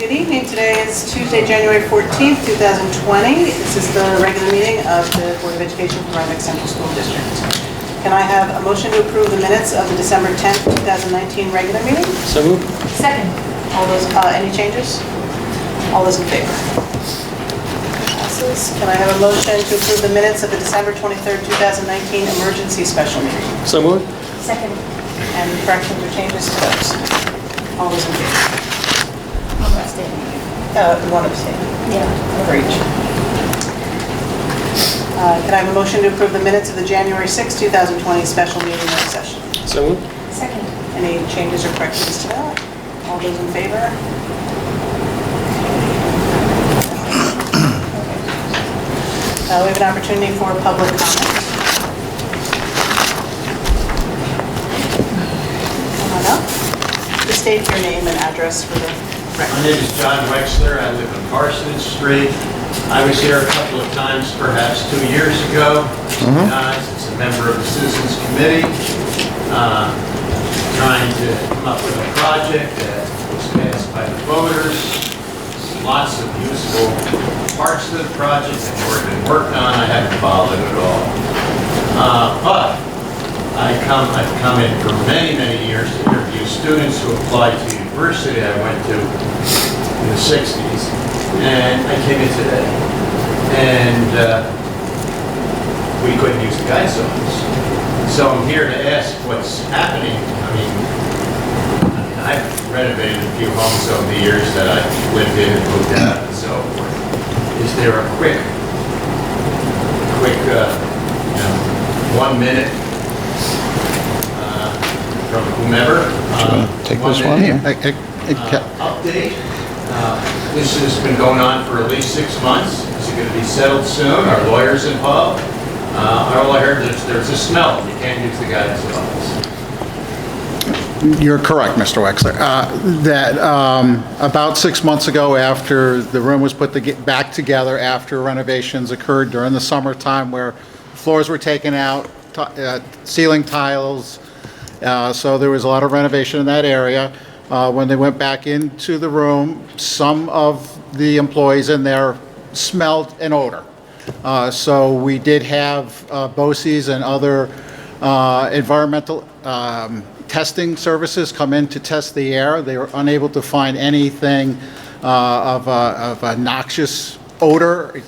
Good evening. Today is Tuesday, January 14th, 2020. This is the regular meeting of the Board of Education for Rhinebeck Central School District. Can I have a motion to approve the minutes of the December 10th, 2019 regular meeting? So moved. Second. All those, any changes? All those in favor? Passes. Can I have a motion to approve the minutes of the December 23rd, 2019 emergency special meeting? So moved. Second. Any corrections or changes to those? All those in favor? I'm abstaining. One abstain. Yeah. For each. Can I have a motion to approve the minutes of the January 6, 2020 special meeting work session? So moved. Second. Any changes or corrections to that? All those in favor? We have an opportunity for public comment. Come on up. Just state your name and address for the My record. name is John Wexler. I live on Parsonage Street. I was here a couple of times, perhaps 2 years ago. As a member of the Citizens Committee, trying to come up with a project that was passed by the voters. Lots of useful parts of the project that have already been worked on. I haven't followed it at all. But I've come in for many, many years to interview students who applied to university I went to in the 60s. And I came in today. And we couldn't use the guide zones. So I'm here to ask what's happening. I mean, I've renovated a few homes over the years that I've lived in and moved out and so forth. Is there a quick, 1 minute from whomever? Take this one here. Update. This has been going on for at least 6 months. Is it going to be settled soon? Are lawyers involved? All I heard is there's a smell. You can't use the guidance office. You're correct, Mr. Wexler. That about 6 months ago, after the room was put back together, after renovations occurred during the summertime where floors were taken out, ceiling tiles, so there was a lot of renovation in that area. When they went back into the room, some of the employees in there smelled an odor. So we did have BOCES and other environmental testing services come in to test the air. They were unable to find anything of a noxious odor.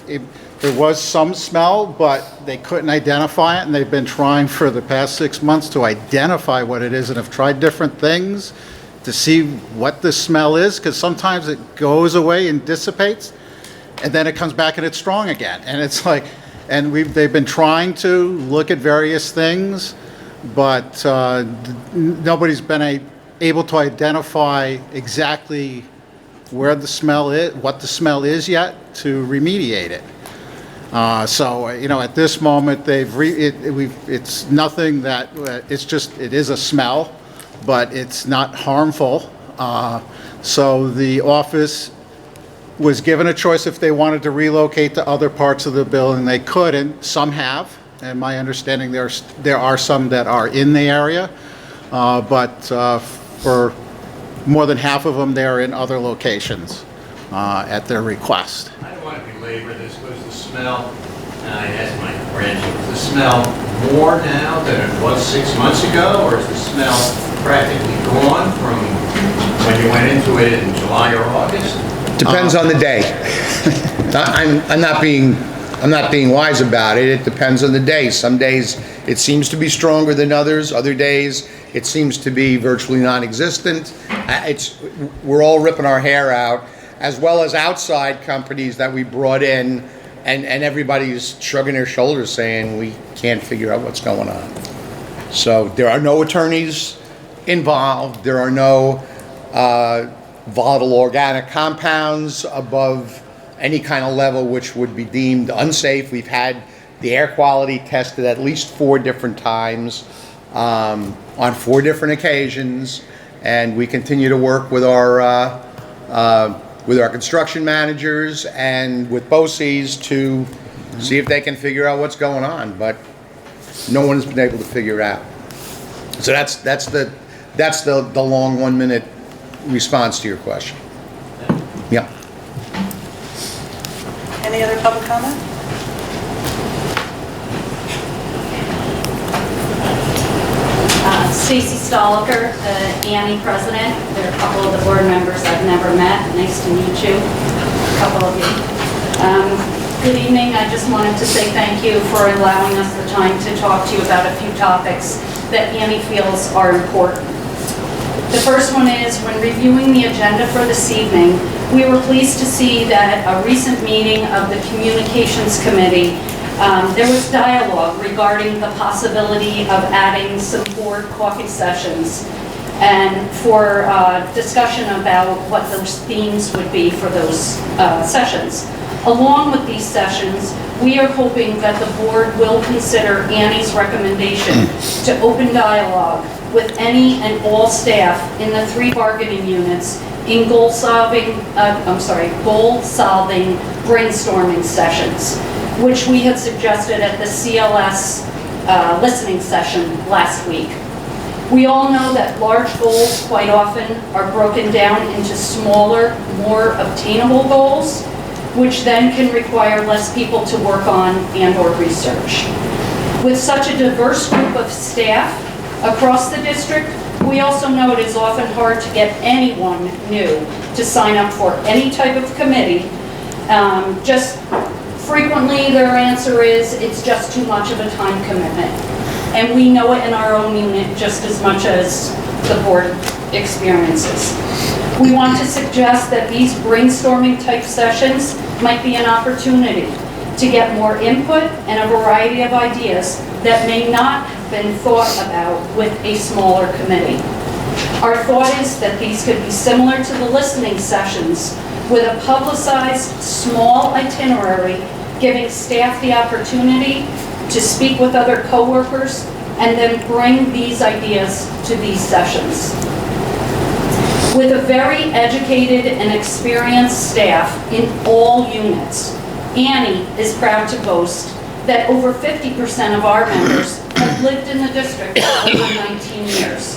There was some smell, but they couldn't identify it, and they've been trying for the past 6 months to identify what it is and have tried different things to see what the smell is, because sometimes it goes away and dissipates, and then it comes back and it's strong again. And it's like, and they've been trying to look at various things, but nobody's been able to identify exactly where the smell is, what the smell is yet to remediate it. So, at this moment, it's nothing that, it is a smell, but it's not harmful. So the office was given a choice if they wanted to relocate to other parts of the building. They could, and some have. And my understanding, there are some that are in the area, but for more than half of them, they're in other locations at their request. I don't want to belabor this, but is the smell, and I asked my grandchildren, is the smell more now than it was 6 months ago, or is the smell practically gone from when you went into it in July or August? Depends on the day. I'm not being wise about it. It depends on the day. Some days it seems to be stronger than others. Other days it seems to be virtually non-existent. We're all ripping our hair out, as well as outside companies that we brought in, and everybody's shrugging their shoulders saying we can't figure out what's going on. So there are no attorneys involved. There are no volatile organic compounds above any kind of level which would be deemed unsafe. We've had the air quality tested at least 4 different times on 4 different occasions, and we continue to work with our construction managers and with BOCES to see if they can figure out what's going on, but no one's been able to figure it out. So that's the long 1 minute response to your question. Yep. Any other public comment? Stacy Stoliker, Annie president. There are a couple of the board members I've never met. Nice to meet you, a couple of you. Good evening. I just wanted to say thank you for allowing us the time to talk to you about a few topics that Annie feels are important. The first one is, when reviewing the agenda for this evening, we were pleased to see that a recent meeting of the Communications Committee, there was dialogue regarding the possibility of adding some board coffee sessions and for discussion about what those themes would be for those sessions. Along with these sessions, we are hoping that the board will consider Annie's recommendation to open dialogue with any and all staff in the 3 bargaining units in goal-solving brainstorming sessions, which we had suggested at the CLS listening session last week. We all know that large goals quite often are broken down into smaller, more obtainable goals, which then can require less people to work on and/or research. With such a diverse group of staff across the district, we also know it is often hard to get anyone new to sign up for any type of committee. Just frequently their answer is, it's just too much of a time commitment. And we know it in our own unit just as much as the board experiences. We want to suggest that these brainstorming type sessions might be an opportunity to get more input and a variety of ideas that may not have been thought about with a smaller committee. Our thought is that these could be similar to the listening sessions with a publicized small itinerary, giving staff the opportunity to speak with other coworkers and then bring these ideas to these sessions. With a very educated and experienced staff in all units, Annie is proud to boast that over 50% of our members have lived in the district for over 19 years,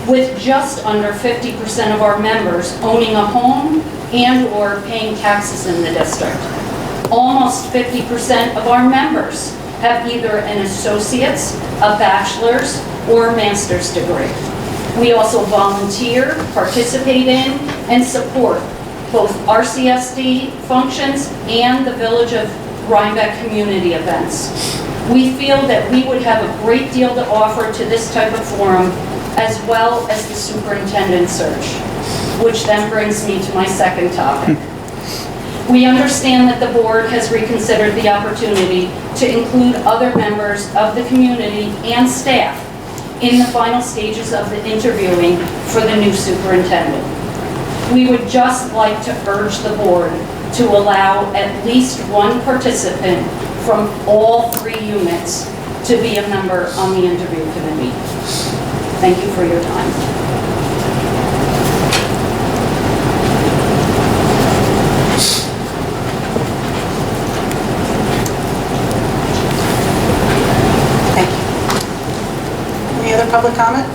with just under 50% of our members owning a home and/or paying taxes in the district. Almost 50% of our members have either an associate's, a bachelor's, or a master's degree. We also volunteer, participate in, and support both RCSD functions and the Village of Rhinebeck community events. We feel that we would have a great deal to offer to this type of forum, as well as the superintendent search, which then brings me to my second topic. We understand that the board has reconsidered the opportunity to include other members of the community and staff in the final stages of the interviewing for the new superintendent. We would just like to urge the board to allow at least one participant from all 3 units to be a member on the interview committee. Thank you for your time. Any other public comment?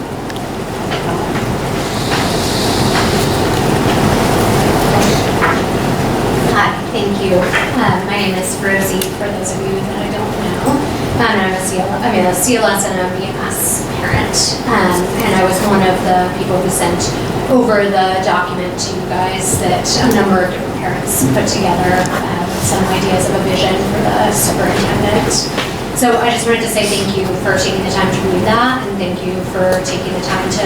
Hi, thank you. My name is Rosie, for those of you that I don't know. I'm a CLS and a BMS parent. And I was one of the people who sent over the document to you guys that a number of different parents put together, with some ideas of a vision for the superintendent. So I just wanted to say thank you for taking the time to read that, and thank you for taking the time to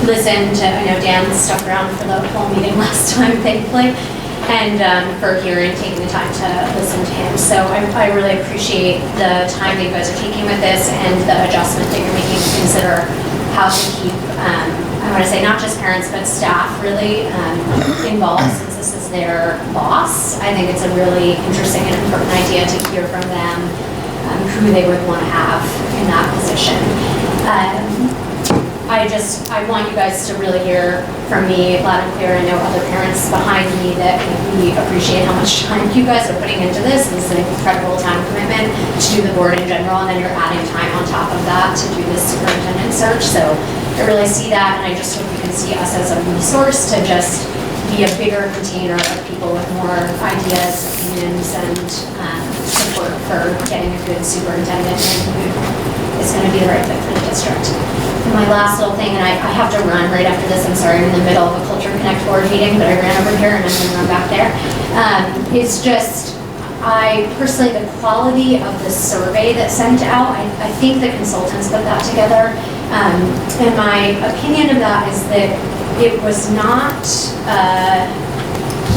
listen to, I know Dan stuck around for the whole meeting last time, thankfully, and for hearing, taking the time to listen to him. So I really appreciate the time that you guys are taking with this and the adjustment that you're making to consider how to keep, I want to say not just parents, but staff really involved, since this is their boss. I think it's a really interesting and important idea to hear from them who they would want to have in that position. I want you guys to really hear from me loud and clear. I know other parents behind me that we appreciate how much time you guys are putting into this. This is an incredible time commitment to do the board in general, and then you're adding time on top of that to do this superintendent search. So I really see that, and I just hope you can see us as a resource to just be a bigger container of people with more ideas, opinions, and support for getting a good superintendent and who is going to be the right fit for the district. And my last little thing, and I have to run right after this, I'm sorry, I'm in the middle of a Culture Connect board meeting, but I ran over here and I'm going to run back there. It's just, I personally, the quality of the survey that's sent out, I think the consultants put that together. And my opinion of that is that it was not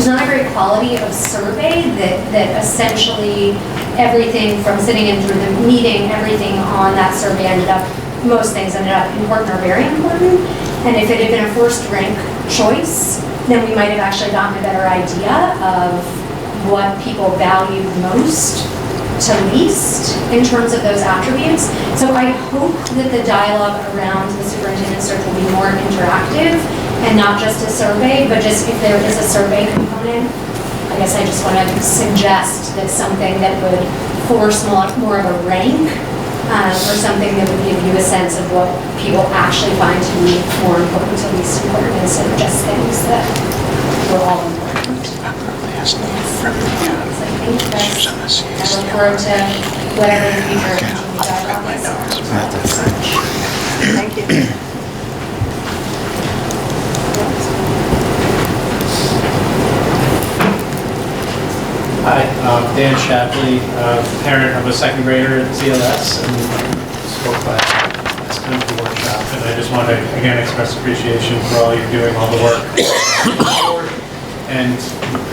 a great quality of survey that essentially everything from sitting in through the meeting, everything on that survey most things ended up important or very important. And if it had been a first rank choice, then we might have actually gotten a better idea of what people valued most to least in terms of those attributes. So I hope that the dialogue around the superintendent search will be more interactive and not just a survey, but just if there is a survey component, I guess I just want to suggest that something that would force more of a rank or something that would give you a sense of what people actually find to be more important to least important instead of just things that were all important. So I think that's, I look forward to whatever the future dialogue is. Thank you. Hi, Dan Shapley, parent of a second grader at CLS, and spoke last time at the workshop. And I just want to again express appreciation for all you're doing, all the work, and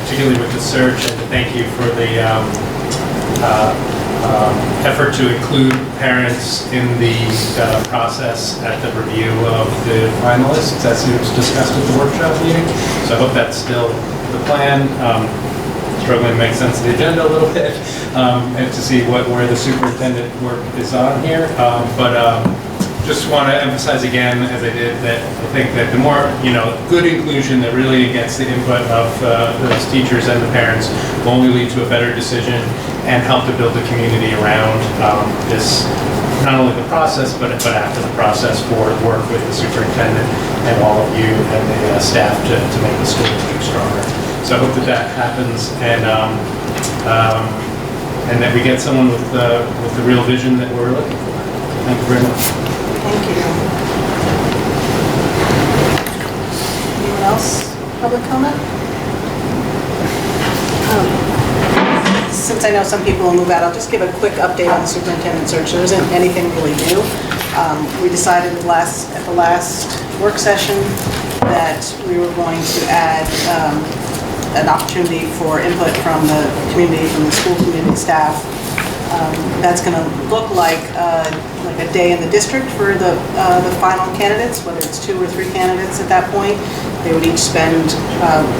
particularly with the search. And to thank you for the effort to include parents in the process at the review of the finalists, as it was discussed at the workshop meeting. So I hope that's still the plan. Struggling to make sense of the agenda a little bit and to see where the superintendent work is on here. Just want to emphasize again, as I did, that I think that the more, good inclusion that really gets the input of those teachers and the parents will only lead to a better decision and help to build the community around this, not only the process, but after the process for work with the superintendent and all of you and the staff to make the school district stronger. So I hope that happens, and that we get someone with the real vision that we're looking for. Thank you very much. Thank you. Anyone else? Public comment? Since I know some people will move out, I'll just give a quick update on the superintendent search. There isn't anything really new. We decided at the last work session that we were going to add an opportunity for input from the community, from the school community staff. That's going to look like a day in the district for the final candidates, whether it's 2 or 3 candidates at that point. They would each spend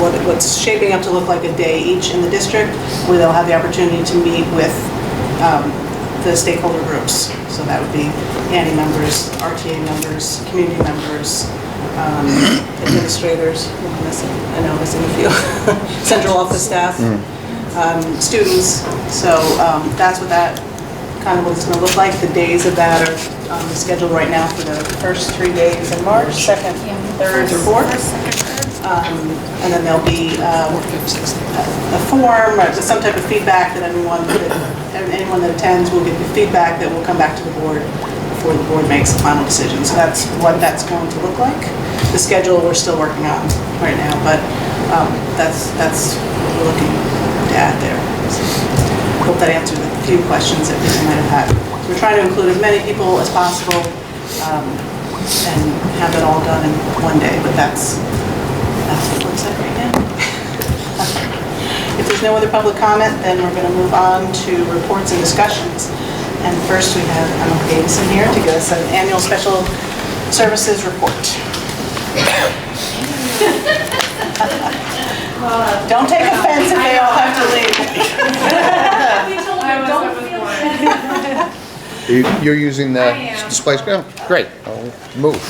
what's shaping up to look like a day each in the district, where they'll have the opportunity to meet with the stakeholder groups. So that would be ANI members, RTA members, community members, administrators, I know I'm missing a few, central office staff, students. So that's what what it's going to look like. The days of that are scheduled right now for the first 3 days in March, 2nd, 3rd, or 4th. And then there'll be a form or some type of feedback that anyone that attends will get the feedback that will come back to the board before the board makes a final decision. So that's what that's going to look like. The schedule we're still working on right now, but that's what we're looking to add there. So I hope that answered a few questions that people might have had. So we're trying to include as many people as possible and have it all done in one day, but that's what it looks like right now. If there's no other public comment, then we're going to move on to reports and discussions. And first we have Emma Davison here to give us an annual special services report. Don't take offense if they all have to leave. You're using the display screen? Great, I'll move.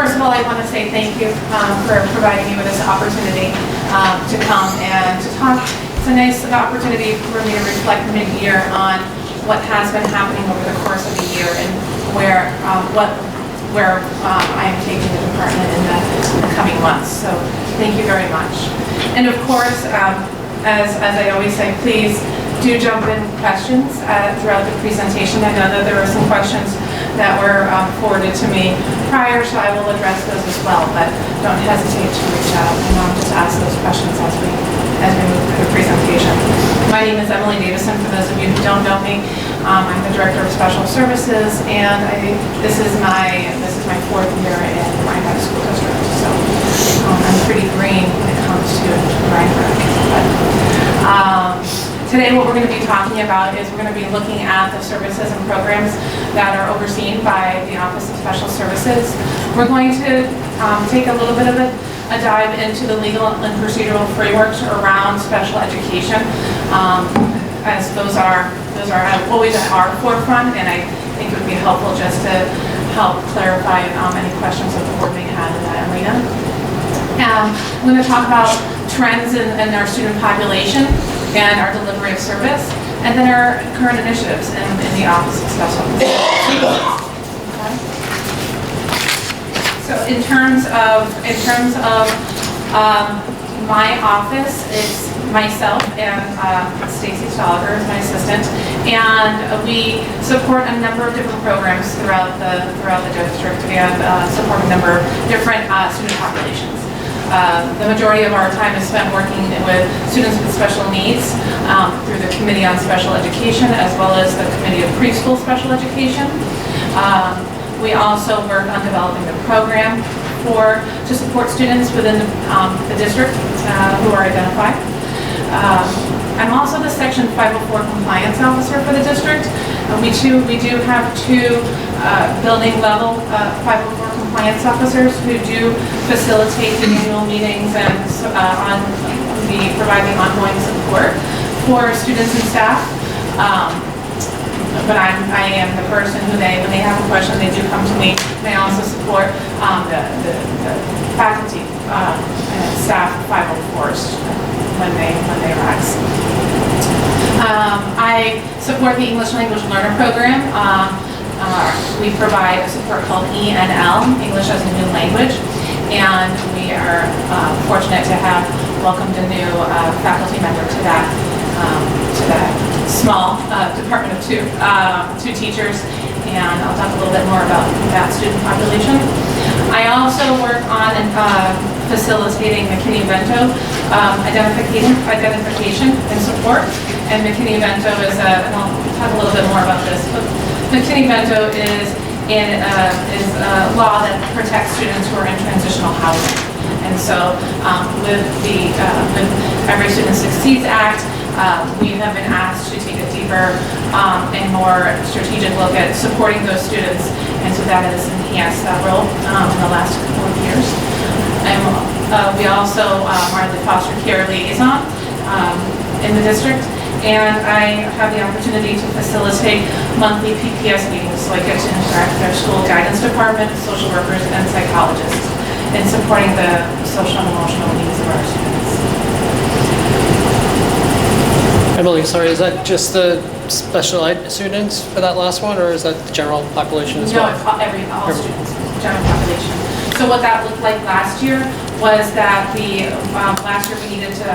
First of all, I want to say thank you for providing me with this opportunity to come and to talk. It's a nice opportunity for me to reflect mid-year on what has been happening over the course of the year and where I am taking the department in the coming months. So thank you very much. And of course, as I always say, please do jump in questions throughout the presentation. I know that there were some questions that were forwarded to me prior, so I will address those as well, but don't hesitate to reach out and just ask those questions as we move through the presentation. My name is Emily Davison, for those of you who don't know me. I'm the Director of Special Services, and this is my fourth year in Rhinebeck School District, so I'm pretty green when it comes to Rhinebeck. Today what we're going to be talking about is we're going to be looking at the services and programs that are overseen by the Office of Special Services. We're going to take a little bit of a dive into the legal and procedural frameworks around special education, as those are always at our forefront, and I think it would be helpful just to help clarify any questions that the board may have in that arena. I'm going to talk about trends in our student population and our delivery of service, and then our current initiatives in the Office of Special Services. Okay. So in terms of my office, it's myself and Stacy Stoliger is my assistant, and we support a number of different programs throughout the district and support a number of different student populations. The majority of our time is spent working with students with special needs through the Committee on Special Education, as well as the Committee of Preschool Special Education. We also work on developing the program to support students within the district who are identified. I'm also the Section 504 compliance officer for the district. We do have two building level 504 compliance officers who do facilitate the annual meetings and provide the ongoing support for students and staff. But I am the person who when they have a question, they do come to me. And I also support the faculty and staff 504s when they arise. I support the English Language Learner Program. We provide a support called ENL, English as a New Language, and we are fortunate to have welcomed a new faculty member to that small department of two teachers, and I'll talk a little bit more about that student population. I also work on facilitating McKinney-Vento identification and support, and McKinney-Vento is and I'll talk a little bit more about this, but McKinney-Vento is a law that protects students who are in transitional housing. And so with Every Student Succeeds Act, we have been asked to take a deeper and more strategic look at supporting those students, and so that has enhanced that role in the last couple of years. And we also are the foster care liaison in the district, and I have the opportunity to facilitate monthly PPS meetings, so I get to interact with our school guidance department, social workers, and psychologists in supporting the social and emotional needs of our students. Emily, sorry, is that just the special ed students for that last one, or is that the general population as well? No, it's all students, general population. So what that looked like last year was that last year we needed to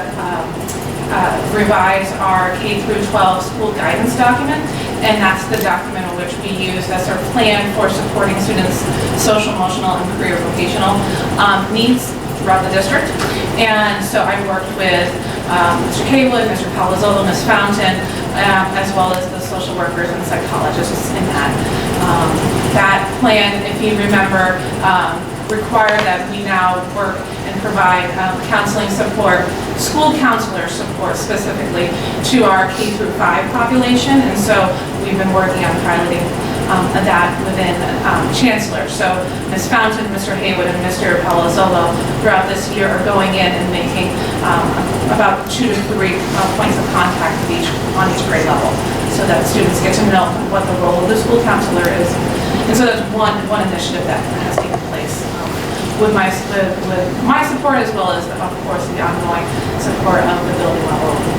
revise our K through 12 school guidance document, and that's the document in which we use as our plan for supporting students' social, emotional, and career vocational needs throughout the district. And so I worked with Mr. Haywood, Mr. Palazzolo, Ms. Fountain, as well as the social workers and psychologists in that. That plan, if you remember, required that we now work and provide counseling support, school counselor support specifically, to our K through 5 population. And so we've been working on piloting that within Chancellor. So Ms. Fountain, Mr. Haywood, and Mr. Palazzolo throughout this year are going in and making about 2 to 3 points of contact with on each grade level, so that students get to know what the role of the school counselor is. And so that's one initiative that has taken place with my support, as well as, of course, the ongoing support of the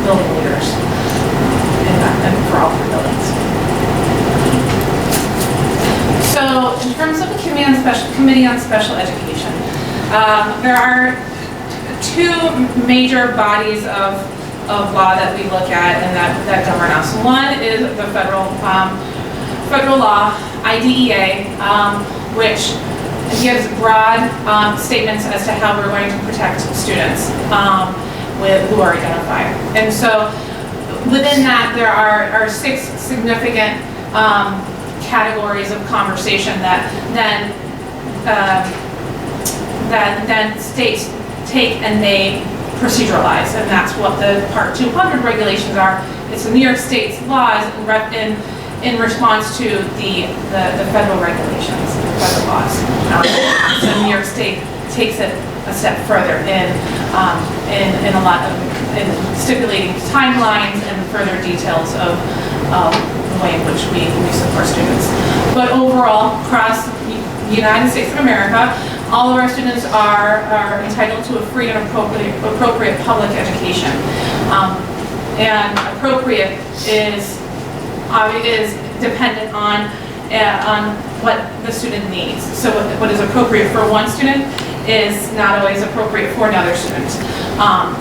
building leaders and for all three buildings. So in terms of the Committee on Special Education, there are two major bodies of law that we look at and that govern us. One is the federal law, IDEA, which gives broad statements as to how we're going to protect students who are identified. And so within that, there are 6 significant categories of conversation that then states take and they proceduralize, and that's what the Part 200 regulations are. It's the New York State's laws in response to the federal regulations, the federal laws. So New York State takes it a step further in a lot of stipulating timelines and further details of the way in which we support students. But overall, across the United States of America, all of our students are entitled to a free and appropriate public education. And appropriate is dependent on what the student needs. So what is appropriate for one student is not always appropriate for another student.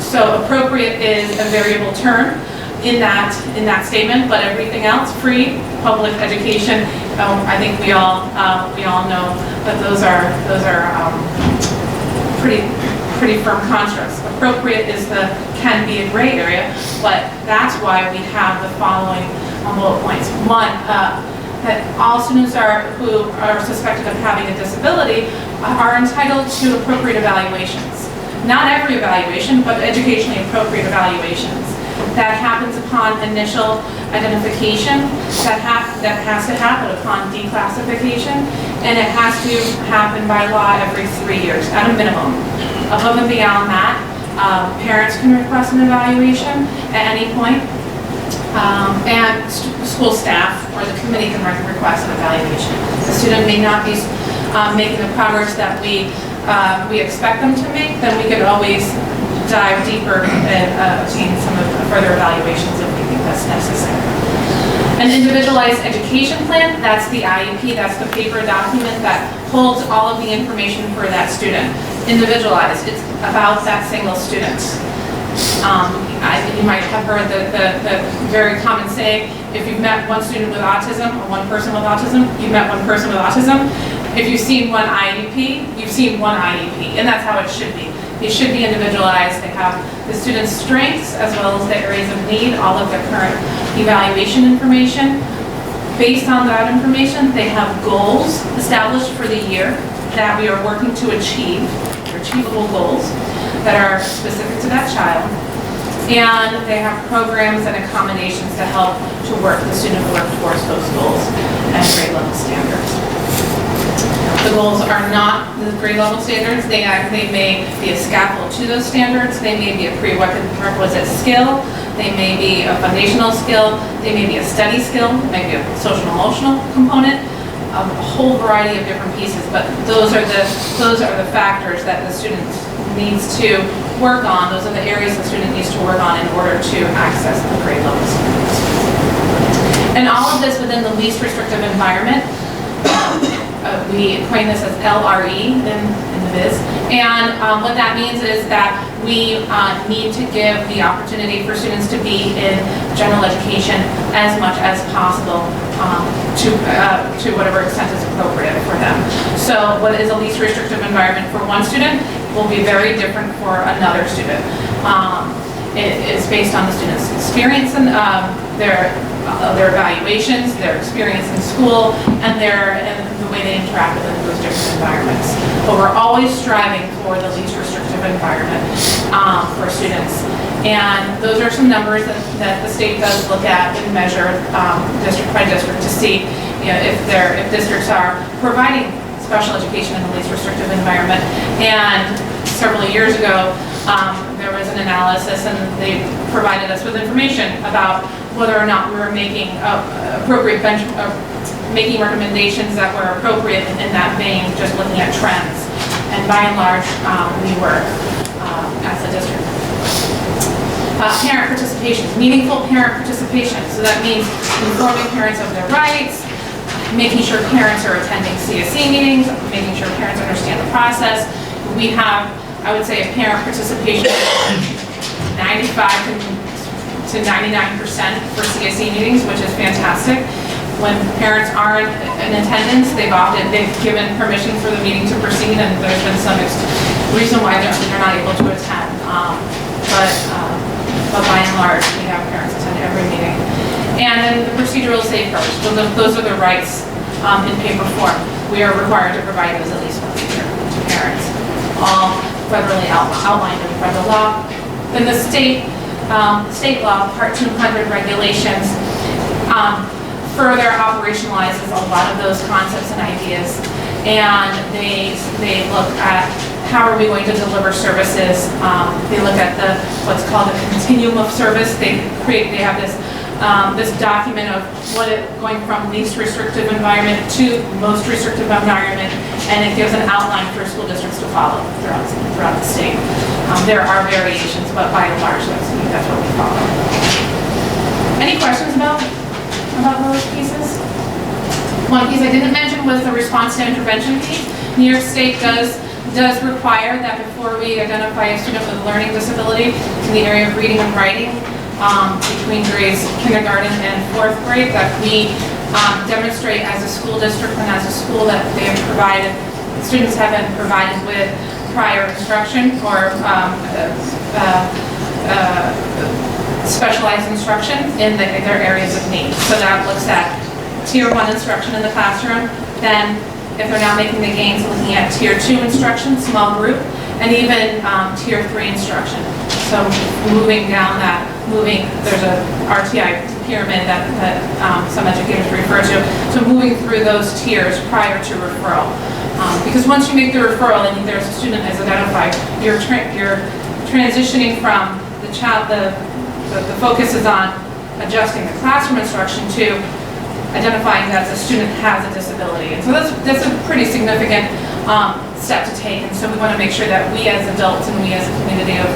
So appropriate is a variable term in that statement, but everything else, free public education, I think we all know that those are pretty firm constructs. Appropriate can be a gray area, but that's why we have the following bullet points. One, that all students who are suspected of having a disability are entitled to appropriate evaluations. Not every evaluation, but educationally appropriate evaluations. That happens upon initial identification, that has to happen upon declassification, and it has to happen by law every 3 years at a minimum. Above and beyond that, parents can request an evaluation at any point, and school staff or the committee can request an evaluation. The student may not be making the progress that we expect them to make, then we could always dive deeper and obtain some of the further evaluations if we think that's necessary. An individualized education plan, that's the IEP, that's the paper document that holds all of the information for that student. Individualized, it's about that single student. You might have heard the very common saying, if you've met one student with autism or one person with autism, you've met one person with autism. If you've seen one IEP, you've seen one IEP, and that's how it should be. They should be individualized. They have the student's strengths as well as the areas of need, all of their current evaluation information. Based on that information, they have goals established for the year that we are working to achieve, achievable goals that are specific to that child. And they have programs and accommodations to help to work the student work towards those goals and grade level standards. The goals are not the grade level standards. They may be a scaffold to those standards. They may be a prerequisite skill. They may be a foundational skill. They may be a study skill, maybe a social emotional component, a whole variety of different pieces. But those are the factors that the student needs to work on. Those are the areas the student needs to work on in order to access the grade level standards. And all of this within the least restrictive environment. We coin this as LRE in the biz. And what that means is that we need to give the opportunity for students to be in general education as much as possible to whatever extent is appropriate for them. So what is a least restrictive environment for one student will be very different for another student. It is based on the student's experience and their evaluations, their experience in school, and the way they interact within those different environments. But we're always striving for the least restrictive environment for students. And those are some numbers that the state does look at and measure district by district to see if districts are providing special education in the least restrictive environment. And several years ago, there was an analysis and they provided us with information about whether or not we were making making recommendations that were appropriate in that vein, just looking at trends. And by and large, we work as a district. Parent participation, meaningful parent participation. So that means informing parents of their rights, making sure parents are attending CSE meetings, making sure parents understand the process. We have, I would say, a parent participation of 95 to 99% for CSE meetings, which is fantastic. When parents aren't in attendance, they've given permission for the meeting to proceed, and there's been some reason why they're not able to attend. But by and large, we have parents attend every meeting. And then the procedural safeguards, those are the rights in paper form. We are required to provide those at least once a year to parents, all federally outlined in federal law. Then the state law, Part 200 regulations, further operationalizes a lot of those concepts and ideas, and they look at how are we going to deliver services. They look at what's called the continuum of service. They have this document of going from least restrictive environment to most restrictive environment, and it gives an outline for school districts to follow throughout the state. There are variations, but by and large, that's what we follow. Any questions about those pieces? One piece I didn't mention was the response to intervention piece. New York State does require that before we identify a student with a learning disability in the area of reading and writing between grades kindergarten and 4th grade, that we demonstrate as a school district and as a school that they have provided, students have been provided with prior instruction or specialized instruction in their areas of need. So that looks at Tier 1 instruction in the classroom, then if they're not making the gains, looking at Tier 2 instruction, small group, and even Tier 3 instruction. So moving down there's a RTI pyramid that some educators refer to. So moving through those tiers prior to referral. Because once you make the referral and there's a student that's identified, you're transitioning from the child, the focus is on adjusting the classroom instruction to identifying that the student has a disability. And so that's a pretty significant step to take. And so we want to make sure that we as adults and we as a community of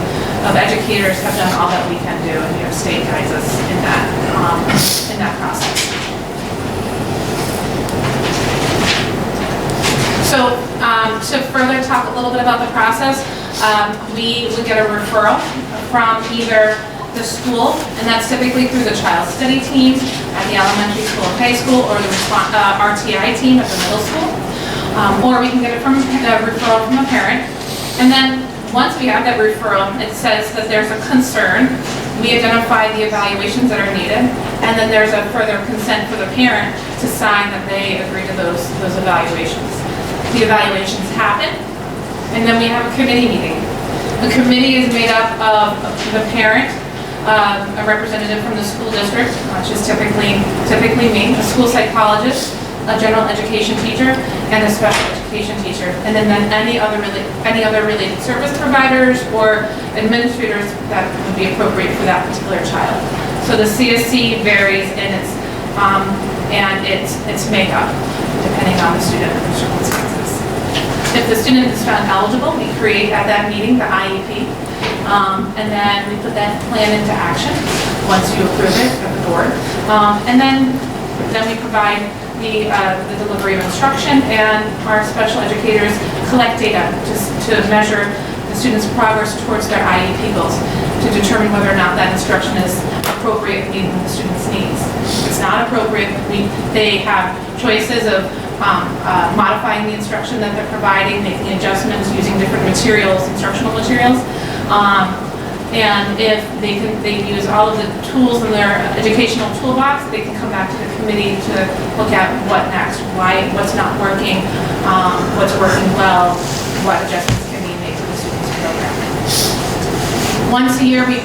educators have done all that we can do, and New York State guides us in that process. So to further talk a little bit about the process, we would get a referral from either the school, and that's typically through the child study team at the elementary school and high school, or the RTI team at the middle school, or we can get it from a referral from a parent. And then once we have that referral, it says that there's a concern. We identify the evaluations that are needed, and then there's a further consent for the parent to sign that they agree to those evaluations. The evaluations happen, and then we have a committee meeting. The committee is made up of the parent, a representative from the school district, which is typically me, a school psychologist, a general education teacher, and a special education teacher, and then any other related service providers or administrators that would be appropriate for that particular child. So the CSE varies in its makeup depending on the student and the circumstances. If the student is found eligible, we create at that meeting the IEP. And then we put that plan into action once you approve it at the board. And then we provide the delivery of instruction, and our special educators collect data to measure the students' progress towards their IEP goals, to determine whether or not that instruction is appropriate meeting the students' needs. If it's not appropriate, they have choices of modifying the instruction that they're providing, making adjustments, using different materials, instructional materials. And if they use all of the tools in their educational toolbox, they can come back to the committee to look at what next, what's not working, what's working well, what adjustments can be made to the students' program. Once a year, we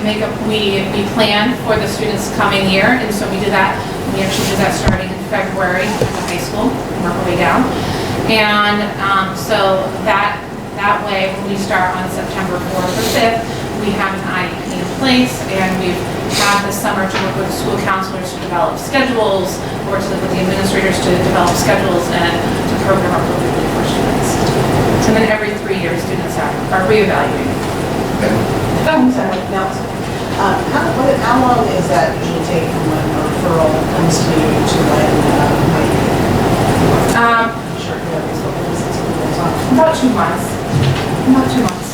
plan for the students' coming year, and so we do that. We actually do that starting in February at the high school, work our way down. And so that way, when we start on September 4th or 5th, we have an IEP in place, and we've had this summer to work with the school counselors to develop schedules, or to work with the administrators to develop schedules and to program appropriately for students. And then every 3 years, are reevaluating. Oh, I'm sorry. Now, how long is that usually take from when a referral comes to you to when, sure, you have these little lists of goes on? About 2 months. About 2 months.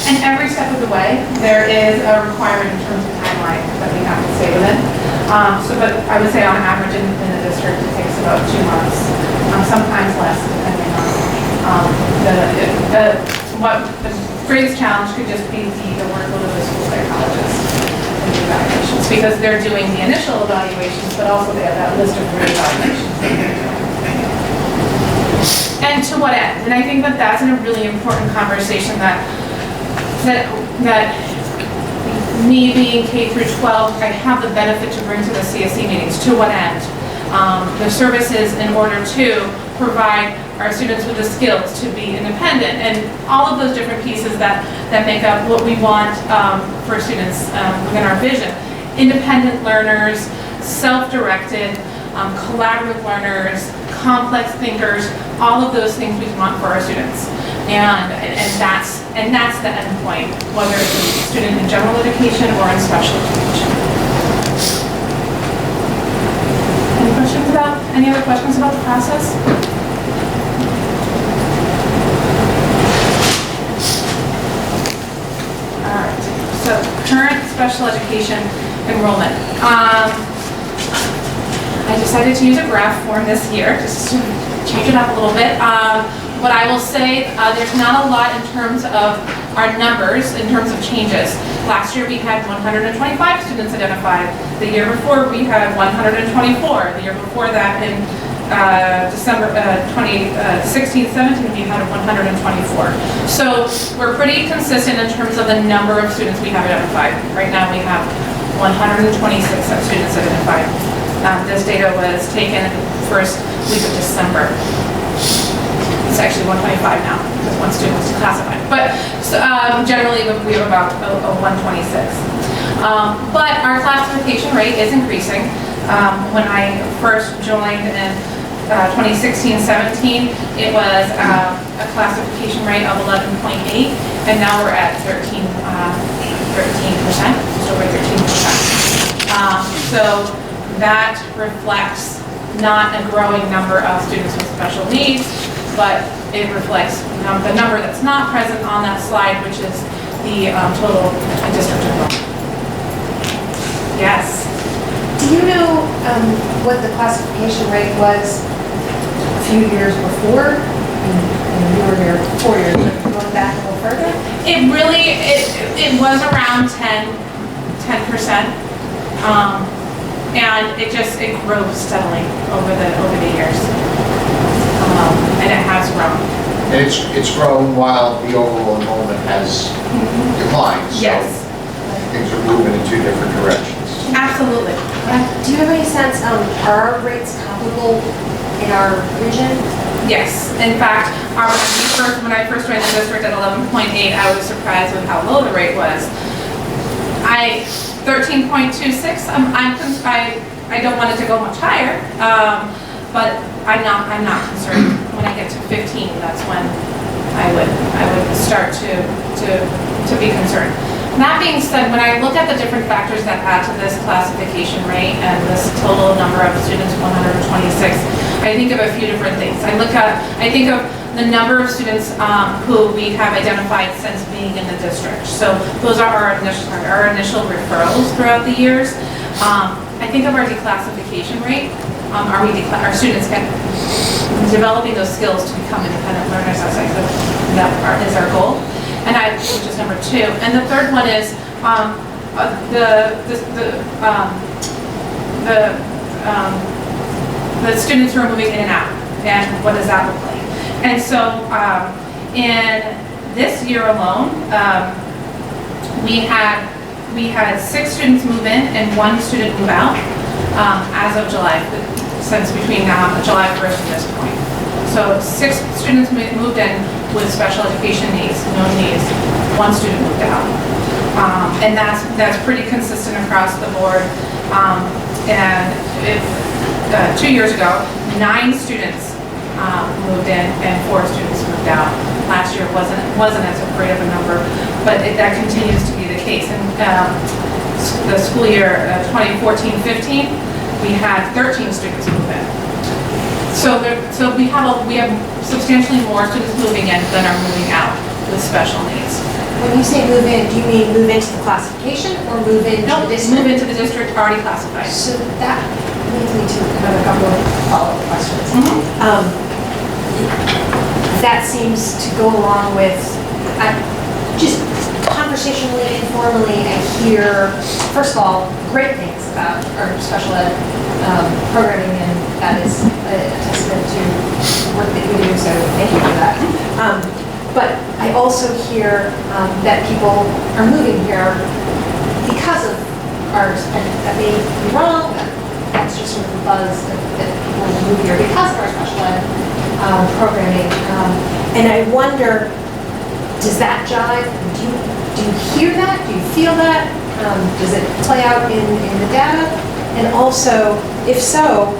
And every step of the way, there is a requirement in terms of timeline that we have to stay within. But I would say on average in the district, it takes about 2 months, sometimes less, depending on the greatest challenge could just be the workload of the school psychologist and the evaluations, because they're doing the initial evaluations, but also they have that list of re-evaluations that they're doing. And to what end? And I think that that's a really important conversation that me being K through 12, I have the benefit to bring to the CSE meetings. To what end? The services in order to provide our students with the skills to be independent, and all of those different pieces that make up what we want for students within our vision. Independent learners, self-directed, collaborative learners, complex thinkers, all of those things we want for our students. And that's the end point, whether it's a student in general education or in special education. Any other questions about the process? All right, so current special education enrollment. I decided to use a graph form this year, just to change it up a little bit. What I will say, there's not a lot in terms of our numbers, in terms of changes. Last year we had 125 students identified. The year before we had 124. The year before that in December 2016-17 we had 124. So we're pretty consistent in terms of the number of students we have identified. Right now we have 126 students identified. This data was taken first week of December. It's actually 125 now because one student was classified. But generally we have about a 126. But our classification rate is increasing. When I first joined in 2016-17, it was a classification rate of 11.8, and now we're at 13%, just over 13%. So that reflects not a growing number of students with special needs, but it reflects the number that's not present on that slide, which is the total district enrollment. Yes? Do you know what the classification rate was a few years before? And you were here 4 years, going back a little further? It really, it was around 10%. And it grows steadily over the years. And it has grown. And it's grown while the overall enrollment has declined. So Yes. things are moving in two different directions. Absolutely. Do you have any sense, are our rates comparable in our region? Yes. In fact, when I first joined the district at 11.8, I was surprised with how low the rate was. 13.26. I don't want it to go much higher, but I'm not concerned. When I get to 15, that's when I would start to be concerned. That being said, when I look at the different factors that add to this classification rate and this total number of students, 126, I think of a few different things. I think of the number of students who we have identified since being in the district. So those are our initial referrals throughout the years. I think of our declassification rate. Our students developing those skills to become independent learners, as I said, that is our goal. Which is number 2. And the third one is the students who are moving in and out, and what does that look like? And so in this year alone, we had 6 students move in and 1 student move out as of July, since between July 1st and this point. So 6 students moved in with special education needs, no needs. 1 student moved out. And that's pretty consistent across the board. And 2 years ago, 9 students moved in and 4 students moved out. Last year wasn't as great of a number, but that continues to be the case. And the school year 2014-15, we had 13 students move in. So we have substantially more students moving in than are moving out with special needs. When you say move in, do you mean move into the classification or move into No, the district? move into the district already classified. So that leads me to kind of a couple of follow-up questions. That seems to go along with, just conversationally, informally, I hear, first of all, great things about our special ed programming, and that is a testament to work that you do, so thank you for that. But I also hear that people are moving here because of ours, and that may be wrong, but that's just sort of the buzz that people move here because of our special ed programming. And I wonder, does that jive? Do you hear that? Do you feel that? Does it play out in the data? And also, if so,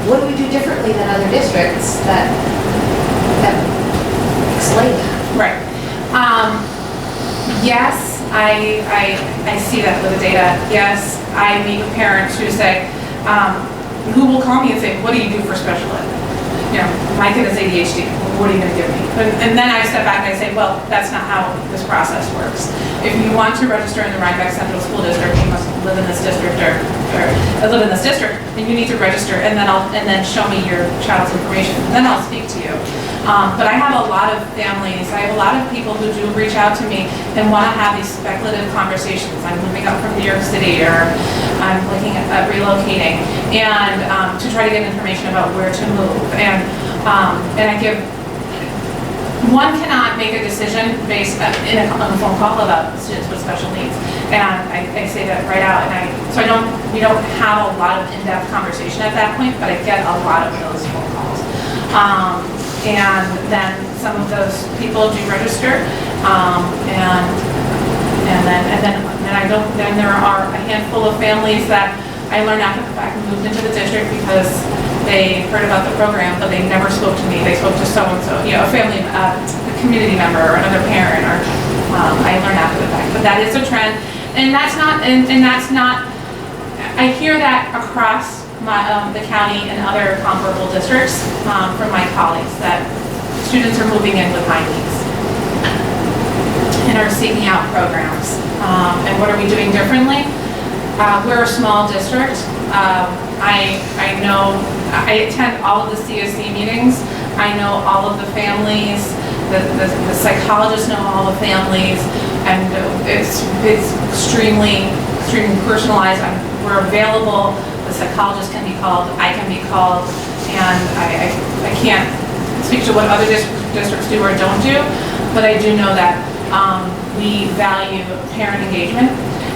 what do we do differently than other districts that explain that? Right. Yes, I see that with the data. Yes, I meet with parents who say, who will call me and say, what do you do for special ed? You know, my kid has ADHD, what are you going to give me? And then I step back and I say, well, that's not how this process works. If you want to register in the Rhinebeck Central School District, you must live in this district or live in this district, and you need to register, and then show me your child's information, and then I'll speak to you. But I have a lot of families, I have a lot of people who do reach out to me and want to have these speculative conversations. I'm moving up from New York City, or I'm looking at relocating, and to try to get information about where to move. And I give, one cannot make a decision based on a phone call about students with special needs. And I say that right out, and we don't have a lot of in-depth conversation at that point, but I get a lot of those phone calls. And then some of those people do register, and then there are a handful of families that I learned after the fact moved into the district because they heard about the program, but they never spoke to me. They spoke to so-and-so, a family, a community member, or another parent, or I learned after the fact. But that is a trend, and that's not, I hear that across the county and other comparable districts from my colleagues, that students are moving in with high needs and are seeking out programs. And what are we doing differently? We're a small district. I know, I attend all of the CSC meetings. I know all of the families. The psychologists know all the families, and it's extremely personalized. We're available. The psychologist can be called. I can be called, and I can't speak to what other districts do or don't do, but I do know that we value parent engagement.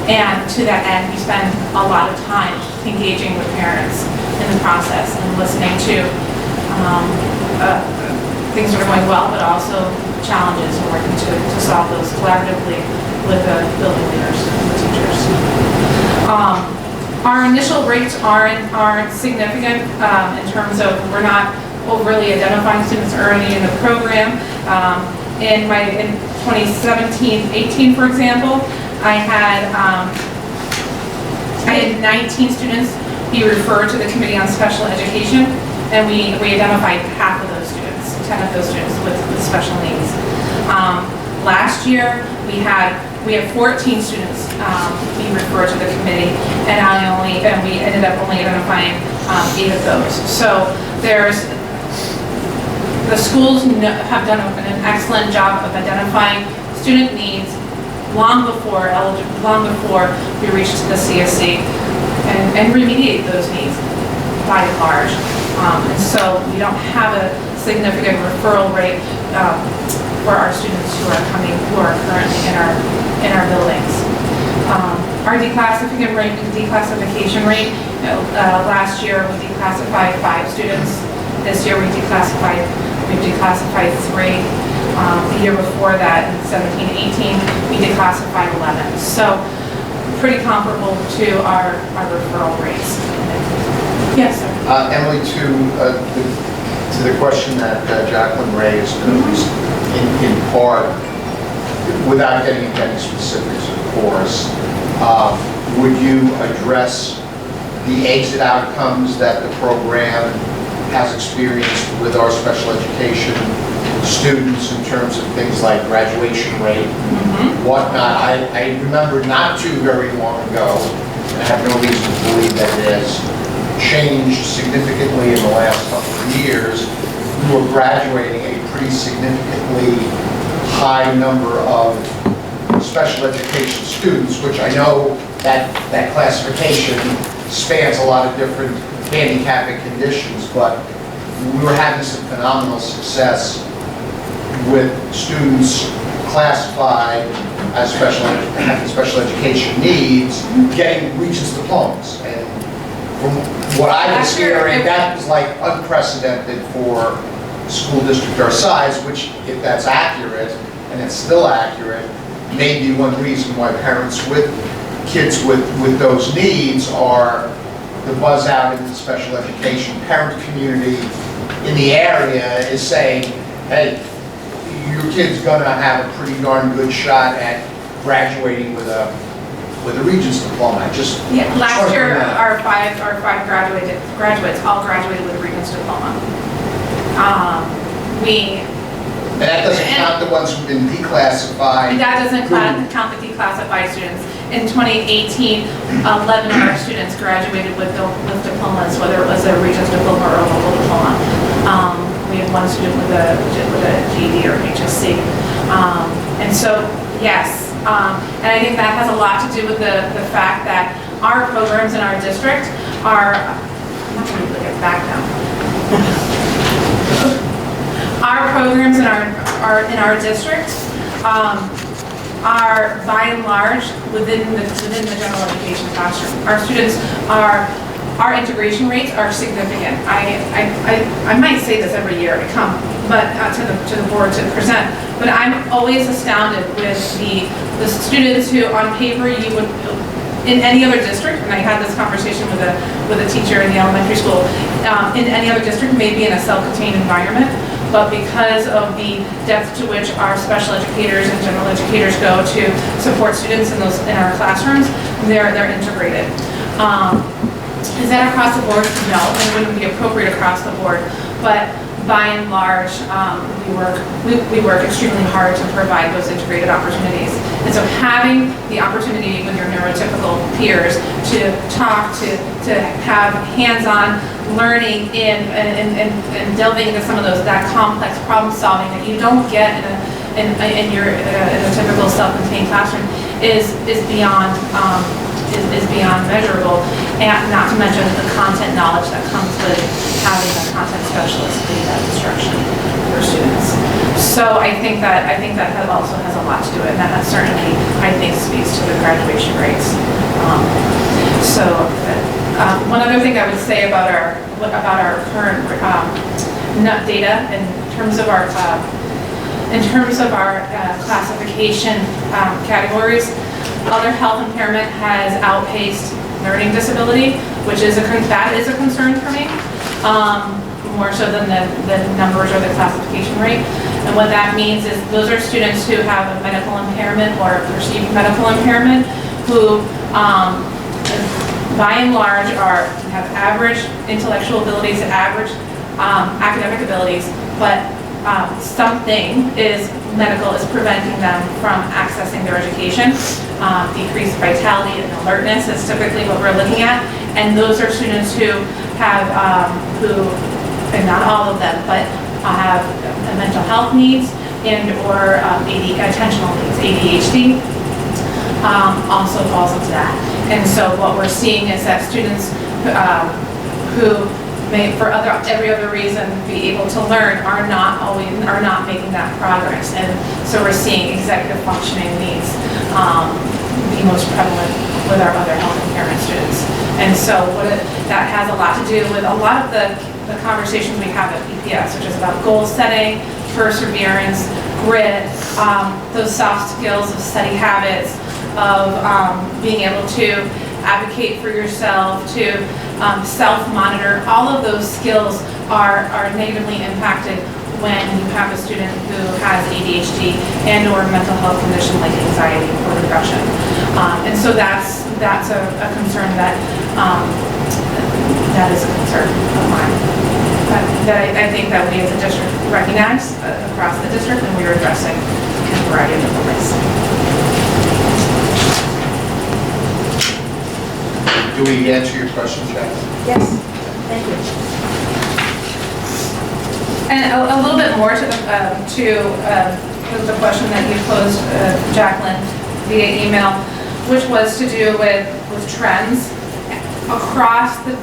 And to that end, we spend a lot of time engaging with parents in the process and listening to things that are going well, but also challenges, and working to solve those collaboratively with the building leaders and the teachers. Our initial rates aren't significant in terms of, we're not overly identifying students early in the program. In 2017-18, for example, I had 19 students be referred to the Committee on Special Education, and we identified half of those students, 10 of those students with special needs. Last year, we have 14 students be referred to the committee, and we ended up only identifying 8 of those. So the schools have done an excellent job of identifying student needs long before we reach the CSC, and remediate those needs by and large. And so we don't have a significant referral rate for our students who are currently in our buildings. Our declassification rate, last year we declassified 5 students. This year we've declassified 3. The year before that, in 17-18, we declassified 11. So pretty comparable to our referral rates. Yes, sir. Emily, to the question that Jacqueline raised, at least in are, without getting into any specifics, of course, would you address the exit outcomes that the program has experienced with our special education students in terms of things like graduation rate, whatnot? I remember not too very long ago, and I have no reason to believe that it has changed significantly in the last couple of years. We were graduating a pretty significantly high number of special education students, which I know that classification spans a lot of different handicapping conditions, but we were having some phenomenal success with students classified as having special education needs, getting Regents diplomas. And from what I was hearing, that was like unprecedented for a school district our size, which, if that's accurate, and it's still accurate, may be one reason why parents with kids with those needs are the buzz out in the special education parent community in the area is saying, hey, your kid's gonna have a pretty darn good shot at graduating with a Regents diploma. Last year, our five graduates all graduated with a Regents diploma. And that doesn't count the ones who've been declassified. That doesn't count the declassified students. In 2018, 11 of our students graduated with diplomas, whether it was a Regents diploma or a local diploma. We had one student with a GED or HSC. And so, yes, and I think that has a lot to do with the fact that our programs in our district are, I'm not going to get back now. Our programs in our district are by and large within the general education classroom. Our students our integration rates are significant. I might say this every year I come, but to the board to present. But I'm always astounded with the students who, on paper, you would in any other district, and I had this conversation with a teacher in the elementary school, in any other district, maybe in a self-contained environment, but because of the depth to which our special educators and general educators go to support students in our classrooms, they're integrated. Is that across the board? No, it wouldn't be appropriate across the board, but by and large, we work extremely hard to provide those integrated opportunities. And so having the opportunity with your neurotypical peers to talk, to have hands-on learning and delving into some of that complex problem solving that you don't get in a typical self-contained classroom is beyond measurable, and not to mention the content knowledge that comes with having a content specialist lead that instruction for students. So I think that also has a lot to do with it, and that certainly, I think, speaks to the graduation rates. One other thing I would say about our current data in terms of our classification categories. Other health impairment has outpaced learning disability, which is a concern for me, more so than the numbers or the classification rate. And what that means is those are students who have a medical impairment or perceived medical impairment who, by and large, have average intellectual abilities, average academic abilities, but something medical is preventing them from accessing their education. Decreased vitality and alertness is typically what we're looking at, and those are students who have, and not all of them, but have mental health needs or attentional needs, ADHD, also falls into that. And so what we're seeing is that students who may, for every other reason, be able to learn are not making that progress. And so we're seeing executive functioning needs be most prevalent with our other health impairment students. And so that has a lot to do with a lot of the conversations we have at EPS, which is about goal setting, perseverance, grit, those soft skills of study habits, of being able to advocate for yourself, to self-monitor. All of those skills are negatively impacted when you have a student who has ADHD and/or mental health condition like anxiety or depression. And so that's a concern that is a concern of mine. That I think that we as a district recognize across the district, and we are addressing in a variety of different ways. Do we answer your question, Jack? Yes, thank you. And a little bit more to the question that you posed, Jacqueline, via email, which was to do with trends across the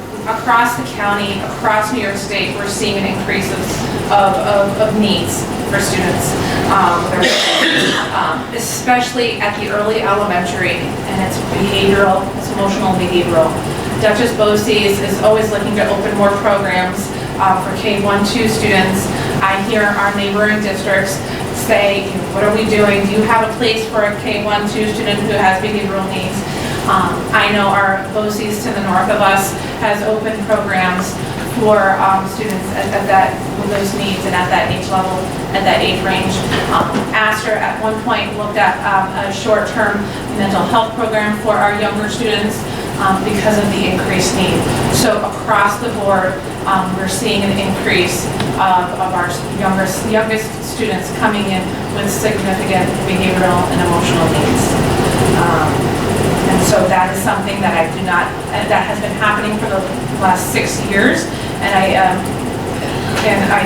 county, across New York State. We're seeing an increase of needs for students, especially at the early elementary, and it's behavioral, it's emotional and behavioral. Duchess Bosse's is always looking to open more programs for K-1-2 students. I hear our neighboring districts say, what are we doing? Do you have a place for a K-1-2 student who has behavioral needs? I know our Bosse's to the north of us has opened programs for students with those needs and at that age level, at that age range. Astor at one point looked at a short-term mental health program for our younger students because of the increased need. So across the board, we're seeing an increase of our youngest students coming in with significant behavioral and emotional needs. And so that is something that that has been happening for the last 6 years, and I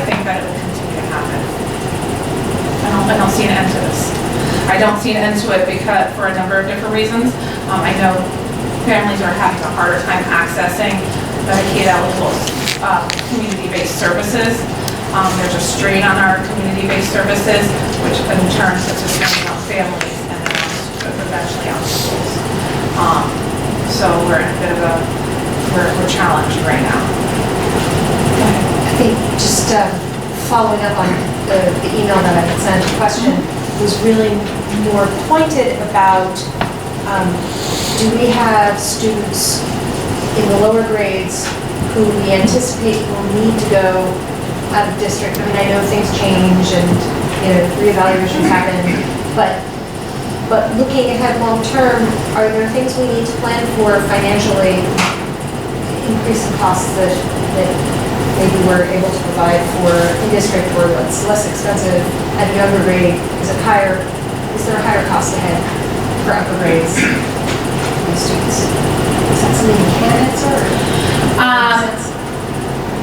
think that it will continue to happen. I don't see an end to this. I don't see an end to it because for a number of different reasons. I know families are having a harder time accessing Medicaid-eligible community-based services. There's a strain on our community-based services, which in turn puts a strain on families and then eventually on schools. So we're in a bit of we're challenged right now. I think just following up on the email that I had sent, the question was really more pointed about, do we have students in the lower grades who we anticipate will need to go out of district? I mean, I know things change and, reevaluations happen, but looking ahead long-term, are there things we need to plan for financially, increasing costs that maybe we're able to provide for a district where it's less expensive at a younger grade? Is there a higher cost ahead for upper grades for these students? Is that something you can answer?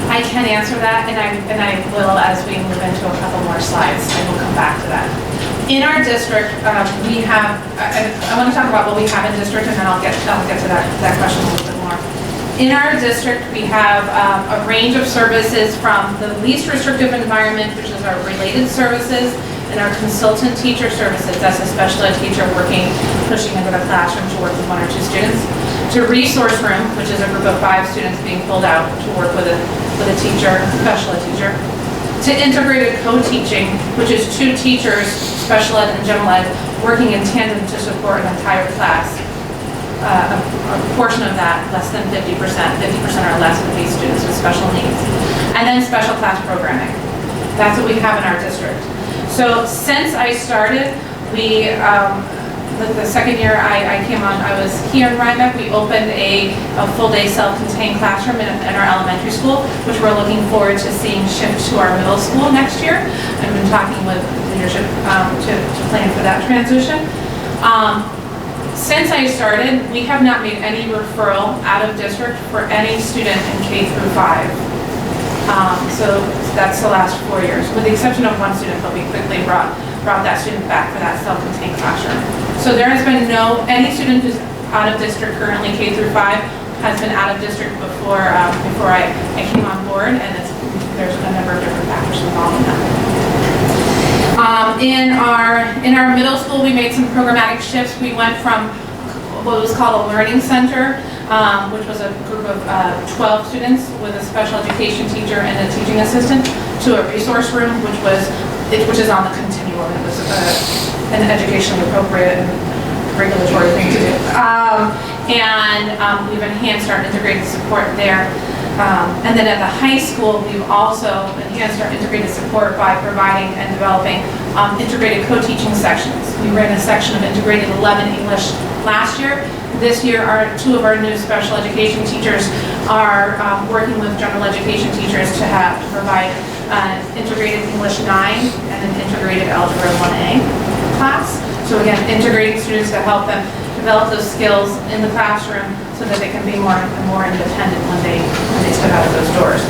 I can answer that, and I will as we move into a couple more slides, and we'll come back to that. In our district, we have, I want to talk about what we have in district, and then I'll get to that question a little bit more. In our district, we have a range of services from the least restrictive environment, which is our related services, and our consultant teacher services, that's a special ed teacher pushing into the classroom to work with 1 or 2 students, to resource room, which is a group of 5 students being pulled out to work with a teacher, special ed teacher, to integrated co-teaching, which is 2 teachers, special ed and general ed, working in tandem to support an entire class. A portion of that, less than 50% or less would be students with special needs. And then special class programming. That's what we have in our district. So since I started, the second year I came on, I was here in Rhinebeck. We opened a full-day self-contained classroom in our elementary school, which we're looking forward to seeing shift to our middle school next year. I've been talking with leadership to plan for that transition. Since I started, we have not made any referral out of district for any student in K through 5. So that's the last 4 years, with the exception of 1 student, but we quickly brought that student back for that self-contained classroom. So there has been any student who's out of district currently K through 5 has been out of district before I came on board, and there's a number of different factors involved in that. In our middle school, we made some programmatic shifts. We went from what was called a learning center, which was a group of 12 students with a special education teacher and a teaching assistant, to a resource room, which is on the continuum. It was an educationally appropriate and regulatory thing to do. And we've enhanced our integrated support there. And then at the high school, we've also enhanced our integrated support by providing and developing integrated co-teaching sections. We ran a section of integrated 11 English last year. This year, two of our new special education teachers are working with general education teachers to provide integrated English 9 and an integrated Algebra 1A class. So again, integrating students to help them develop those skills in the classroom so that they can be more independent when they step out of those doors.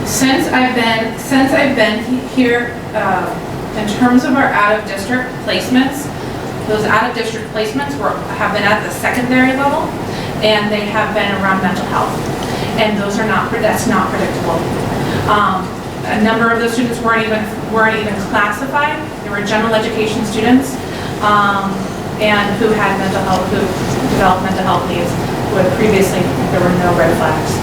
Since I've been here, in terms of our out-of-district placements, those out-of-district placements have been at the secondary level, and they have been around mental health, and that's not predictable. A number of those students weren't even classified. They were general education students, and who had who developed mental health needs, where previously there were no red flags.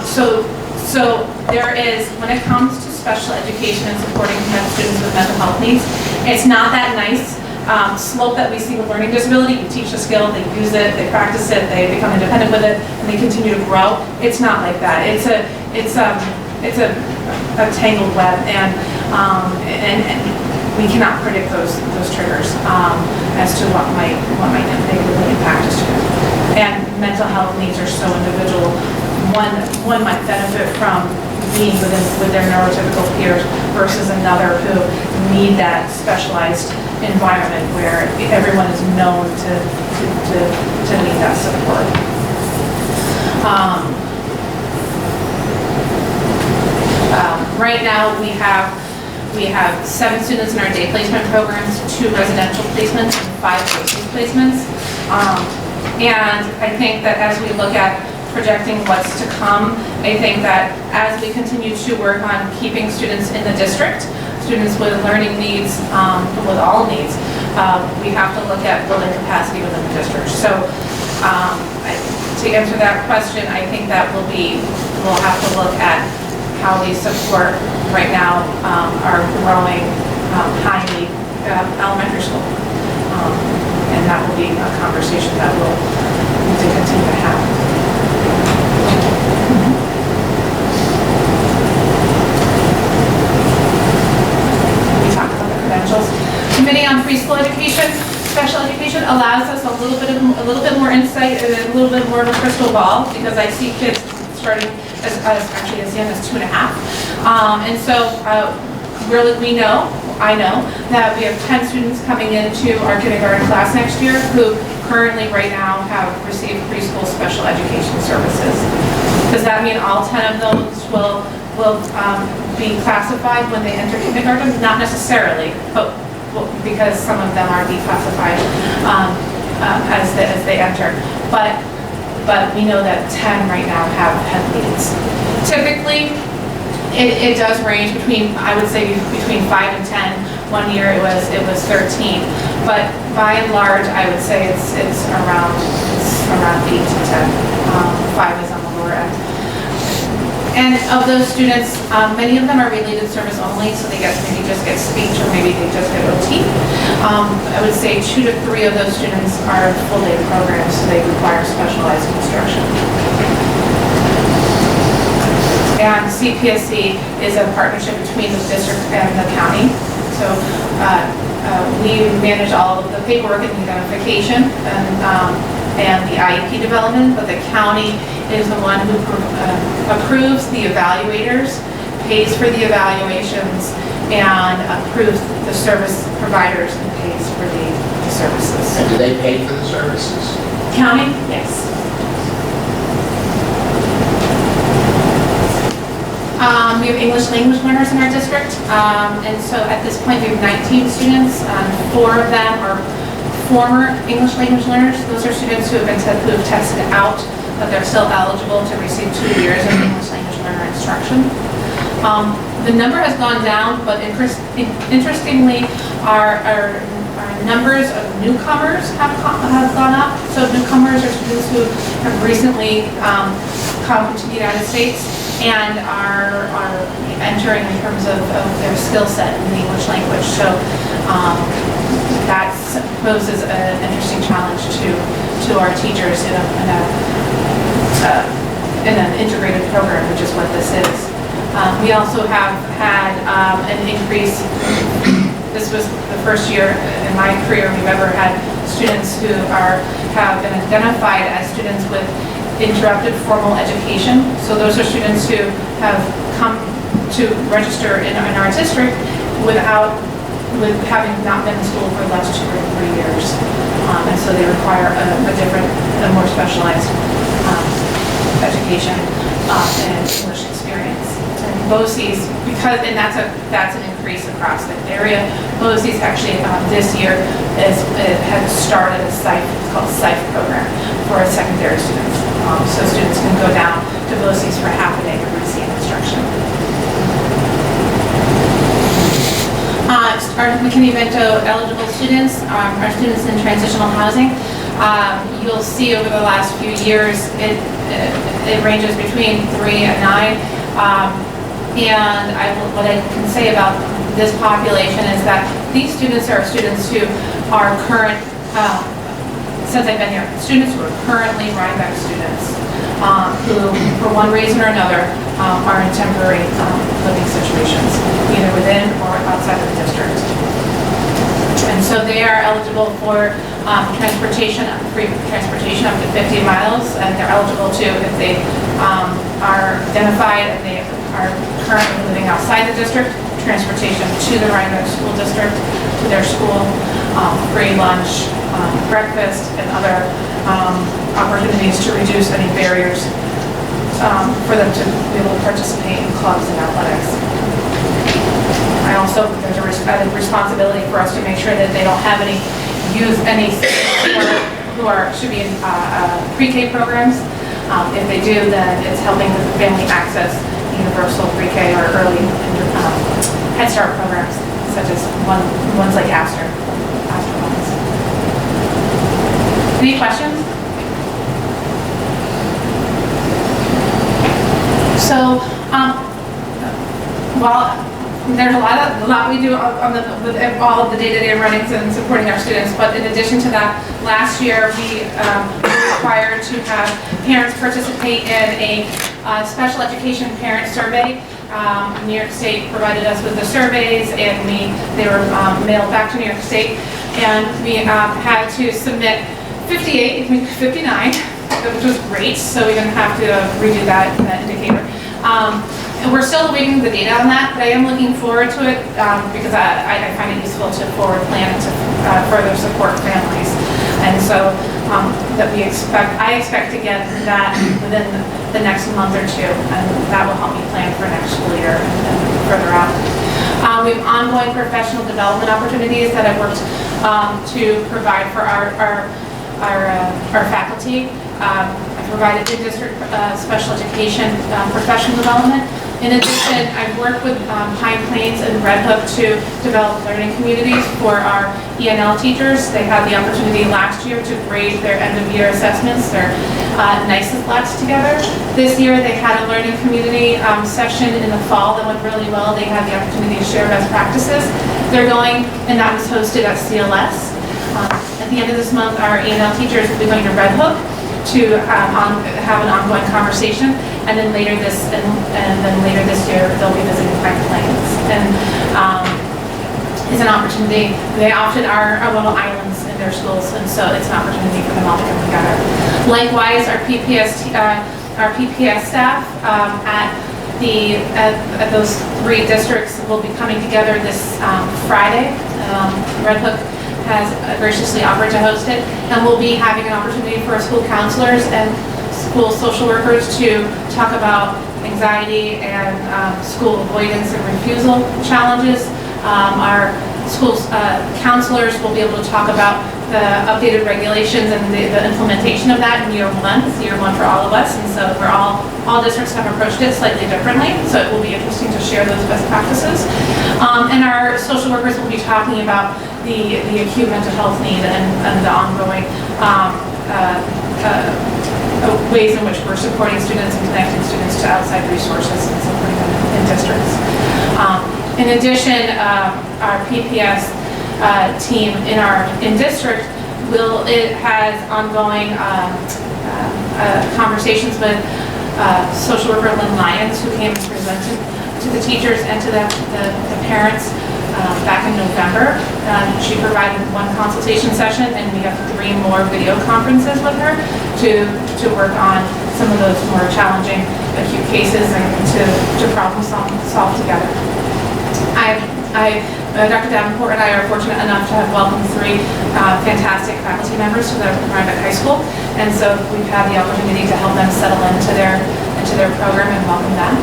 So there is, when it comes to special education and supporting students with mental health needs, it's not that nice slope that we see with learning disability. You teach a skill, they use it, they practice it, they become independent with it, and they continue to grow. It's not like that. It's a tangled web, and we cannot predict those triggers as to what might negatively impact a student. And mental health needs are so individual. One might benefit from being with their neurotypical peers versus another who need that specialized environment where everyone is known to need that support. Right now we have 7 students in our day placement programs, 2 residential placements, and 5 basic placements. And I think that as we look at projecting what's to come, I think that as we continue to work on keeping students in the district, students with learning needs, with all needs, we have to look at building capacity within the district. So to answer that question, I think that we'll have to look at how we support right now our growing high need elementary school. And that will be a conversation that we'll need to continue to have. We talked about the credentials. Committee on Preschool Education, Special Education allows us a little bit more insight and a little bit more of a crystal ball, because I see kids starting as young as 2.5. And so I know that we have 10 students coming into our kindergarten class next year who currently right now have received preschool special education services. Does that mean all 10 of those will be classified when they enter kindergarten? Not necessarily, but because some of them are declassified as they enter. But we know that 10 right now have needs. Typically, it does range between, I would say, between 5 and 10. One year it was 13. But by and large, I would say it's around 8 to 10. 5 is on the lower end. And of those students, many of them are related service only, so they maybe just get speech or maybe they just get OT. I would say 2 to 3 of those students are full day programs, so they require specialized instruction. And CPSC is a partnership between the district and the county. So we manage all of the paperwork and identification and the IEP development, but the county is the one who approves the evaluators, pays for the evaluations, and approves the service providers and pays for the services. And do they pay for the services? County? Yes. We have English language learners in our district, and so at this point we have 19 students. 4 of them are former English language learners. Those are students who have tested out that they're still eligible to receive 2 years of English language learner instruction. The number has gone down, but interestingly, our numbers of newcomers have gone up. So newcomers are students who have recently come to the United States and are entering in terms of their skill set in the English language. So that poses an interesting challenge to our teachers to in an integrated program, which is what this is. We also have had an increase. This was the first year in my career we've ever had students who have been identified as students with interrupted formal education. So those are students who have come to register in our district with having not been in school for the last 2 or 3 years. And so they require a more specialized education and English experience. And BOCES, and that's an increase across the area. BOCES actually this year had started a SIFE, it's called SIFE program for secondary students. So students can go down to BOCES for half a day to receive instruction. Our McKinney-Vento eligible students are students in transitional housing. You'll see over the last few years, it ranges between 3 and 9. What I can say about this population is that these students are students who are current, since I've been here, students who are currently Rhinebeck students, who for one reason or another are in temporary living situations, either within or outside of the district. And so they are eligible for transportation, free transportation up to 50 miles, and they're eligible to, if they are identified and they are currently living outside the district, transportation to the Rhinebeck School District, to their school, free lunch, breakfast, and other opportunities to reduce any barriers for them to be able to participate in clubs and athletics. There's a responsibility for us to make sure that they don't have any youth, who should be in pre-K programs. If they do, then it's helping the family access universal pre-K or early Head Start programs, such as ones like Astor ones. Any questions? So, there's a lot we do with all of the day-to-day runnings and supporting our students, but in addition to that, last year we were required to have parents participate in a special education parent survey. New York State provided us with the surveys, and they were mailed back to New York State, and we had to submit 59, which was great, so we didn't have to redo that indicator. And we're still awaiting the data on that, but I am looking forward to it because I find it useful to forward plan to further support families. And so I expect to get that within the next month or two, and that will help me plan for next school year and further out. We have ongoing professional development opportunities that I've worked to provide for our faculty. I provided in-district special education professional development. In addition, I've worked with Pine Plains and Red Hook to develop learning communities for our ENL teachers. They had the opportunity last year to grade their end-of-year assessments, their NICES labs together. This year, they had a learning community session in the fall that went really well. They had the opportunity to share best practices. They're going, and that was hosted at CLS. At the end of this month, our ENL teachers will be going to Red Hook to have an ongoing conversation, and then later this year they'll be visiting Pine Plains, and it's an opportunity. They often are little islands in their schools, and so it's an opportunity for them all to come together. Likewise, our PPS staff at those 3 districts will be coming together this Friday. Red Hook has graciously offered to host it, and we'll be having an opportunity for school counselors and school social workers to talk about anxiety and school avoidance and refusal challenges. Our school counselors will be able to talk about the updated regulations and the implementation of that in year one. It's year one for all of us, and so all districts have approached it slightly differently, so it will be interesting to share those best practices. And our social workers will be talking about the acute mental health need and the ongoing ways in which we're supporting students and connecting students to outside resources and supporting them in districts. In addition, our PPS team in district has ongoing conversations with social worker Lynn Lyons, who came and presented to the teachers and to the parents back in November. She provided one consultation session, and we have 3 more video conferences with her to work on some of those more challenging acute cases and to problem solve together. Dr. Davenport and I are fortunate enough to have welcomed 3 fantastic faculty members to the Rhinebeck High School, and so we've had the opportunity to help them settle into their program and welcome them,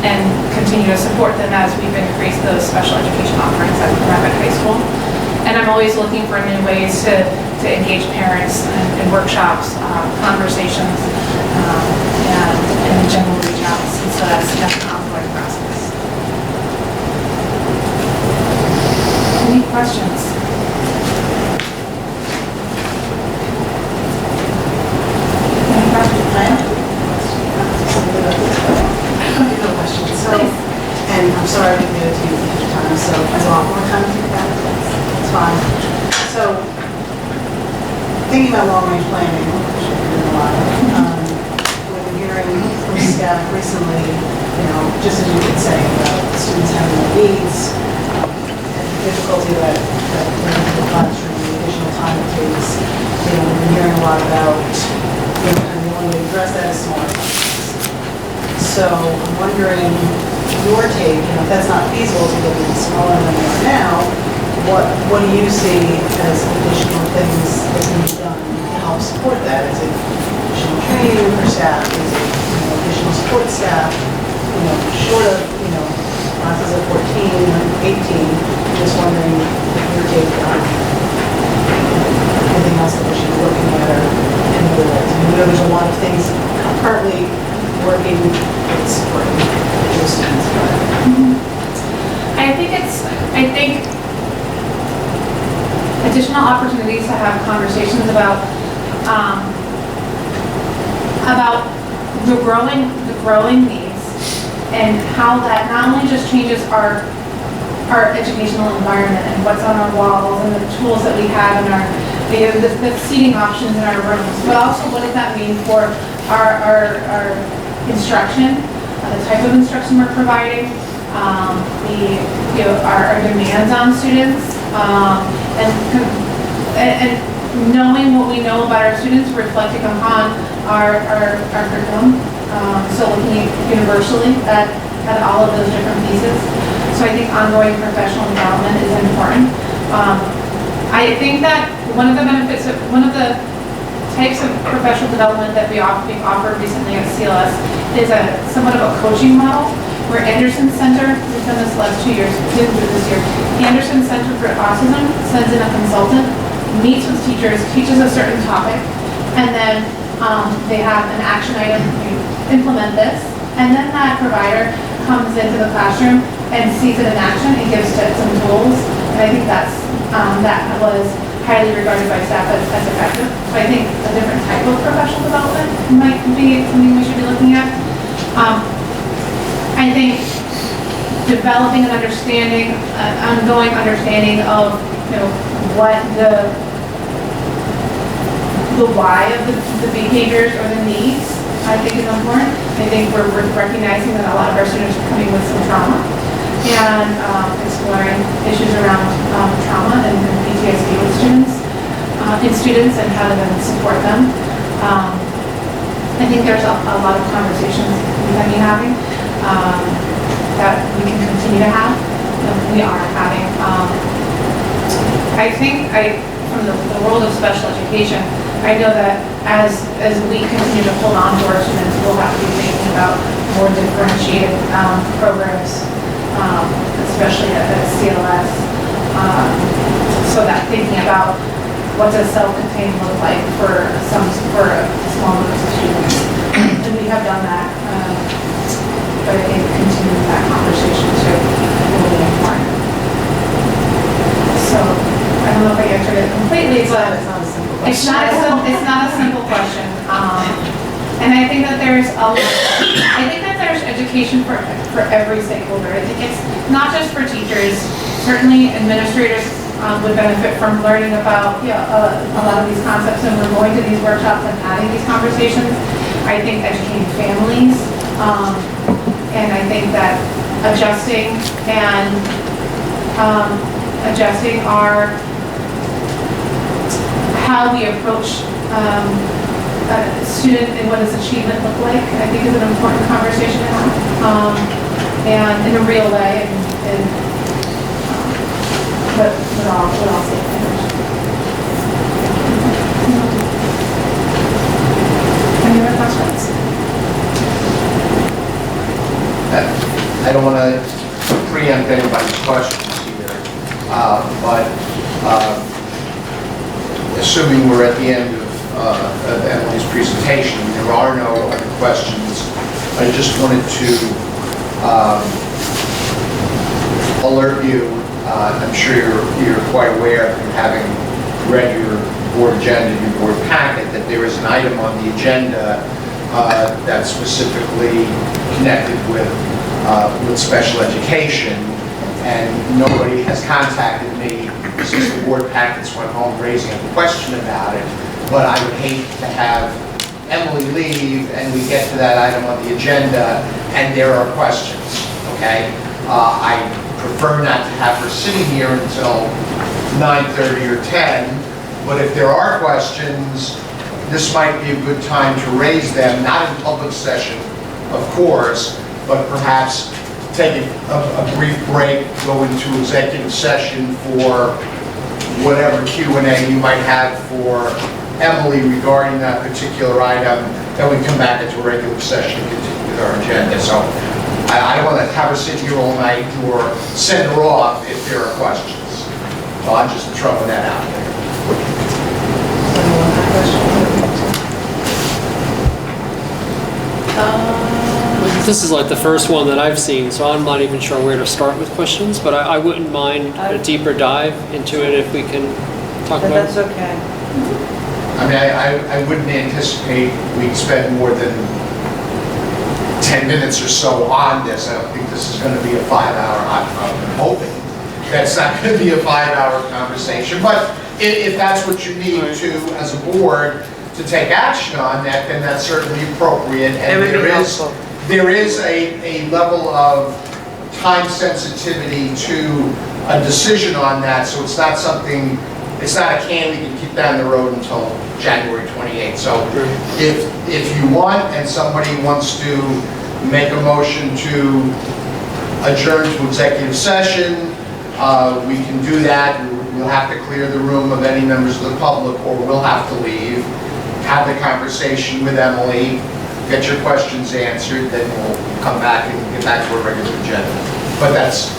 and continue to support them as we've increased those special education offerings at Rhinebeck High School. And I'm always looking for new ways to engage parents in workshops, conversations, and general reach outs, and so that's an ongoing process. Any questions? Any questions? No questions. So, and I'm sorry I didn't get it to you each time, so I want more time to think about it. It's fine. So, thinking about long-range planning, which we're doing a lot of, we've been hearing from staff recently, just as you could say, about students having their needs, and the difficulty that they're in the classroom, the additional time it takes. We've been hearing a lot about, and the only way to address that is smaller classes. So I'm wondering your take, if that's not feasible to get them smaller than they are now, what do you see as additional things that can be done to help support that? Is it additional training for staff? Is it additional support staff? Short of classes of 14 or 18, I'm just wondering your take on anything else that we should be looking at or any other ways. I know there's a lot of things currently working with supporting those students. I think additional opportunities to have conversations about the growing needs and how that not only just changes our educational environment and what's on our walls and the tools that we have in our the seating options in our rooms, but also what does that mean for our instruction, the type of instruction we're providing, our demands on students, and knowing what we know about our students, reflecting upon our curriculum, so looking universally at all of those different pieces. So I think ongoing professional development is important. I think that one of the types of professional development that we've offered recently at CLS is somewhat of a coaching model, where Anderson Center, we've done this the last 2 years, didn't do it this year, Anderson Center for Autism sends in a consultant, meets with teachers, teaches a certain topic, and then they have an action item, you implement this, and then that provider comes into the classroom and sees it in action and gives it some tools, and I think that was highly regarded by staff as effective. So I think a different type of professional development might be something we should be looking at. I think developing an ongoing understanding of what the why of the behaviors or the needs, I think is important. I think we're recognizing that a lot of our students are coming with some trauma, and exploring issues around trauma and PTSD with students and how to then support them. I think there's a lot of conversations we can be having that we can continue to have. We are having. I think from the world of special education, I know that as we continue to hold on to our students, we'll have to be thinking about more differentiated programs, especially at CLS, so that thinking about what does self-contained look like for a small group of students. And we have done that, but I think continuing that conversation too will be important. So I don't know if I answered it completely, but it's not a simple question. And I think that there's education for every stakeholder. I think it's not just for teachers. Certainly administrators would benefit from learning about a lot of these concepts, and we're going to these workshops and having these conversations. I think educating families, and I think that adjusting our how we approach a student and what does achievement look like, I think is an important conversation to have, and in a real way, and with all stakeholders. Any other questions? I don't want to preempt anybody's questions here, but assuming we're at the end of Emily's presentation, there are no other questions. I just wanted to alert you, I'm sure you're quite aware from having read your board agenda, your board packet, that there is an item on the agenda that's specifically connected with special education, and nobody has contacted me since the board packets went home raising a question about it, but I would hate to have Emily leave and we get to that item on the agenda and there are questions, okay? I prefer not to have her sitting here until 9:30 or 10, but if there are questions, this might be a good time to raise them, not in public session, of course, but perhaps take a brief break, go into executive session for whatever Q&A you might have for Emily regarding that particular item, then we come back into a regular session and continue with our agenda. So I don't want to have her sit here all night or send her off if there are questions. So I'm just throwing that out there. This is like the first one that I've seen, so I'm not even sure where to start with questions, but I wouldn't mind a deeper dive into it if we can talk about it. That's okay. I mean, I wouldn't anticipate we'd spend more than 10 minutes or so on this. I don't think this is going to be a 5-hour, I'm hoping that's not going to be a 5-hour conversation. But if that's what you need to, as a board, to take action on that, then that's certainly appropriate. And there is a level of time sensitivity to a decision on that, so it's not something, it's not a can we can keep down the road until January 28th. So if you want and somebody wants to make a motion to adjourn to executive session, we can do that. We'll have to clear the room of any members of the public, or we'll have to leave, have the conversation with Emily, get your questions answered, then we'll come back and get back to our regular agenda. But that's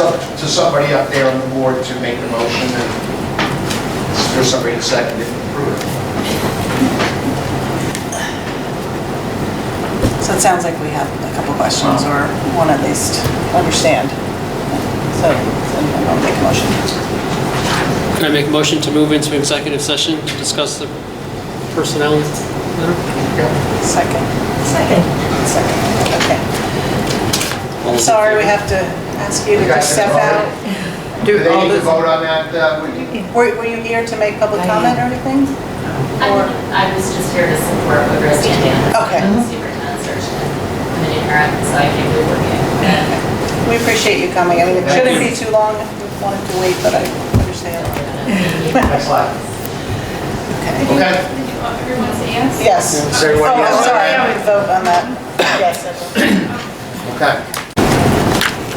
up to somebody up there on the board to make the motion, and there's somebody to second it and approve it. So it sounds like we have a couple questions, or one at least understand. So I'll make a motion. Can I make a motion to move into executive session to discuss the personnel matter? Second. Second. Okay. I'm sorry, we have to ask you to just step out. Do they need to vote on that? Were you here to make public comment or anything? I was just here to support what Rosie and Dan are Okay. doing, the superintendent search. I'm an interim, so I can't really work it. We appreciate you coming. I mean, it shouldn't be too long if you wanted to wait, but I understand. Next slide. Okay. Okay. Everyone say yes? Yes. Is everyone Oh, I'm yes? sorry, we vote on that. Yes, everyone. Okay.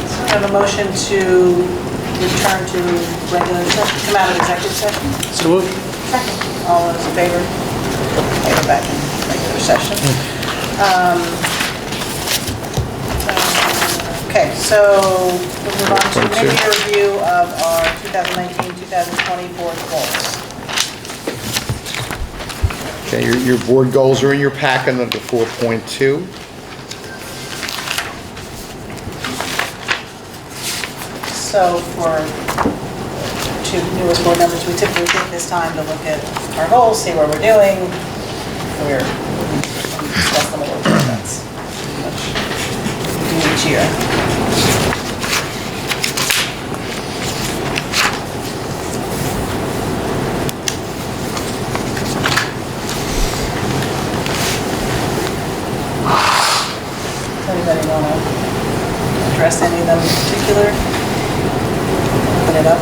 So I have a motion to return to regular session, come out of executive session. So moved. Second. All those in favor? Okay, we're back in regular session. Okay, so we'll move on to mid-year review of our 2019-2020 board goals. Okay, your board goals are in your packet under 4.2. So for two newest board members, we typically take this time to look at our goals, see where we're doing, and discuss them a little bit. That's pretty much what we do each year. of them in particular? Open it up.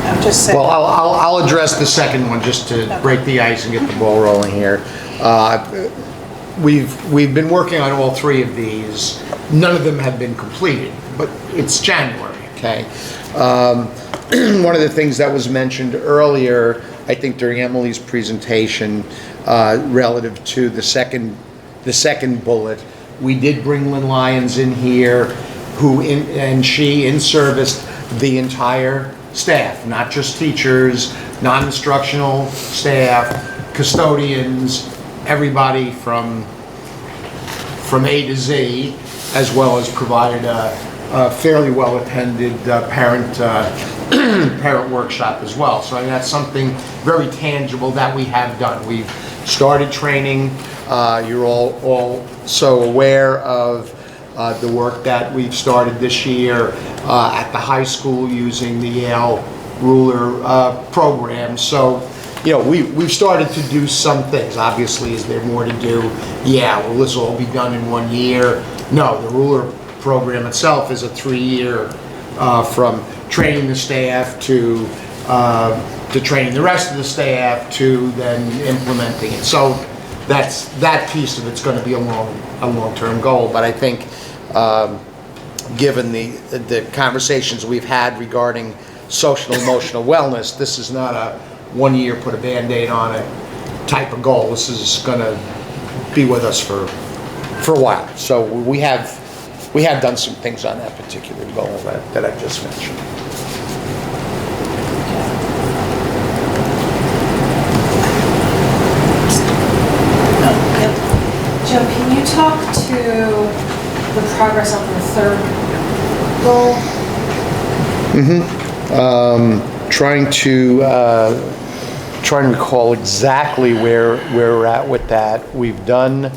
I'm just saying. Well, I'll address the second one just to break the ice and get the ball rolling here. We've been working on all three of these. None of them have been completed, but it's January, okay? One of the things that was mentioned earlier, I think during Emily's presentation, relative to the second bullet, we did bring Lynn Lyons in here, and she in-serviced the entire staff, not just teachers, non-instructional staff, custodians, everybody from A to Z, as well as provided a fairly well-attended parent workshop as well. So that's something very tangible that we have done. We've started training. You're all so aware of the work that we've started this year at the high school using the Yale Ruler program. So, we've started to do some things. Obviously, is there more to do? Yeah, will this all be done in 1 year? No, the Ruler program itself is a 3-year from training the staff to training the rest of the staff to then implementing it. So that piece of it's going to be a long-term goal. But I think given the conversations we've had regarding social and emotional wellness, this is not a 1 year put a Band-Aid on it type of goal. This is going to be with us for a while. So we have done some things on that particular goal that I just mentioned. Joe, can you talk to the progress on the third goal? Trying to recall exactly where we're at with that. We've done,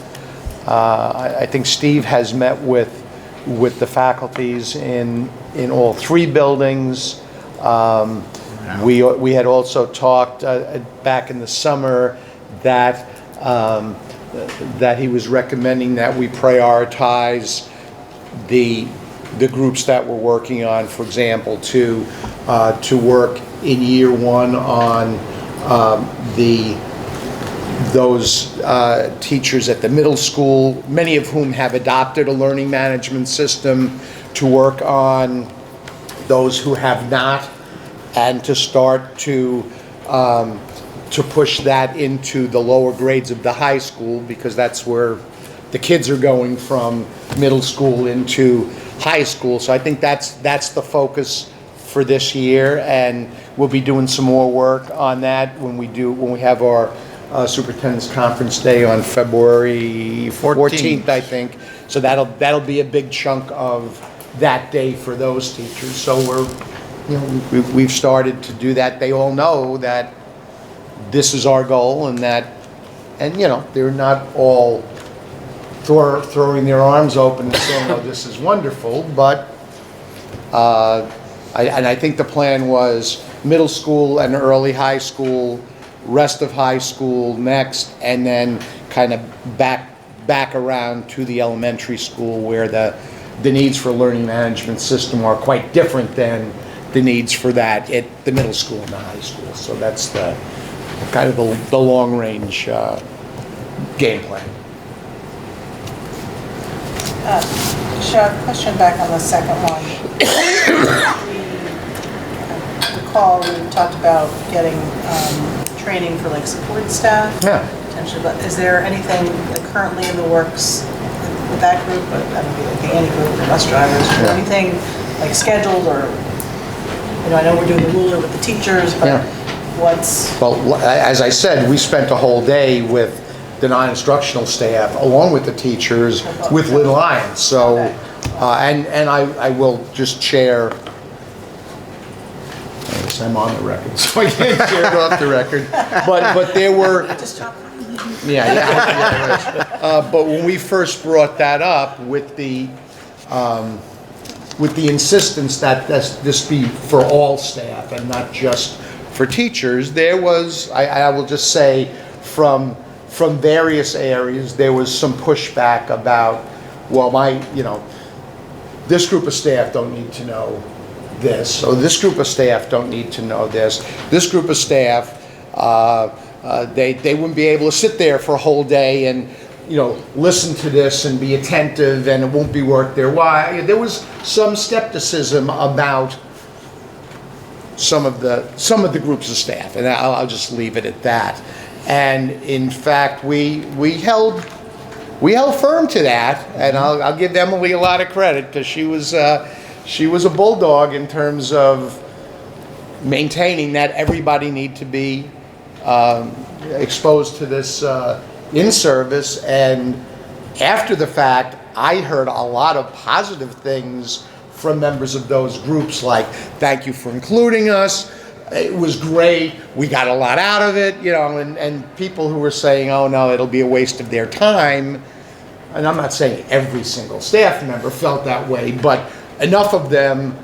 I think Steve has met with the faculties in all three buildings. We had also talked back in the summer that he was recommending that we prioritize the groups that we're working on, for example, to work in year one on those teachers at the middle school, many of whom have adopted a learning management system, to work on those who have not, and to start to push that into the lower grades of the high school, because that's where the kids are going from middle school into high school. So I think that's the focus for this year, and we'll be doing some more work on that when we have our superintendent's conference day on February 14th, I think. So that'll be a big chunk of that day for those teachers. So we've started to do that. They all know that this is our goal, and they're not all throwing their arms open and saying, "Oh, this is wonderful," but I think the plan was middle school and early high school, rest of high school next, and then kind of back around to the elementary school, where the needs for a learning management system are quite different than the needs for that at the middle school and the high school. So that's the kind of the long range game plan. Question back on the second one. Recall we talked about getting training for like support staff. Yeah. Potentially, but is there anything currently in the works with that group? But that would be like the Annie group, the bus drivers, or anything like scheduled, or I know we're doing the ruler with the teachers, but what's? Well, as I said, we spent a whole day with the non-instructional staff, along with the teachers, with Lynn Lyons. So, and I will just share. I guess I'm on the record, so I can't share it off the record. But there were. Yeah. But when we first brought that up with the with the insistence that this be for all staff and not just for teachers, there was, I will just say, from various areas, there was some pushback about, well, this group of staff don't need to know this, or this group of staff don't need to know this. This group of staff, they wouldn't be able to sit there for a whole day and, listen to this and be attentive, and it won't be worth their while. There was some skepticism about some of the groups of staff, and I'll just leave it at that. And in fact, we held firm to that, and I'll give Emily a lot of credit, because she was a bulldog in terms of maintaining that everybody need to be exposed to this in service. And after the fact, I heard a lot of positive things from members of those groups, like, thank you for including us, it was great, we got a lot out of it, and people who were saying, oh no, it'll be a waste of their time. And I'm not saying every single staff member felt that way, but enough of them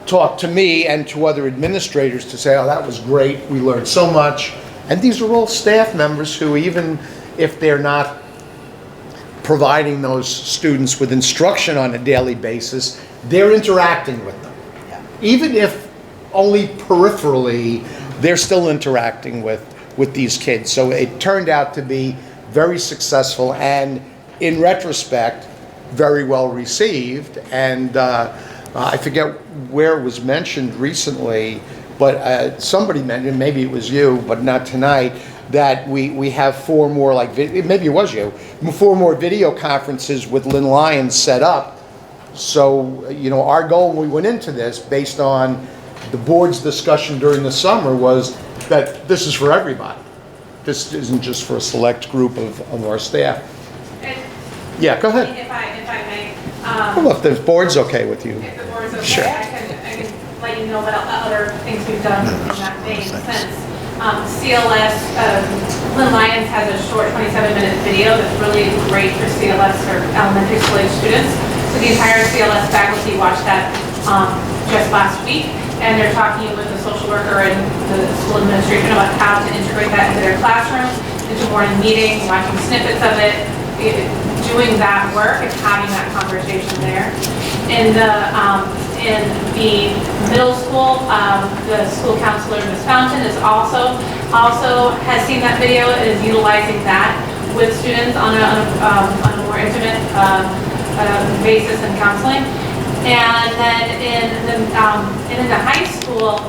talked to me and to other administrators to say, oh, that was great, we learned so much. And these are all staff members who, even if they're not providing those students with instruction on a daily basis, they're interacting with them. Yeah. Even if only peripherally, they're still interacting with these kids. So it turned out to be very successful, and in retrospect, very well received. And I forget where it was mentioned recently, but somebody mentioned, maybe it was you, but not tonight, that we have 4 more, maybe it was you, 4 more video conferences with Lynn Lyons set up. So, our goal when we went into this, based on the board's discussion during the summer, was that this is for everybody. This isn't just for a select group of our staff. Yeah, go ahead. If I may. Well, if the board's okay with you. If the board's okay, Sure. I can let you know what other things we've done in that vein since. CLS, Lynn Lyons has a short 27-minute video that's really great for CLS or elementary school age students. So the entire CLS faculty watched that just last week, and they're talking with the social worker and the school administration about how to integrate that into their classrooms, into morning meetings, watching snippets of it, doing that work and having that conversation there. In the middle school, the school counselor, Ms. Fountain, is also has seen that video and is utilizing that with students on a more intimate basis in counseling. And then in the high school,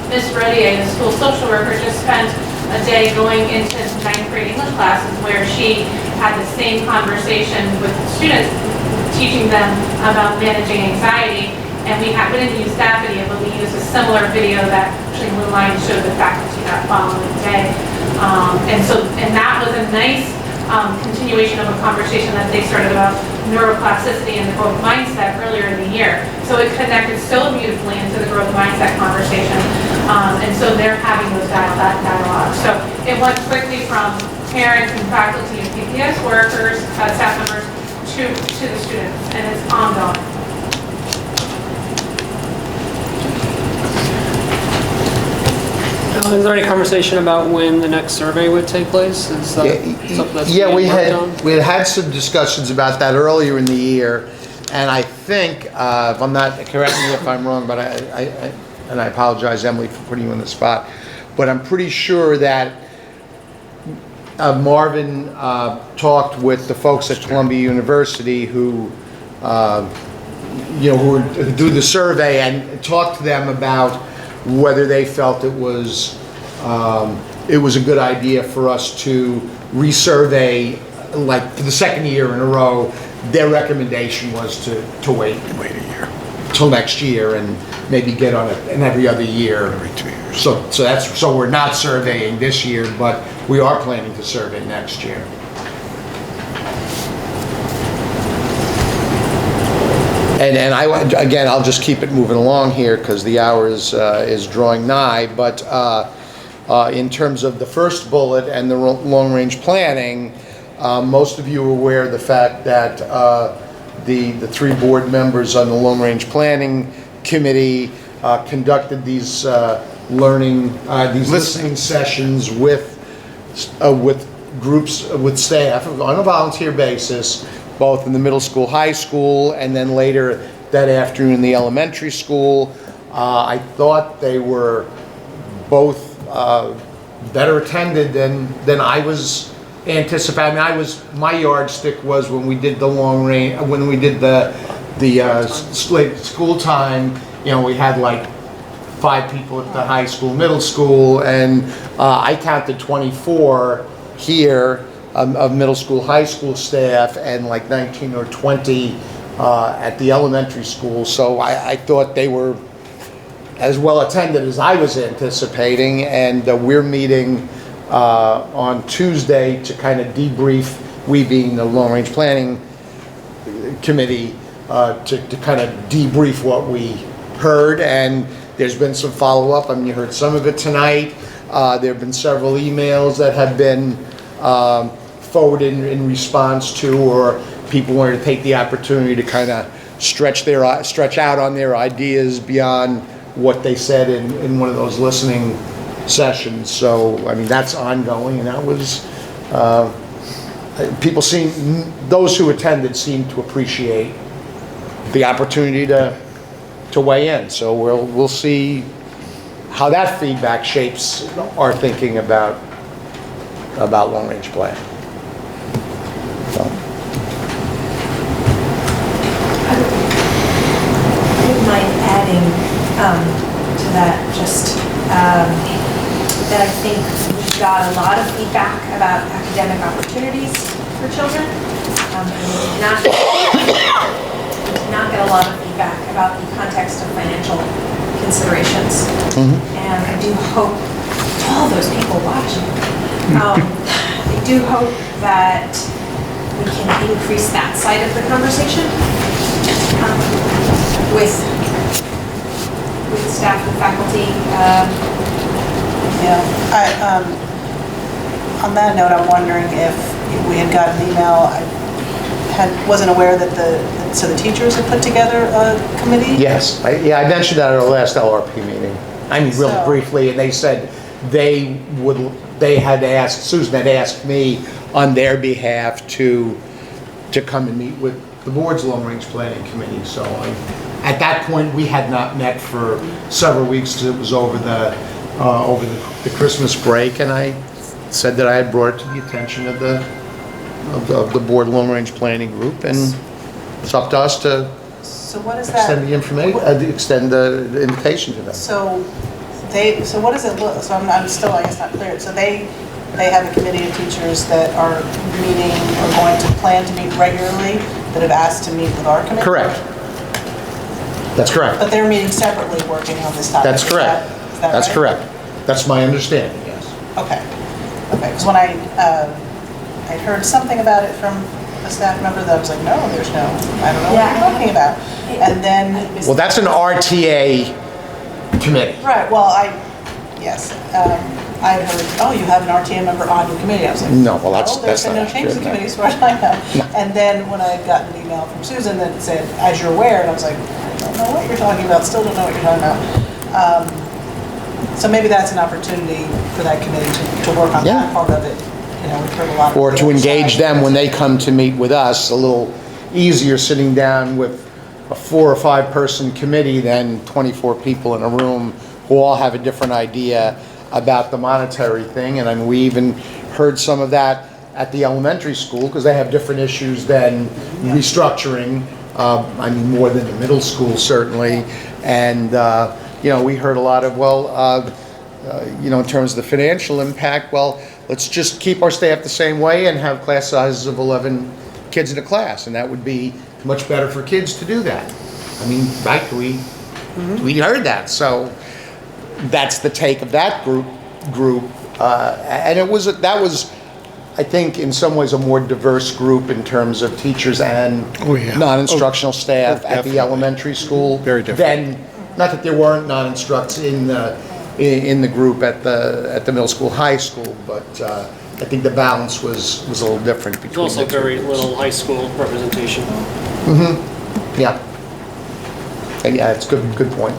Ms. Rodier, the school social worker, just spent a day going into 9th grade English classes where she had the same conversation with students, teaching them about managing anxiety. And we didn't use that video, but we used a similar video that actually Lynn Lyons showed the faculty that following day. And that was a nice continuation of a conversation that they started about neuroplasticity and the growth mindset earlier in the year. So it connected so beautifully into the growth mindset conversation. And so they're having those dialogue. So it went quickly from parents and faculty and PPS workers, staff members, to the students, and it's ongoing. Is there any conversation about when the next survey would take place? Is that something that's being worked on? We had some discussions about that earlier in the year, and I think, if I'm not, correct me if I'm wrong, but I apologize, Emily, for putting you on the spot, but I'm pretty sure that Marvin talked with the folks at Columbia University who do the survey, and talked to them about whether they felt it was a good idea for us to resurvey, like for the second year in a row. Their recommendation was to wait a year till next year and maybe get on an every other year. Every 2 years. So we're not surveying this year, but we are planning to survey next year. And I'll just keep it moving along here because the hour is drawing nigh. But in terms of the first bullet and the long-range planning, most of you are aware of the fact that the three board members on the Long Range Planning Committee conducted these listening sessions with groups, with staff on a volunteer basis, both in the middle school, high school, and then later that afternoon in the elementary school. I thought they were both better attended than I was anticipating. My yardstick was when we did the when we did the school time, we had like 5 people at the high school, middle school, and I counted 24 here of middle school, high school staff, and like 19 or 20 at the elementary school. So I thought they were as well attended as I was anticipating, and we're meeting on Tuesday to kind of debrief, we being the Long Range Planning Committee, to kind of debrief what we heard, and there's been some follow-up. I mean, you heard some of it tonight. There have been several emails that have been forwarded in response to, or people wanted to take the opportunity to kind of stretch out on their ideas beyond what they said in one of those listening sessions. So, I mean, that's ongoing, and that was, those who attended seemed to appreciate the opportunity to weigh in. So we'll see how that feedback shapes our thinking about long range plan. So. I wouldn't mind adding to that just that I think we've got a lot of feedback about academic opportunities for children. And we did not get a lot of feedback about the context of financial considerations. And I do hope all those people watching, I do hope that we can increase that side of the conversation with staff and faculty. On that note, I'm wondering if we had got an email. Wasn't aware that the teachers had put together a committee? Yes, I mentioned that at our last LRP meeting. I mean, really briefly, and they said Susan had asked me on their behalf to come and meet with the board's long-range planning committee. So at that point, we had not met for several weeks. It was over the Christmas break, and I said that I had brought it to the attention of the board long-range planning group, and it's up to us to extend the information, extend the invitation to them. So what does it look? So I'm still, I guess, not clear. So they have a committee of teachers that are meeting or going to plan to meet regularly that have asked to meet with our committee. Correct. That's correct. But they're meeting separately, working on this topic. That's correct. Is that That's right? correct. That's my understanding. Yes. Okay. Because when I heard something about it from a staff member that I was like, no, there's no, I don't know what you're talking about. And then... Well, that's an RTA committee. Right, well, yes. I heard, oh, you have an RTA member on your committee. I was like, no, well, that's there's been no change to the committee, as far as I know. And then when I got an email from Susan that said, as you're aware, and I was like, I don't know what you're talking about, still don't know what you're talking about. So maybe that's an opportunity for that committee to work on that part of it. We've heard a lot of or to engage them when they come to meet with us, a little easier sitting down with a 4 or 5 person committee than 24 people in a room who all have a different idea about the monetary thing. And I mean, we even heard some of that at the elementary school, because they have different issues than restructuring. I mean, more than the middle school, certainly. And, we heard a lot of, in terms of the financial impact, let's just keep our staff the same way and have class sizes of 11 kids in a class. And that would be much better for kids to do that. I mean, right, we heard that. So that's the take of that group. And that was, I think, in some ways a more diverse group in terms of teachers and non-instructional staff at the elementary school. Very different. Not that there weren't non-instructs in the group at the middle school, high school, but I think the balance was a little different There's between also the two. very little high school representation. Yeah. Yeah, it's good point.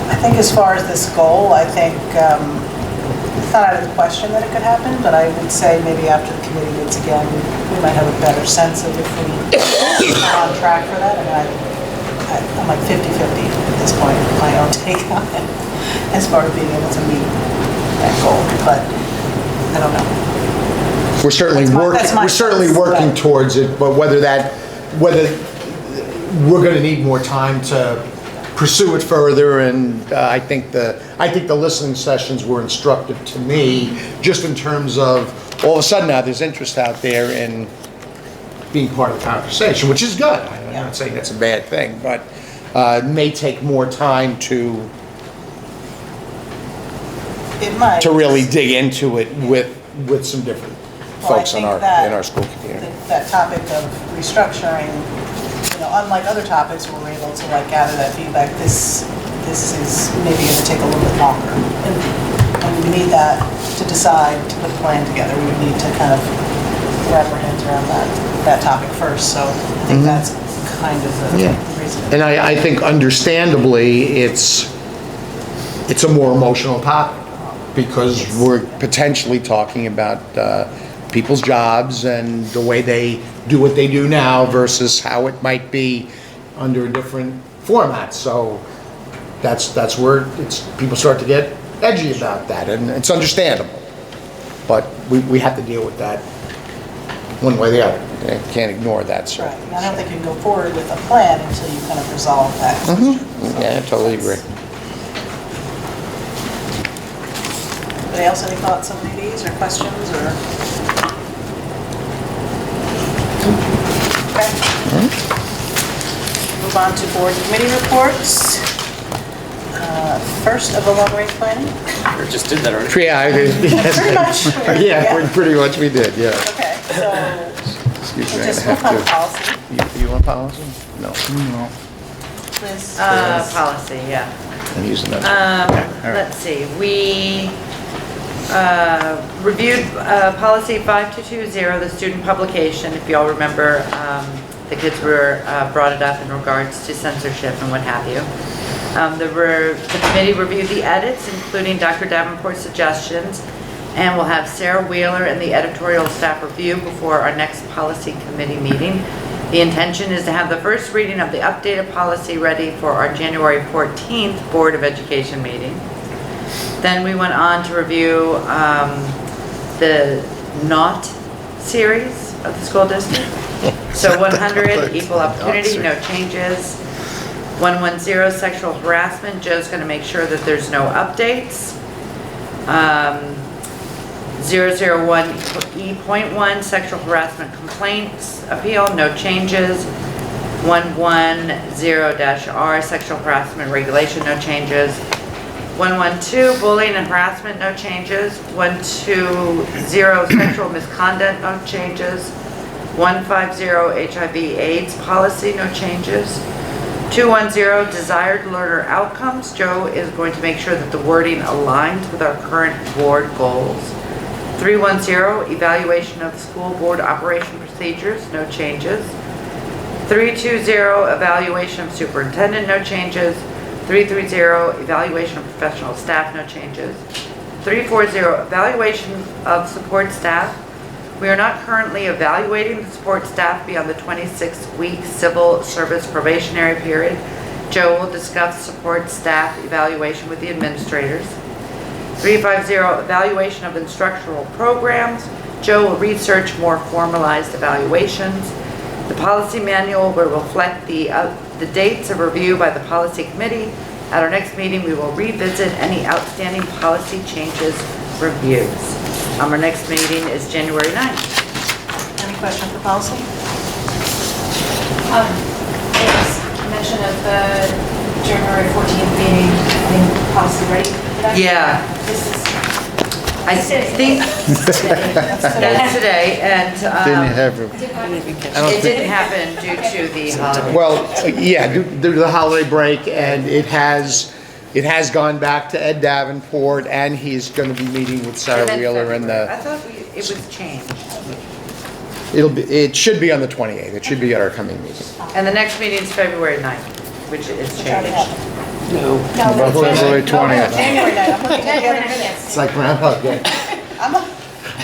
I think as far as this goal, I think it's not out of the question that it could happen, but I would say maybe after the committee meets again, we might have a better sense of if we're on track for that. I mean, I'm like 50-50 at this point, my own take on it, as far as being able to meet that goal, but I don't know. We're certainly That's my sense, working but- towards it, but whether we're gonna need more time to pursue it further, and I think the listening sessions were instructive to me, just in terms of, all of a sudden now there's interest out there in being part of the conversation, which is good. I'm not saying that's a bad thing, but it may take more time to It might. really dig into it with some different Well, I folks in think our school community. That topic of restructuring, unlike other topics where we're able to like gather that feedback, this is maybe going to take a little bit longer. And we need that to decide to put a plan together. We would need to kind of wrap our heads around that topic first. So I think that's kind of the reason. And I think understandably, it's a more emotional topic, because we're potentially talking about people's jobs and the way they do what they do now versus how it might be under a different format. So that's where people start to get edgy about that, and it's understandable. But we have to deal with that one way or the other. You can't ignore that, so. Right. And I don't think you can go forward with a plan until you kind of resolve that question. So Yeah, I totally agree. Anybody else, any thoughts on any of these or questions or? Okay. Move on to board and committee reports. First of the long-range planning. Or just did that already. Yeah, Pretty much. yeah, pretty much we did, yeah. Okay, so Excuse me, we'll I just have move on to. policy. You want policy? No. Liz? Policy, yeah. I'm using that. all right. Let's see, we reviewed policy 5220, the student publication. If you all remember, the kids were brought it up in regards to censorship and what have you. The committee reviewed the edits, including Dr. Davenport's suggestions, and we'll have Sarah Wheeler and the editorial staff review before our next policy committee meeting. The intention is to have the first reading of the updated policy ready for our January 14th Board of Education meeting. Then we went on to review the NOT series of the school district. So 100, equal opportunity, no changes. 110, sexual harassment, Joe's going to make sure that there's no updates. 001E.1, sexual harassment complaints appeal, no changes. 110-R, sexual harassment regulation, no changes. 112, bullying and harassment, no changes. 120, sexual misconduct, no changes. 150, HIV/AIDS policy, no changes. 210, desired learner outcomes. Joe is going to make sure that the wording aligns with our current board goals. 310, evaluation of school board operation procedures, no changes. 320, evaluation of superintendent, no changes. 330, evaluation of professional staff, no changes. 340, evaluation of support staff. We are not currently evaluating the support staff beyond the 26-week civil service probationary period. Joe will discuss support staff evaluation with the administrators. 350, evaluation of instructional programs. Joe will research more formalized evaluations. The policy manual will reflect the dates of review by the policy committee. At our next meeting, we will revisit any outstanding policy changes reviews. Our next meeting is January 9th. Any question for policy? There's mention of the January 14th meeting, having policy ready for that. Yeah. This is, I think that's today, and Didn't have, it didn't happen due to the holiday. well, yeah, due to the holiday break, and it has, It has gone back to Ed Davenport, and he's going to be meeting with Sarah And then Wheeler and February. I the, thought it was changed. it should be on the 28th. It should be at our coming meeting. And the next meeting is February 9th, which is changed. No. About February 20th. January 9th, I'm looking at the other minutes. It's like Groundhog Day.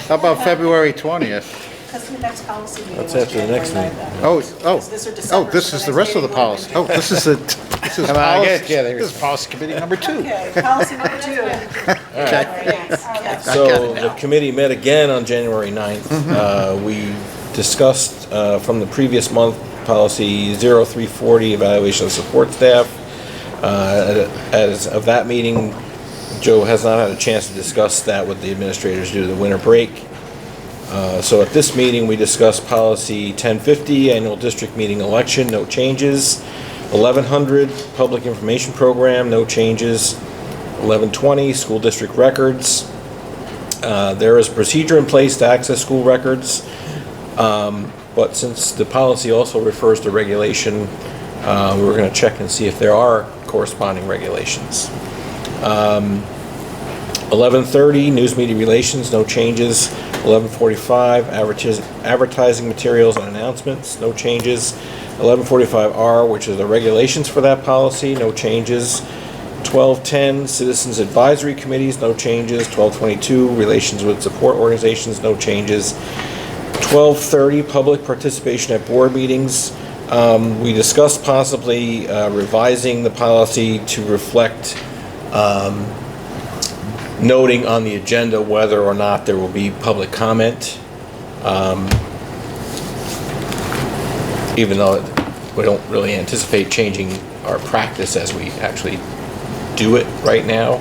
How about February 20th? Because the next policy meeting That's was after the next January meeting. 9th. Oh, Is this or oh, December? this is the rest of the policy. Oh, this is this is Come on, I policy, guess, yeah, there this is. is policy committee number 2. Okay, policy number 2. So the committee met again on January 9th. We discussed from the previous month, policy 0340, evaluation of support staff. As of that meeting, Joe has not had a chance to discuss that with the administrators due to the winter break. So at this meeting, we discussed policy 1050, annual district meeting election, no changes. 1100, public information program, no changes. 1120, school district records. There is a procedure in place to access school records, but since the policy also refers to regulation, we're going to check and see if there are corresponding regulations. 1130, news media relations, no changes. 1145, advertising materials and announcements, no changes. 1145R, which is the regulations for that policy, no changes. 1210, citizens advisory committees, no changes. 1222, relations with support organizations, no changes. 1230, public participation at board meetings. We discussed possibly revising the policy to reflect noting on the agenda whether or not there will be public comment. Even though we don't really anticipate changing our practice as we actually do it right now.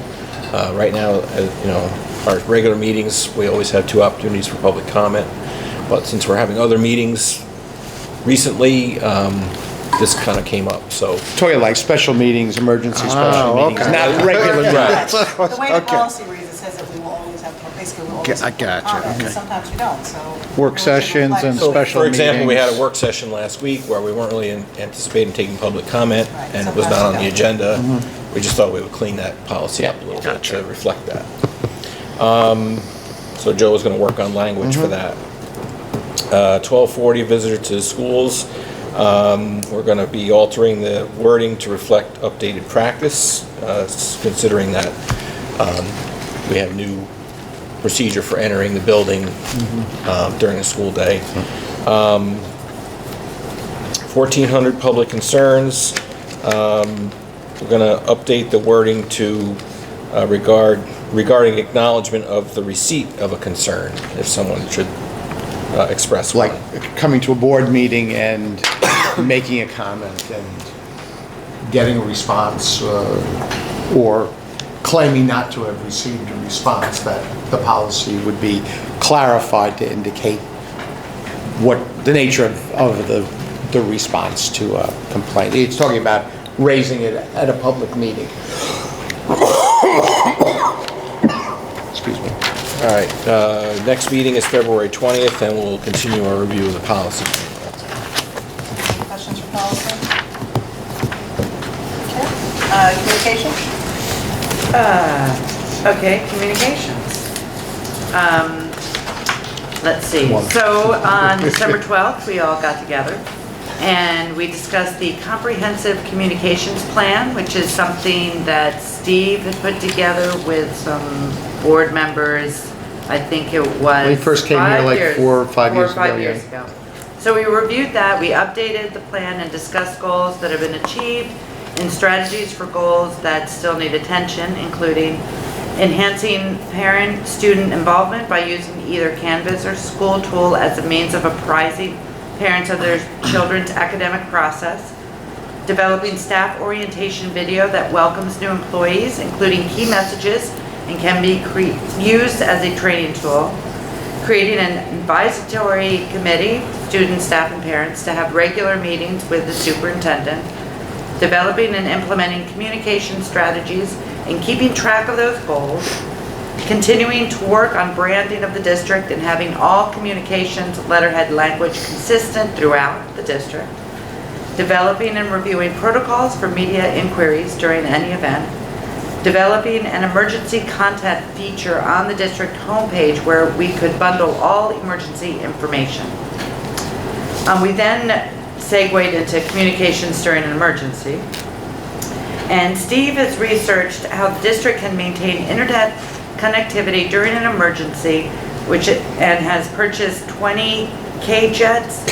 Right now, you know, our regular meetings, we always have 2 opportunities for public comment. But since we're having other meetings recently, this kind of came up, so. Talking like special meetings, emergency special meetings, okay. not regular meetings. The way the Okay. policy reads, it says that we will always have, basically we'll always I have gotcha, comment, and okay. sometimes we don't, so. Work sessions and So- special For example, we had a meetings. work session last week where we weren't really anticipating taking public comment, Right, and it was not sometimes on we the don't. agenda. We just thought we would clean that policy up a little bit to reflect that. So Joe was gonna work on language for that. 1240, visitor to schools. We're gonna be altering the wording to reflect updated practice, considering that we have new procedure for entering the building during the school day. 1400, public concerns. We're gonna update the wording to regarding acknowledgement of the receipt of a concern, if someone should express one. Like coming to a board meeting and making a comment and getting a response, or claiming not to have received a response, that the policy would be clarified to indicate what the nature of the response to a complaint. It's talking about raising it at a public meeting. Excuse me. All right, next meeting is February 20th, and we'll continue our review of the policy. Questions for policy? Okay. Communication? Okay, communications. Let's see. So on December 12th, we all got together and we discussed the comprehensive communications plan, which is something that Steve had put together with some board members. I think it was When he first came here, like 4 or 5 years ago, 4 or 5 yeah. years ago. So we reviewed that, we updated the plan and discussed goals that have been achieved and strategies for goals that still need attention, including enhancing parent-student involvement by using either Canvas or school tool as a means of apprising parents of their children's academic process, developing staff orientation video that welcomes new employees, including key messages and can be used as a training tool, creating an advisory committee, students, staff, and parents to have regular meetings with the superintendent, developing and implementing communication strategies and keeping track of those goals, continuing to work on branding of the district and having all communications letterhead language consistent throughout the district, developing and reviewing protocols for media inquiries during any event, developing an emergency contact feature on the district homepage where we could bundle all emergency information. We then segued into communications during an emergency. And Steve has researched how the district can maintain internet connectivity during an emergency, and has purchased 20 Kajits,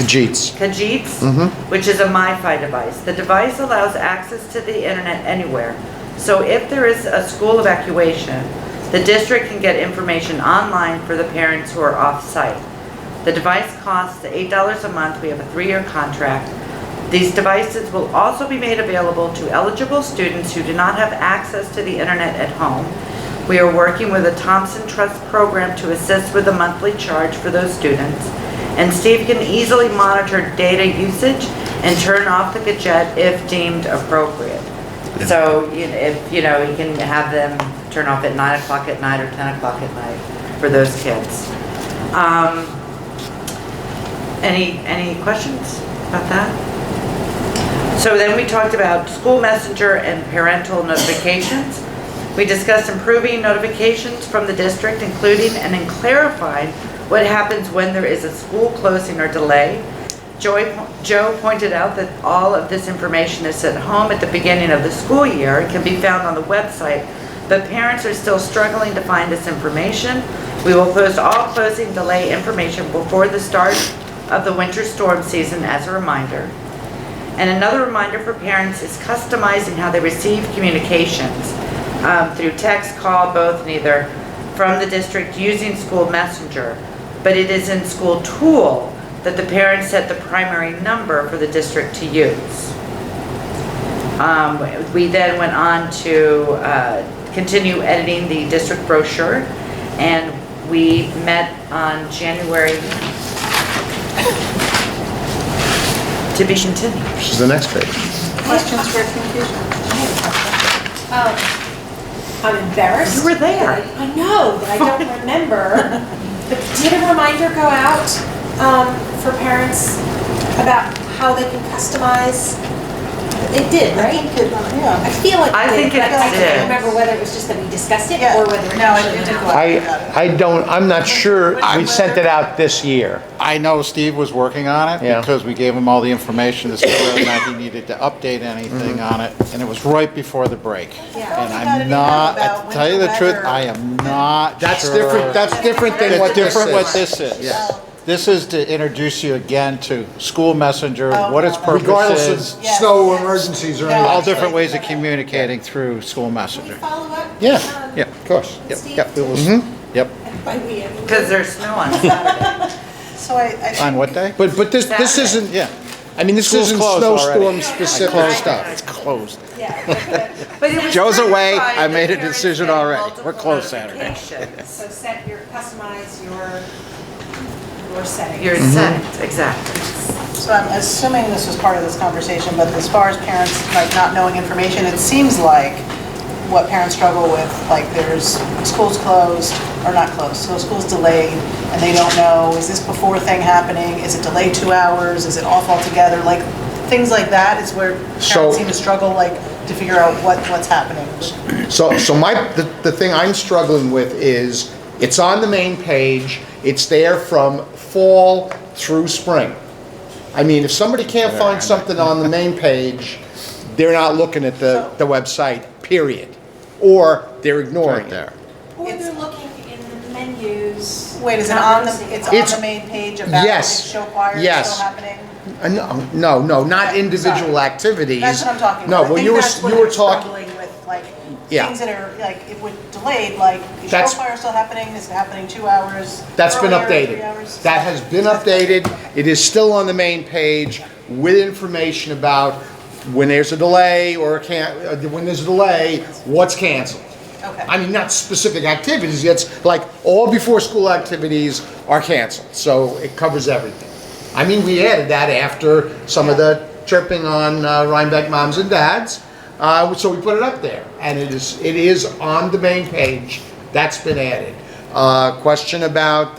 which is a MiFi device. The device allows access to the internet anywhere. So if there is a school evacuation, the district can get information online for the parents who are off-site. The device costs $8 a month. We have a 3-year contract. These devices will also be made available to eligible students who do not have access to the internet at home. We are working with the Thompson Trust program to assist with the monthly charge for those students. And Steve can easily monitor data usage and turn off the gadget if deemed appropriate. So if he can have them turn off at 9 o'clock at night or 10 o'clock at night for those kids. Any questions about that? So then we talked about school messenger and parental notifications. We discussed improving notifications from the district, including and in clarifying what happens when there is a school closing or delay. Joe pointed out that all of this information is sent home at the beginning of the school year. It can be found on the website, but parents are still struggling to find this information. We will post all closing delay information before the start of the winter storm season as a reminder. And another reminder for parents is customizing how they receive communications through text, call, both, and either from the district using school messenger, but it is in school tool that the parents set the primary number for the district to use. We then went on to continue editing the district brochure, and we met on January to be continued. Which is the next page. Questions for communication? I'm embarrassed. You were there. I know, but I don't remember. But did a reminder go out for parents about how they can customize? It did, right? Yeah. I feel like I it think did, it but I did. can't remember whether it was just that we discussed it Yeah. or whether it No, actually it did went go out. out. I'm not sure, we sent it out this year. I know Steve was working on it Yeah. because we gave him all the information to see whether or not he needed to update anything on it, and it was right before the break. Yeah. And Got an I'm email not, about to tell you the winter truth, weather. I am not That's sure. different, that's different than It's what this different what is. this is. Yeah. This is to introduce you again to school messenger, what its purpose Regardless of is, Yes. snow emergencies or No. anything. all different ways of communicating through school messenger. Follow up? Yeah. Yeah. Of course. Yep, Steve? yep, it was, yep. By we, I mean. Because there's snow on Saturday. So I On what day? But this isn't, Yeah. I mean, this School's isn't closed snowstorm already. specific Closed stuff. It's closed. Yeah. But it was Joe's away. certified I made that a parents decision get already. multiple We're closed Saturday. notifications. So customize your settings. Your settings, exactly. So I'm assuming this was part of this conversation, but as far as parents like not knowing information, it seems like what parents struggle with, like there's schools closed or not closed, so school's delayed and they don't know, is this before thing happening? Is it delayed 2 hours? Is it off altogether? Like things like that is where So- parents seem to struggle like to figure out what's happening. So the thing I'm struggling with is, it's on the main page, it's there from fall through spring. I mean, if somebody can't find something on the main page, they're not looking at the website, period. Or they're ignoring Right it. there. Or they're looking in the menus. Wait, is it not on the, noticing it's it. on It's- the main page about yes, show choir yes. still happening? No, not Okay, individual sorry. activities. That's what I'm talking No, about. I well, think you that's what were they're talking, struggling with, like, Yeah. things that are, like, if we're delayed, like, is show That's- choir still happening? Is it happening 2 hours? that's been earlier, updated. 3 hours? That has been updated. It is still on the main page with information about when there's a delay when there's a delay, what's canceled. Okay. I mean, not specific activities, it's like all before school activities are canceled, so it covers everything. I mean, we added that after some of the chirping on Rhinebeck moms and dads, so we put it up there, and it is on the main page. That's been added. Question about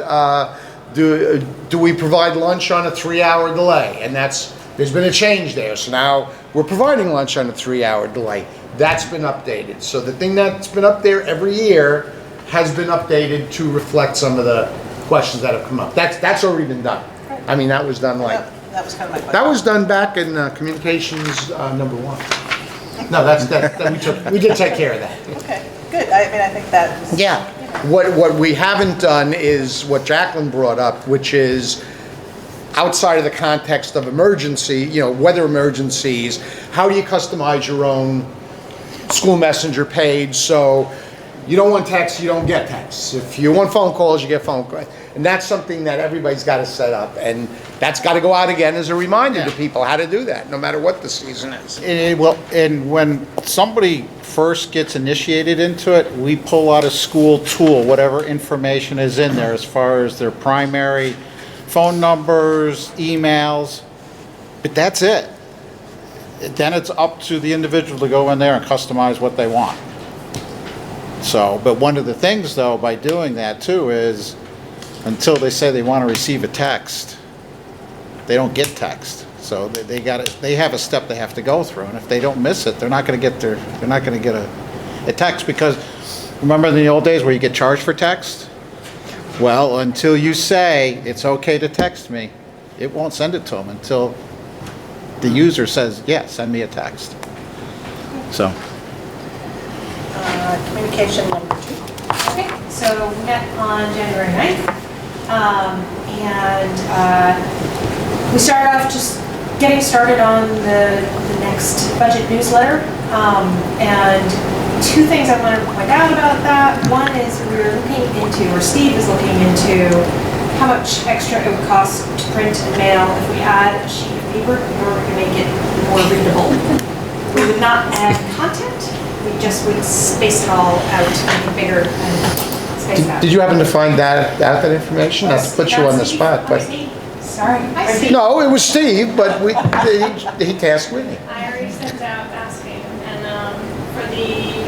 do we provide lunch on a 3-hour delay? And there's been a change there, so now we're providing lunch on a 3-hour delay. that's been updated. So the thing that's been up there every year has been updated to reflect some of the questions that have come up. That's already been done. I mean, that was done like, That was kind of my question. that was done back in communications number 1. No, we did take care of that. Okay, good. I mean, I think that was. Yeah. What we haven't done is what Jacqueline brought up, which is outside of the context of emergency, weather emergencies, how do you customize your own school messenger page? So you don't want text, you don't get texts. If you want phone calls, you get phone calls. And that's something that everybody's got to set up. And that's got to go out again as a reminder to people how to do that, no matter what the season is. And when somebody first gets initiated into it, we pull out a school tool, whatever information is in there as far as their primary phone numbers, emails, but that's it. Then it's up to the individual to go in there and customize what they want. So, but one of the things though, by doing that too, is until they say they want to receive a text, they don't get text. So they have a step they have to go through, and if they don't miss it, they're not going to get a text, because remember in the old days where you get charged for text? Well, until you say it's okay to text me, it won't send it to them until the user says, yeah, send me a text. So. Communication number 2. Okay, so we met on January 9th. We started off just getting started on the next budget newsletter. And 2 things I want to point out about that. One is we were looking into, or Steve is looking into, how much extra it would cost to print and mail if we add a sheet of paper in order to make it more readable. We would not add content, we just would space it all out, make it bigger and space it out. Did you happen to find that information? Not to put you on the spot, but. Sorry. No, it was Steve, but he tasked Whitney. I already sent out asking, and for the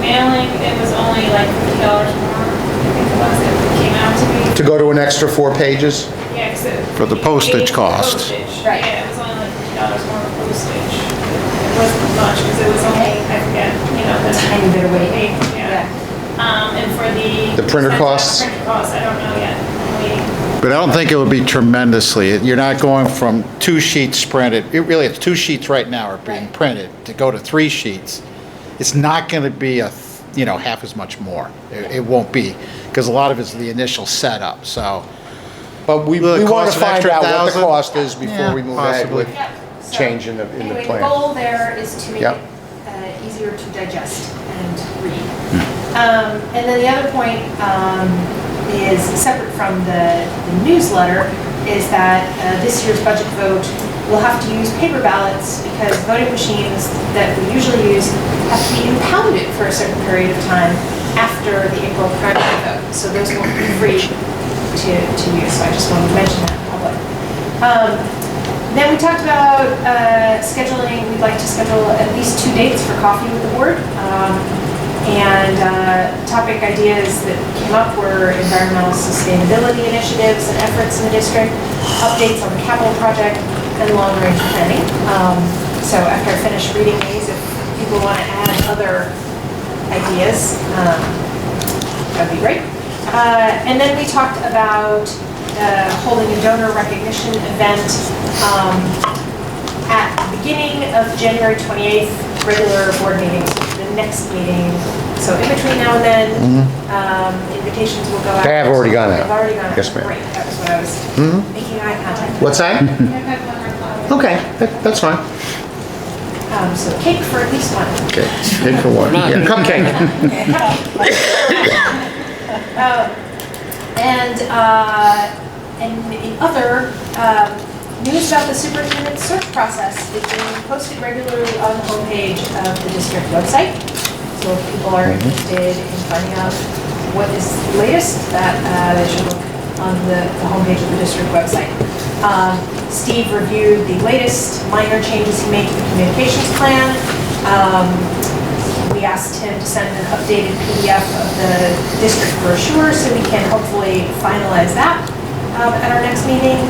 mailing, it was only like $50 more. I think it was. It came out to be. To go to an extra 4 pages? Yeah, 'cause For the postage cost. Right. Yeah, it was only like $50 more postage. It wasn't much because it was only, I forget, the Tiny bit of weight. Yeah. And for the printer costs? Printer costs, I don't know yet. I'm waiting. But I don't think it would be tremendously. You're not going from 2 sheets printed, it's 2 sheets right now are being printed, to go to 3 sheets. It's not going to be half as much more. It won't be, because a lot of it's the initial setup, so. But we want cost to an find extra out what the 1,000? cost is before we move ahead possibly. with So, change in the anyway, plan. the goal there is to make Yep. it easier to digest and read. And then the other point is separate from the newsletter, is that this year's budget vote will have to use paper ballots because voting machines that we usually use have to be impounded for a certain period of time after the April primary vote. So those won't be free to use. So I just wanted to mention that in public. Then we talked about scheduling. We'd like to schedule at least 2 dates for coffee with the board. Topic ideas that came up were environmental sustainability initiatives and efforts in the district, updates on the capital project, and long-range planning. So after I finish reading these, if people want to add other ideas, that'd be great. And then we talked about holding a donor recognition event at the beginning of January 28th, regular board meetings, the next meeting. So in between now and then, invitations will go out. They have already gone out. They've already gone out. Yes, ma'am. Great, that was what I was making eye contact. What's that? Okay, that's fine. So cake for at least one. Okay, take for one. Yeah, cupcake. And in other news about the superintendent search process is being posted regularly on the homepage of the district website. So if people are interested in finding out what is latest, that they should look on the homepage of the district website. Steve reviewed the latest minor changes he made to the communications plan. We asked him to send an updated PDF of the district brochure so we can hopefully finalize that at our next meeting.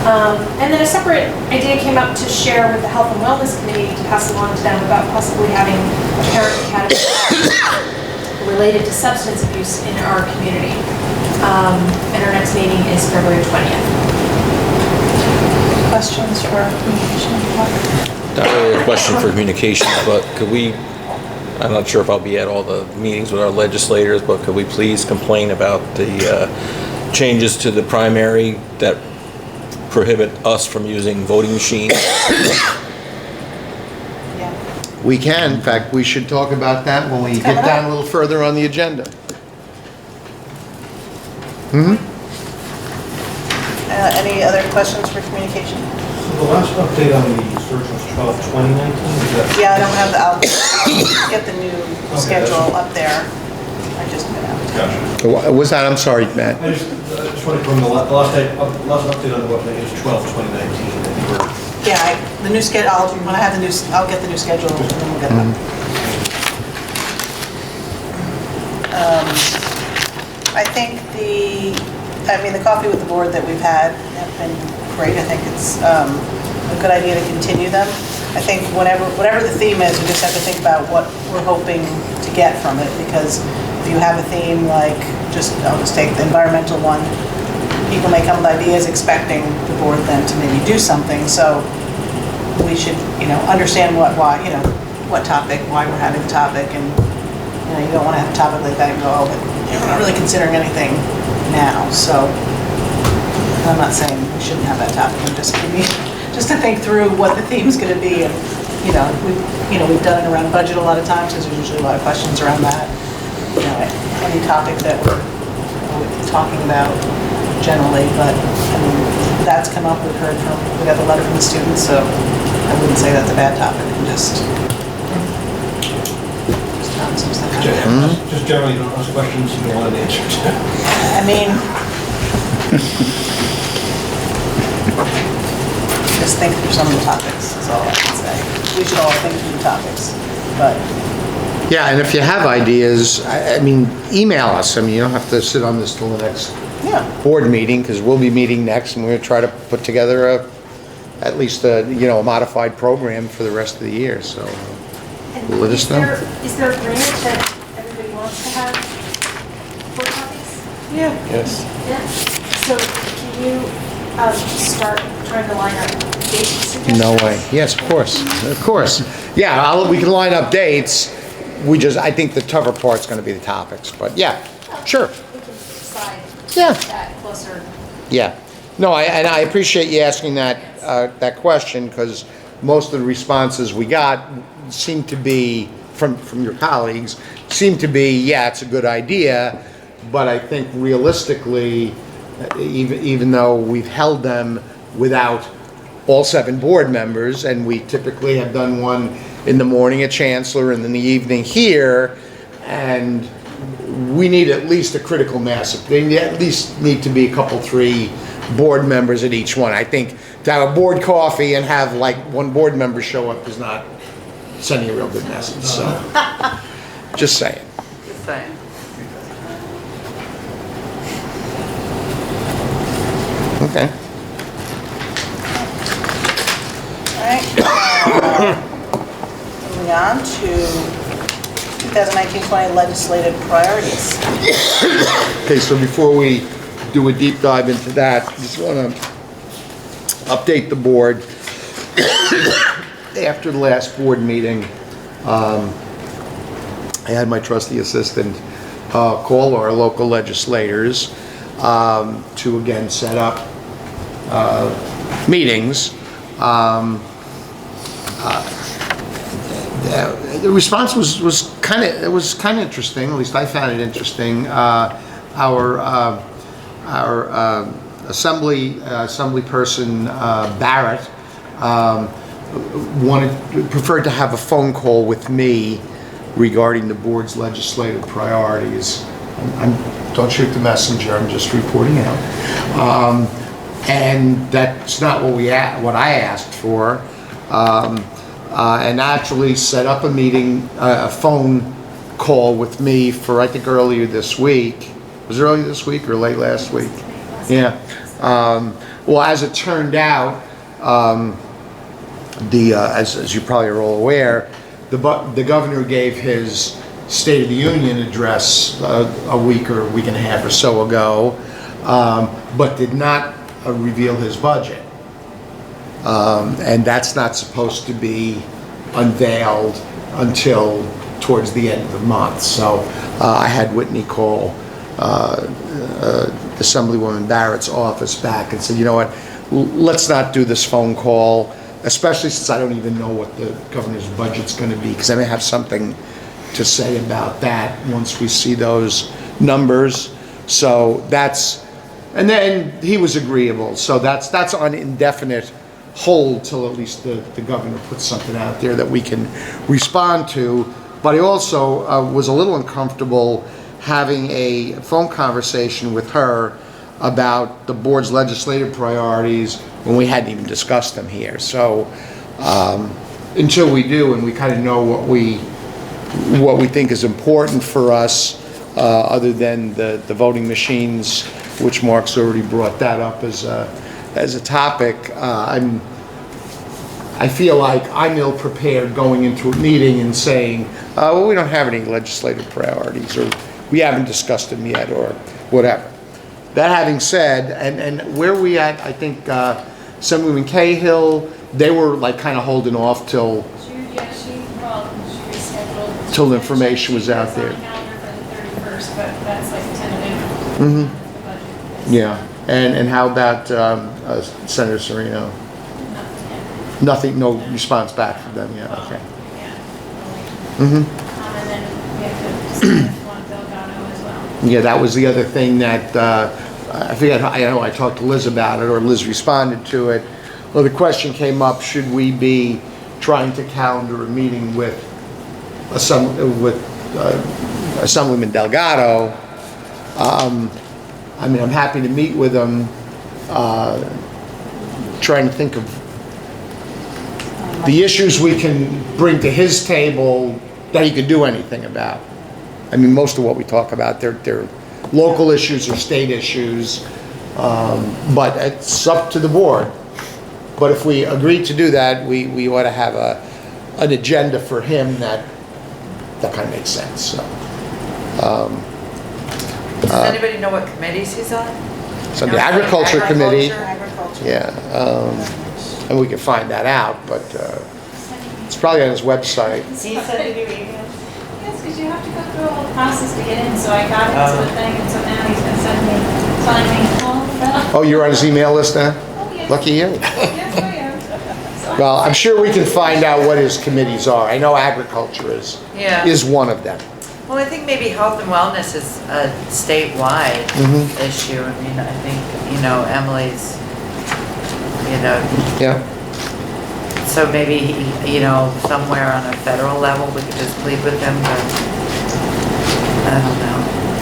And then a separate idea came up to share with the Health and Wellness Committee to pass along to them about possibly having a parent academy related to substance abuse in our community. And our next meeting is February 20th. Questions for communication? Not really a question for communications, but could we, I'm not sure if I'll be at all the meetings with our legislators, but could we please complain about the changes to the primary that prohibit us from using voting machines? Yeah. We can, in fact, we should talk about that when we get down a little further on the agenda. Any other questions for communication? The last update on the search was 12/2019, is that? Yeah, I don't have the, I'll get the new schedule up there. I just been out. Gotcha. What was that? I'm sorry, Matt. I just want to confirm the last update on the website is 12/2019. that you were- Yeah, the new schedule, when I have the new, I'll get the new schedule and then we'll get it up. I think the coffee with the board that we've had have been great. I think it's a good idea to continue them. I think whatever the theme is, we just have to think about what we're hoping to get from it, because if you have a theme like, I'll just take the environmental one, people may come with ideas expecting the board then to maybe do something, so we should, understand what topic, why we're having the topic, and, you don't want to have a topic like that and go, oh, but we're not really considering anything now, so I'm not saying we shouldn't have that topic, I'm just to think through what the theme's going to be, and, we've done it around budget a lot of times, because there's usually a lot of questions around that, any topic that we're talking about generally, but, that's come up, we got the letter from the students, so I wouldn't say that's a bad topic, and just some stuff out there. Just generally, you don't ask questions you don't want an answer to. Just think through some of the topics, is all I can say. We should all think through the topics, but. Yeah, and if you have ideas, email us. You don't have to sit on this till the next board meeting, because we'll be meeting next, and we're going to try to put together at least a modified program for the rest of the year, so let us know. Is there agreement that everybody wants to have 4 copies? Yeah. Yes. Yeah. So can you start trying to line up dates suggestions? No way. Yes, of course. Of course. Yeah, we can line up dates. I think the tougher part's going to be the topics, but yeah, sure. We can decide Yeah. that closer. Yeah. No, and I appreciate you asking that question, because most of the responses we got seem to be, from your colleagues, yeah, it's a good idea, but I think realistically, even though we've held them without all 7 board members, and we typically have done one in the morning at Chancellor and in the evening here, and we need at least a critical mass. They at least need to be a couple, 3 board members at each one. I think to have a board coffee and have like 1 board member show up is not sending a real good message, so, just saying. Just saying. Okay. All right. Moving on to 2019-20 legislative priorities. Okay, so before we do a deep dive into that, just want to update the board. After the last board meeting, I had my trustee assistant call our local legislators to again set up meetings. The response was kind of interesting. At least I found it interesting. Our assembly person Barrett preferred to have a phone call with me regarding the board's legislative priorities. Don't shoot the messenger. I'm just reporting out. And that's not what I asked for. And actually set up a meeting, a phone call with me for, I think, earlier this week. Was it earlier this week or late last week? Yeah. Well, as it turned out, as you probably are all aware, the governor gave his State of the Union address a week and a half or so ago, but did not reveal his budget. And that's not supposed to be unveiled until towards the end of the month. So I had Whitney call Assemblywoman Barrett's office back and said, you know what, let's not do this phone call, especially since I don't even know what the governor's budget's going to be, because I may have something to say about that once we see those numbers. So and then he was agreeable. So that's on indefinite hold till at least the governor puts something out there that we can respond to. But I also was a little uncomfortable having a phone conversation with her about the board's legislative priorities when we hadn't even discussed them here. So until we do, and we kind of know what we think is important for us, other than the voting machines, which Mark's already brought that up as a topic, I feel like I'm ill-prepared going into a meeting and saying, well, we don't have any legislative priorities, or we haven't discussed them yet, or whatever. That having said, and where we at, I think Assemblywoman Cahill, they were like kind of holding off till She rescheduled. till information was out there. It's on the calendar for the 31st, but that's like tentative. Mm-hmm. Budget. Yeah, and how about Senator Serino? Nothing, no response back from them yet, okay. Yeah. Mm-hmm. And then we have to decide if we want Delgado as well. Yeah, that was the other thing that, I forget, I know I talked to Liz about it, or Liz responded to it. Well, the question came up, should we be trying to calendar a meeting with Assemblyman Delgado? I mean, I'm happy to meet with him, trying to think of the issues we can bring to his table that he could do anything about. I mean, most of what we talk about, they're local issues or state issues, but it's up to the board. But if we agree to do that, we ought to have an agenda for him that kind of makes sense. So, Does anybody know what committees he's on? so the Agriculture Committee, Agriculture. yeah, and we can find that out, but it's probably on his website. He said to do emails. Yes, because you have to go through a whole process to get in, so I got into the thing, and so now he's been telling me, Oh, you're on his email list now? Oh, yes. Lucky you. Yes, I am. So Well, I'm sure we can find out what his committees are. I know agriculture is one of them. Well, I think maybe health and wellness is a statewide issue. I mean, I think, Emily's, Yeah. so maybe, somewhere on a federal level, we could just plead with them, but I don't know.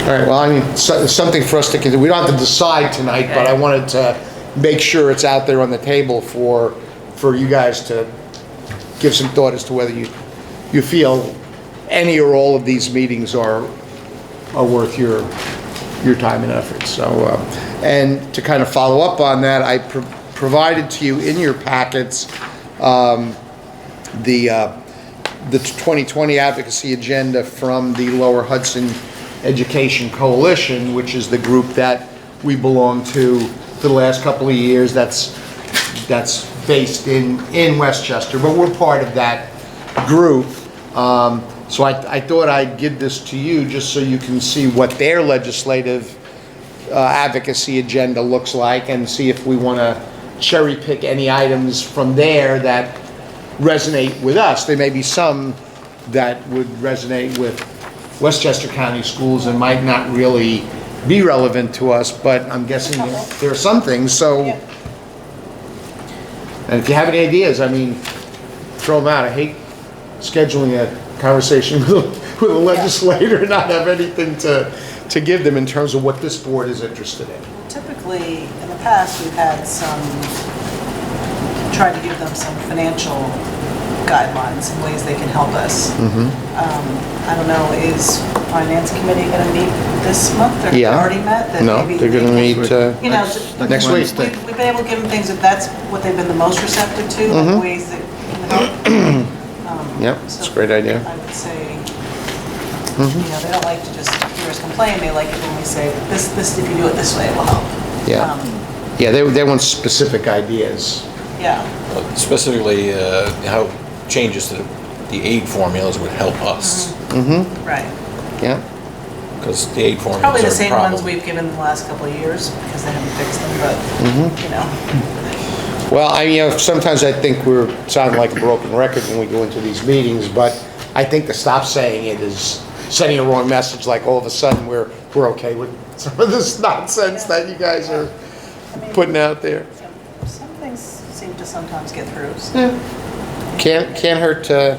All right, well, I mean, it's something for us to consider. We don't have to decide tonight, but I wanted to make sure it's out there on the table for you guys to give some thought as to whether you feel any or all of these meetings are worth your time and effort. So, and to kind of follow up on that, I provided to you in your packets the 2020 advocacy agenda from the Lower Hudson Education Coalition, which is the group that we belong to for the last couple of years. That's based in Westchester, but we're part of that group. So I thought I'd give this to you just so you can see what their legislative advocacy agenda looks like, and see if we want to cherry pick any items from there that resonate with us. There may be some that would resonate with Westchester County Schools and might not really be relevant to us, but I'm guessing there are some things. So, and if you have any ideas, I mean, throw them out. I hate scheduling a conversation with a legislator and not have anything to give them in terms of what this board is interested in. Typically, in the past, we've had tried to give them some financial guidelines and ways they can help us. I don't know, is Finance Committee going to meet this month, or Yeah. already met? That No, maybe they're going to they meet can- You know, next week. we've been able to give them things that that's what they've been the most receptive to, like ways that can help. Yep, So it's a great idea. I would say, you know, they don't like to just hear us complain, they like it when we say, this, if you do it this way, it will help. Yeah. Yeah, they want specific ideas. Yeah, Specifically, how changes to the aid formulas would help us, right. Yeah. because the aid formulas Probably are the the same ones problem. we've given the last couple of years, because they haven't fixed them, but, you know. Well, sometimes I think we're sounding like a broken record when we go into these meetings, but I think to stop saying it is sending a wrong message, like all of a sudden we're okay with some of this nonsense that you guys are putting out there. Some things seem to sometimes get through. So. Can't hurt to,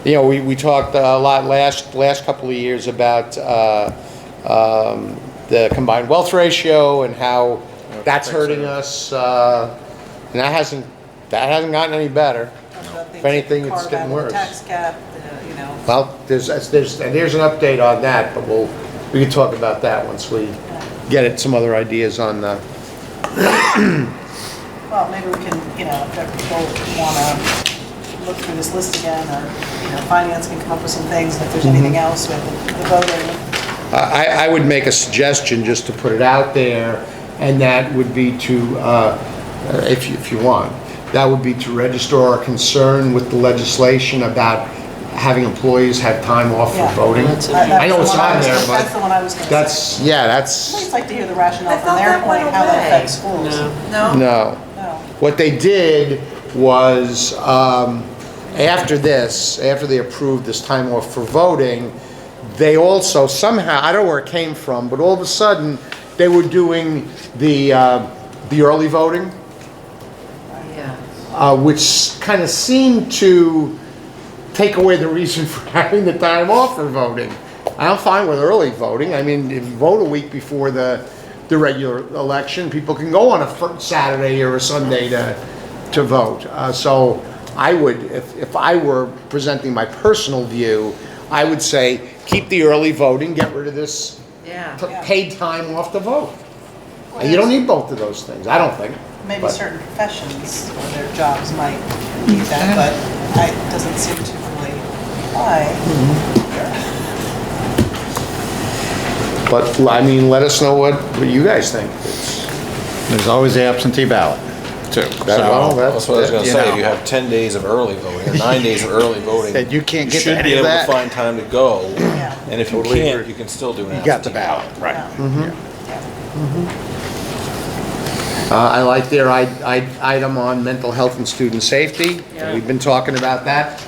we talked a lot last couple of years about the combined wealth ratio and how that's hurting us, and that hasn't gotten any better. If anything, it's getting worse. Tax cap, you know. Well, there's an update on that, but we can talk about that once we get at some other ideas on the. Well, maybe we can, if people want to look through this list again, or, finance can come up with some things, and if there's anything else with the voting. I would make a suggestion just to put it out there, and that would be to, if you want, that would be to register our concern with the legislation about having employees have time off for voting. I know it's on there, but that's the one I was going to say. I'd I'd like to hear the rationale I from thought their that went point, how that away. affects schools. No? No. No. What they did was, after they approved this time off for voting, they also somehow, I don't know where it came from, but all of a sudden, they were doing the early voting, Yeah. which kind of seemed to take away the reason for having the time off for voting. I'm fine with early voting. I mean, if you vote a week before the regular election, people can go on a Saturday or a Sunday to vote. So I would, if I were presenting my personal view, I would say keep the early voting, get rid of this Yeah. paid time off to vote. And you don't need both of those things, I don't think. Maybe But- certain professions or their jobs might need that, but it doesn't seem to really apply. But, I mean, let us know what you guys think. There's always the absentee ballot, too. That's what I was going to you say. know. If you have 10 days of early voting or 9 days of early voting, And you can't get should any be of able that. to find time to go. Yeah. And if you Totally can't, agree. you can still do an You got the absentee ballot, right. I like their item on mental health and student safety. Yeah. We've been talking about that,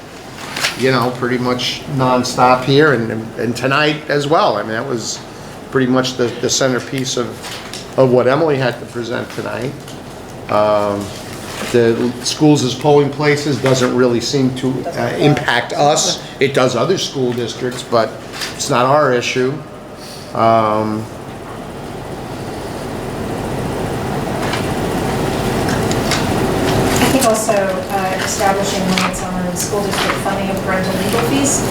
pretty much nonstop here and tonight as well. I mean, that was pretty much the centerpiece of what Emily had to present tonight. The schools as polling places doesn't really seem to impact us. It does other school districts, but it's not our issue. I think also establishing limits on school district funding of parental legal fees.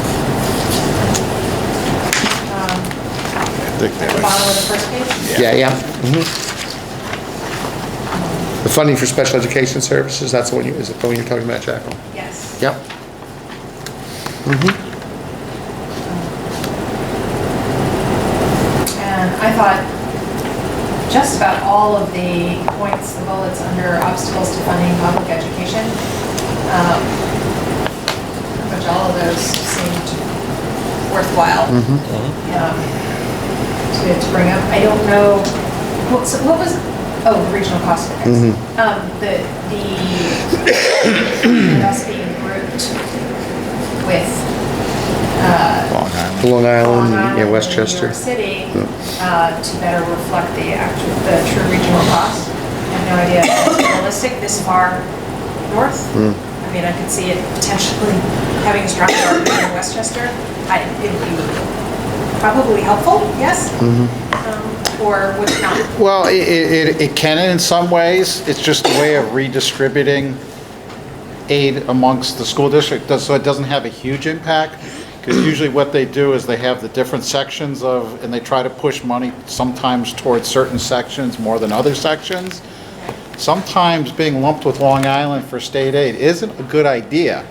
At the bottom of the first page. Yeah. The funding for special education services, that's the one is it the one you're talking about, Jacqueline? Yes. Yep. And I thought just about all of the points, the bullets under obstacles to funding public education, pretty much all of those seemed worthwhile to bring up. I don't know, what was, regional cost index. Us being grouped with Long Island, Long Westchester. New York City, to better reflect the true regional cost. I have no idea if it's realistic this far north. I mean, I could see it potentially having a stronger argument in Westchester. It would be probably helpful, yes? Or would it not? Well, it can in some ways. It's just a way of redistributing aid amongst the school district, so it doesn't have a huge impact. Because usually what they do is they have the different sections of, and they try to push money sometimes towards certain sections more than other sections. Sometimes being lumped with Long Island for state aid isn't a good idea.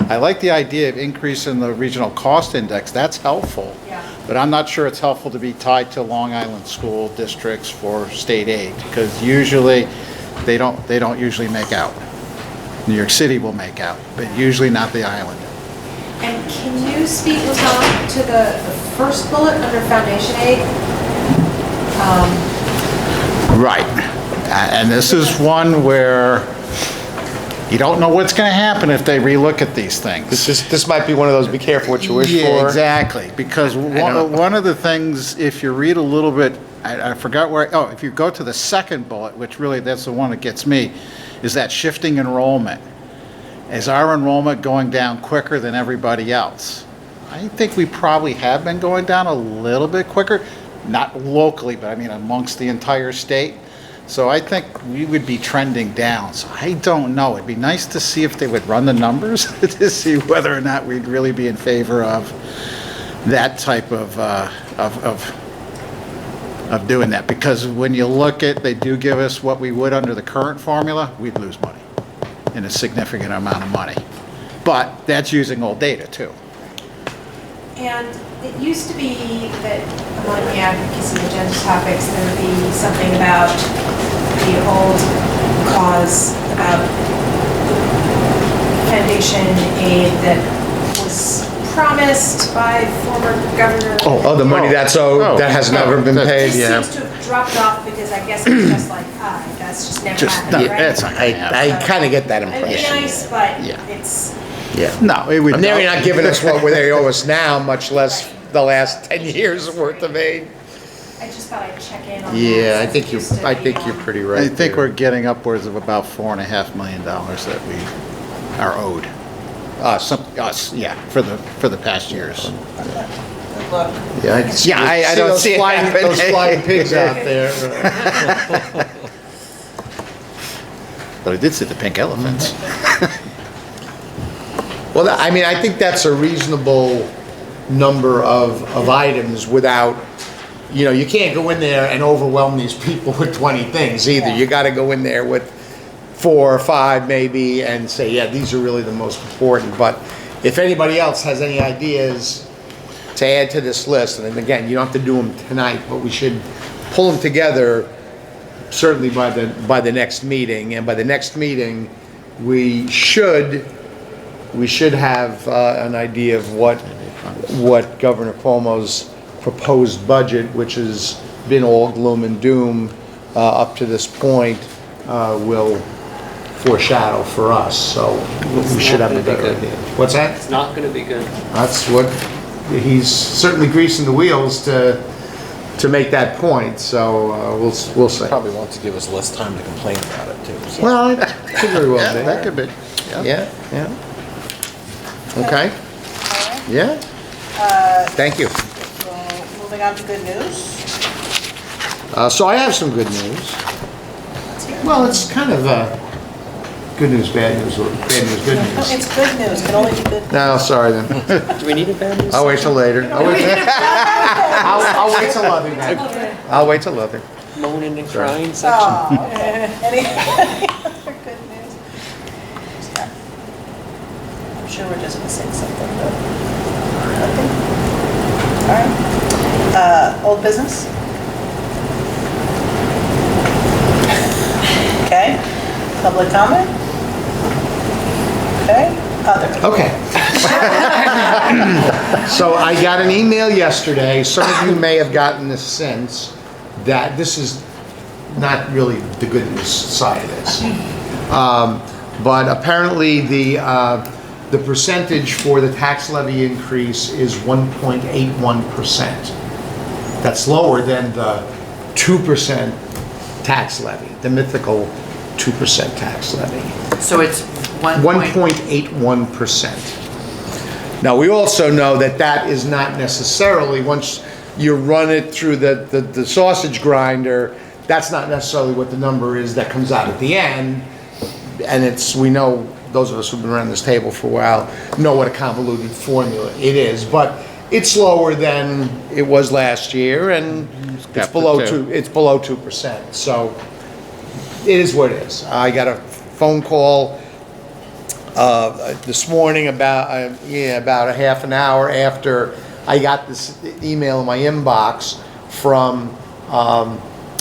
I like the idea of increasing the regional cost index, that's helpful. Yeah. But I'm not sure it's helpful to be tied to Long Island school districts for state aid, because usually they don't usually make out. New York City will make out, but usually not the island. And can you speak, Tom, to the first bullet under foundation aid? Right. And this is one where you don't know what's going to happen if they relook at these things. This might be one of those, be careful what you wish for. Yeah, exactly. Because one of the things, if you read a little bit, I forgot where, if you go to the second bullet, which really, that's the one that gets me, is that shifting enrollment. Is our enrollment going down quicker than everybody else? I think we probably have been going down a little bit quicker, not locally, but I mean amongst the entire state. So I think we would be trending down. So I don't know. It'd be nice to see if they would run the numbers to see whether or not we'd really be in favor of that type of doing that. Because when you look at, they do give us what we would under the current formula, we'd lose money, in a significant amount of money. But that's using old data too. And it used to be that among the advocacy agenda topics, there would be something about the old cause about foundation aid that was promised by former governor. Oh, the money that's owed, that has never been paid, It yeah. seems to have dropped off because I guess it's just like, that's just never happened, right? That's not gonna happen. I kind of get that It'd be impression. nice, but Yeah. it's, Yeah. No, it would. And they're not giving us what they owe us now, much less the last 10 years worth of aid. I just thought I'd check in on that. Yeah, I since think it you're, used to I be, think you're pretty right I think there. we're getting upwards of about $4.5 million that we are owed. Us, yeah, for the past years. Good luck. Yeah, I don't see it happening. those flying pigs out there. But I did see the pink elephants. Well, I mean, I think that's a reasonable number of items without, you can't go in there and overwhelm these people with 20 things either. Yeah. You got to go in there with 4 or 5 maybe and say, yeah, these are really the most important. But if anybody else has any ideas to add to this list, and then again, you don't have to do them tonight, but we should pull them together certainly by the next meeting. And by the next meeting, we should have an idea of what Governor Cuomo's proposed budget, which has been all gloom and doom up to this point, will foreshadow for us. So we should have a better idea. What's that? It's not going to be good. That's what, he's certainly greasing the wheels to make that point, so we'll see. Probably wants to give us less time to complain about it too. So. Well, it could very well be. That could be. Yeah. Okay. Yeah. Thank you. So moving on to good news. So I have some good news. Let's hear it. Well, it's kind of good news, bad news, or bad news, good No, news. it's good news, can only be good. No, sorry then. Do we need a bad news? I'll wait till later. I'll wait till 11 then. I'll wait till 11. Moaning and crying section. Oh, okay. Any other good news? I'm sure we're just missing something, but nothing. All right. Old business? Okay. Public comment? Okay. Other. Okay. So I got an email yesterday, some of you may have gotten this since, that this is not really the good news side of this. But apparently the percentage for the tax levy increase is 1.81%. That's lower than the 2% tax levy, the mythical 2% tax levy. So it's 1.81%. Now, we also know that that is not necessarily, once you run it through the sausage grinder, that's not necessarily what the number is that comes out at the end. And we know those of us who've been around this table for a while know what a convoluted formula it is, but it's lower than it was last year, and it's below 2%. So it is what it is. I got a phone call this morning about a half an hour after I got this email in my inbox from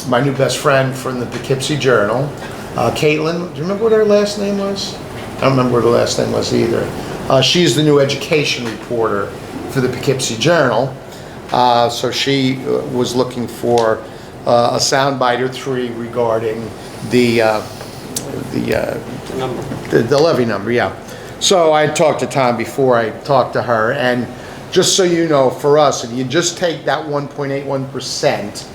my new best friend from the Poughkeepsie Journal, Caitlin. Do you remember what her last name was? I don't remember what her last name was either. She's the new education reporter for the Poughkeepsie Journal. So she was looking for a soundbite or three regarding the levy number, yeah. So I talked to Tom before I talked to her, and just so you know, for us, if you just take that 1.81%,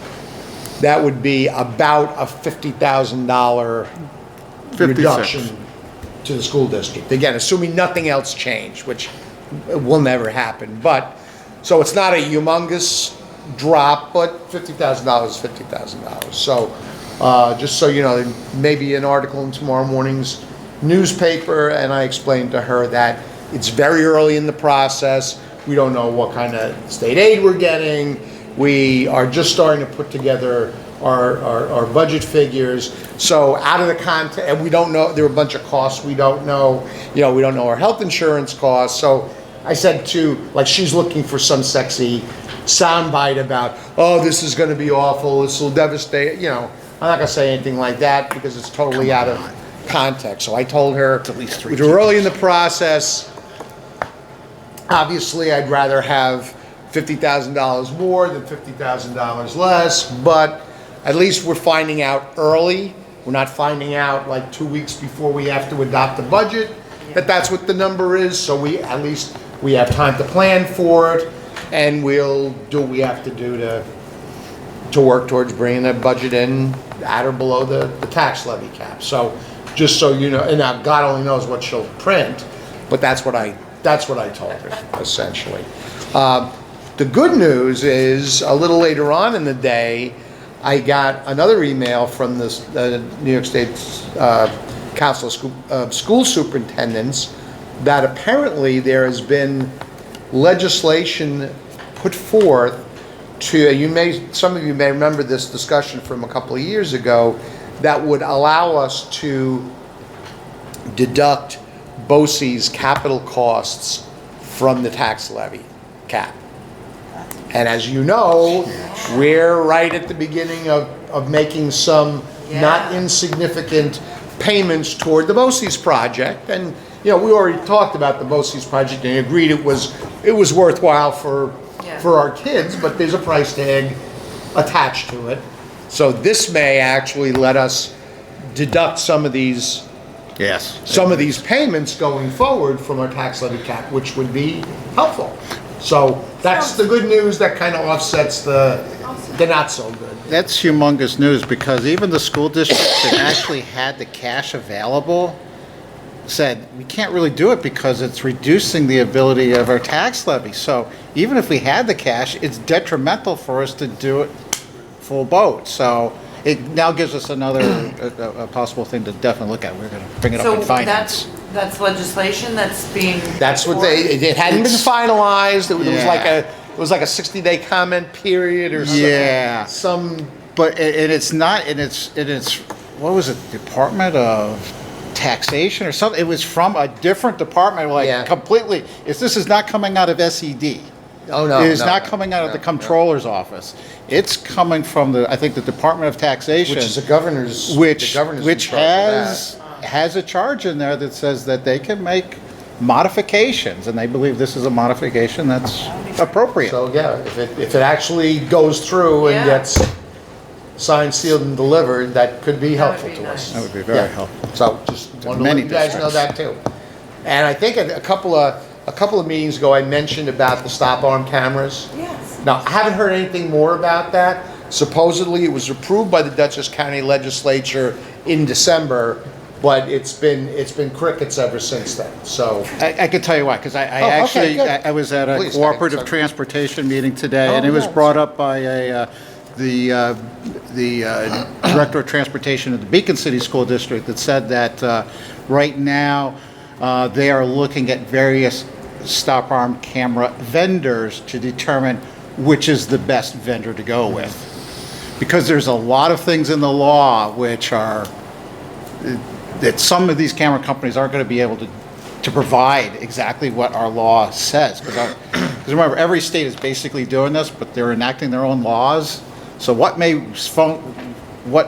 that would be about a $50,000 reduction to the school district. Again, assuming nothing else changed, which will never happen. But, so it's not a humongous drop, but $50,000 is $50,000. So, just so you know, there may be an article in tomorrow morning's newspaper, and I explained to her that it's very early in the process. We don't know what kind of state aid we're getting. We are just starting to put together our budget figures. So out of the context, and we don't know, there are a bunch of costs we don't know. We don't know our health insurance costs. So I said like, she's looking for some sexy soundbite about, oh, this is going to be awful, this will devastate, I'm not going to say anything like that because it's totally out of context. So I told her, at least we're early in the process. Obviously, I'd rather have $50,000 more than $50,000 less, but at least we're finding out early. We're not finding out like 2 weeks before we have to adopt the budget that that's what the number is. So at least we have time to plan for it, and we'll do what we have to do to work towards bringing the budget in at or below the tax levy cap. So just so you know, and now God only knows what she'll print, but that's what I told her essentially. The good news is a little later on in the day, I got another email from the New York State Council of School Superintendents that apparently there has been legislation put forth some of you may remember this discussion from a couple of years ago, that would allow us to deduct BOCES capital costs from the tax levy cap. And as you know, we're right at the beginning of making some not insignificant payments toward the BOCES project. And we already talked about the BOCES project and agreed it was worthwhile for our kids, but there's a price tag attached to it. So this may actually let us deduct some of these payments going forward from our tax levy cap, which would be helpful. So that's the good news that kind of offsets the not so good. That's humongous news, because even the school districts that actually had the cash available said, we can't really do it because it's reducing the ability of our tax levy. So even if we had the cash, it's detrimental for us to do it full boat. So it now gives us another a possible thing to definitely look at. We're going to bring it up in finance. That's legislation that's being. That's what it hadn't been finalized. It was like a 60-day comment period or something. Yeah. But it's not, and it's what was it? Department of Taxation or something. It was from a different department, completely. This is not coming out of SED. Oh no! It is not coming out of the comptroller's office. It's coming from I think the Department of Taxation, which is the governor's, which has a charge in there that says that they can make modifications, and they believe this is a modification that's appropriate. So if it actually goes through and gets signed, sealed, and delivered, that could be helpful to us. That would be very helpful. So just want to let you guys know that too. And I think a couple of meetings ago, I mentioned about the stop arm cameras. Yes. Now, I haven't heard anything more about that. Supposedly, it was approved by the Dutchess County Legislature in December, but it's been crickets ever since then. So I can tell you why, because I was at a cooperative transportation meeting today, and it was brought up by the Director of Transportation of the Beacon City School District that said that right now They are looking at various stop arm camera vendors to determine which is the best vendor to go with. Because there's a lot of things in the law which are, that some of these camera companies aren't going to be able to provide exactly what our law says. Because remember, every state is basically doing this, but they're enacting their own laws. So what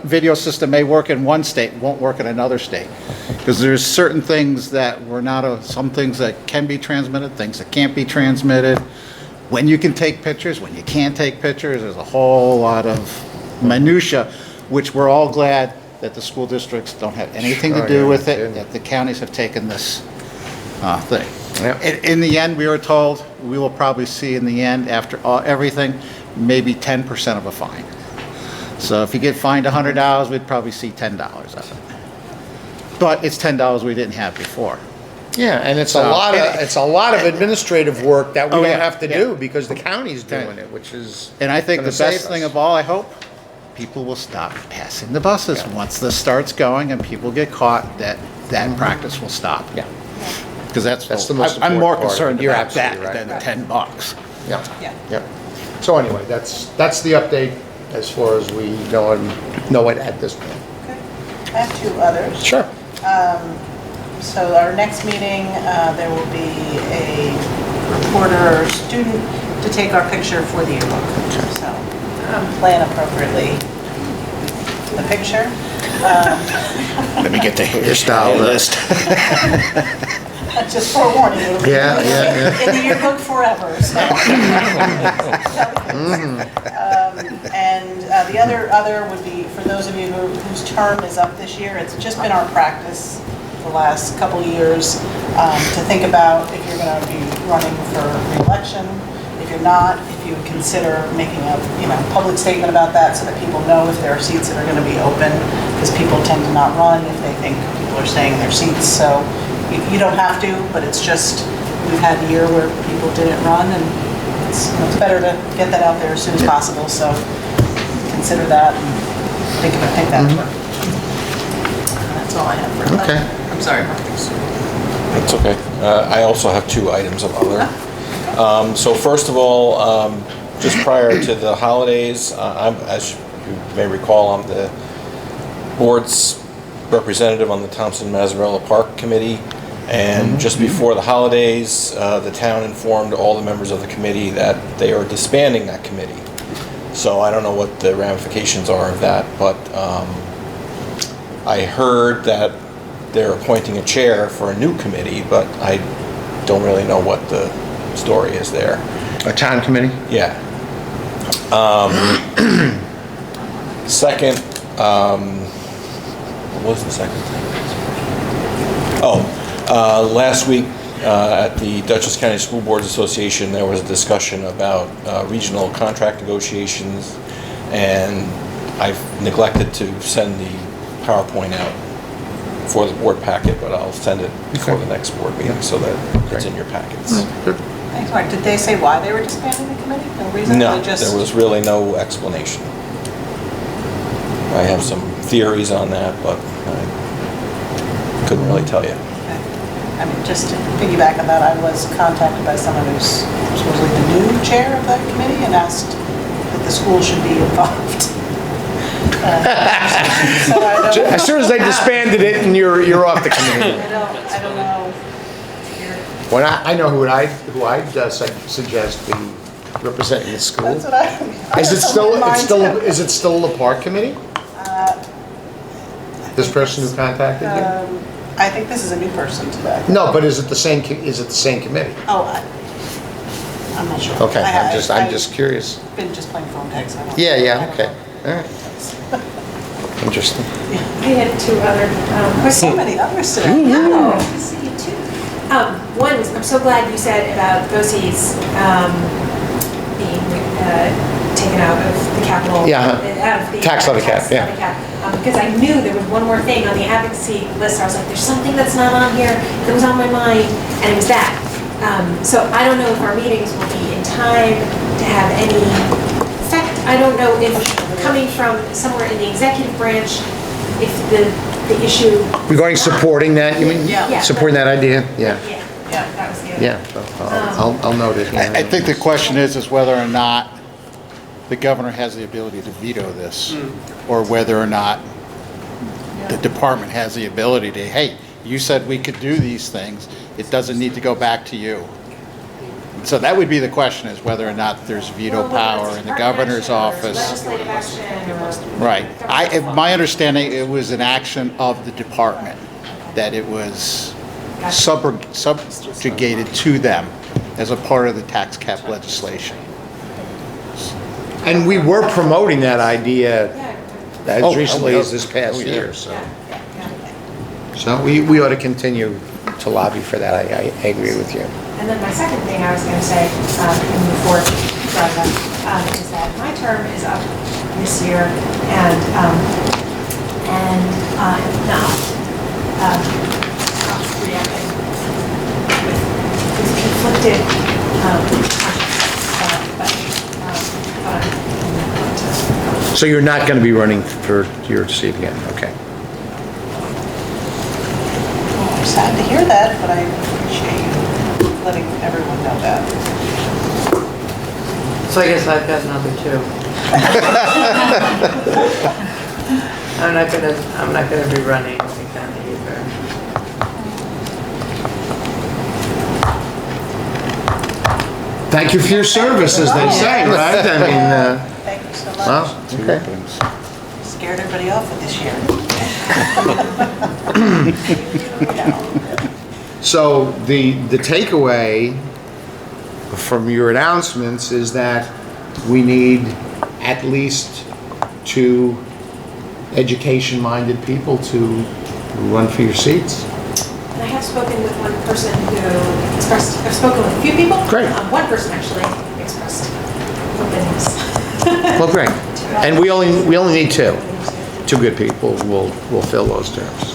video system may work in one state won't work in another state. Because there's certain things that we're not, some things that can be transmitted, things that can't be transmitted. When you can take pictures, when you can't take pictures, there's a whole lot of minutia, which we're all glad that the school districts don't have anything to do with it, that the counties have taken this thing. In the end, we were told, we will probably see in the end, after everything, maybe 10% of a fine. So if you get fined $100, we'd probably see $10 of it. But it's $10 we didn't have before. Yeah, and it's a lot of administrative work that we don't have to do because the county's doing it, which is. And I think the best thing of all, I hope, people will stop passing the buses. Once this starts going and people get caught, that practice will stop. Yeah. Because that's the most I'm more important part of it. concerned You're about that absolutely right. than the $10. Yeah. So anyway, that's the update as far as we know it at this point. Okay. I have two others. Sure. So our next meeting, there will be a reporter or student to take our picture for the yearbook. So plan appropriately the picture. Let me get the hairstyle list. Just forewarning you. Yeah. In the yearbook forever. So. And the other would be for those of you whose term is up this year. It's just been our practice the last couple of years to think about if you're going to be running for re-election. If you're not, if you would consider making a public statement about that so that people know if there are seats that are going to be open, because people tend to not run if they think people are staying in their seats. So you don't have to, but it's just, we've had a year where people didn't run, and it's better to get that out there as soon as possible. So consider that and think that through. That's all I have for that. Okay. I'm sorry. It's okay. I also have two items of other. So first of all, just prior to the holidays, as you may recall, I'm the board's representative on the Thompson-Mazzarella Park Committee. And just before the holidays, the town informed all the members of the committee that they are disbanding that committee. So I don't know what the ramifications are of that, but I heard that they're appointing a chair for a new committee, but I don't really know what the story is there. A town committee? Yeah. Second, what was the second thing? Last week at the Dutchess County School Boards Association, there was a discussion about regional contract negotiations, and I've neglected to send the PowerPoint out for the board packet, but I'll send it before the next board meeting so that it's in your packets. Thanks, Mark. Did they say why they were disbanding the committee? No reason? No, Just... there was really no explanation. I have some theories on that, but I couldn't really tell you. Okay. I mean, just to piggyback on that, I was contacted by someone who's supposedly the new chair of that committee and asked that the school should be involved. So As soon as they disbanded it and you're off the committee. I don't know. Well, I know who I'd suggest be representing the school. That's what I Is it still the park committee? This person who contacted you? I think this is a new person today. No, but is it the same committee? Oh, I'm not sure. Okay, I'm just curious. I've been just playing phone tags. Yeah, okay. All right. Interesting. I had two other There's so many others today. Oh, nice to see you too. One was, I'm so glad you said about BOCES being taken out of the capital. Yeah, out of the tax levy cap, yeah. Because I knew there was one more thing on the advocacy list. I was like, there's something that's not on here that was on my mind, and it was that. So I don't know if our meetings will be in time to have any effect. I don't know if coming from somewhere in the executive branch, if the the issue. Regarding supporting that, you mean? Yeah. Supporting that idea? Yeah, Yeah, that was the other. yeah, so I'll note it. I think the question is whether or not the governor has the ability to veto this, or whether or not the department has the ability to, hey, you said we could do these things, it doesn't need to go back to you. So that would be the question, is whether or not there's veto power in the governor's office. Legislative action or. Right. My understanding, it was an action of the department, that it was subjugated to them as a part of the tax cap legislation. And we were promoting that idea as Oh, recently oh, as this past oh, yeah. year, so. So we ought to continue to lobby for that, I agree with you. And then my second thing I was going to say, before is that my term is up this year, and not reacting with conflicted So you're not going to be running for your seat again, okay? I'm sad to hear that, but I appreciate you letting everyone know that. So I guess I've got another two. I'm not gonna be running again either. Thank you for your service, as they say, right? I mean, Thank you so much. well, okay. Scared everybody off with this year. So the takeaway from your announcements is that we need at least 2 education-minded people to run for your seats. And I have spoken with one person who expressed, I've spoken with a few people. Great. One person actually expressed openness. Well, great. And we only need 2. 2 good people will fill those terms.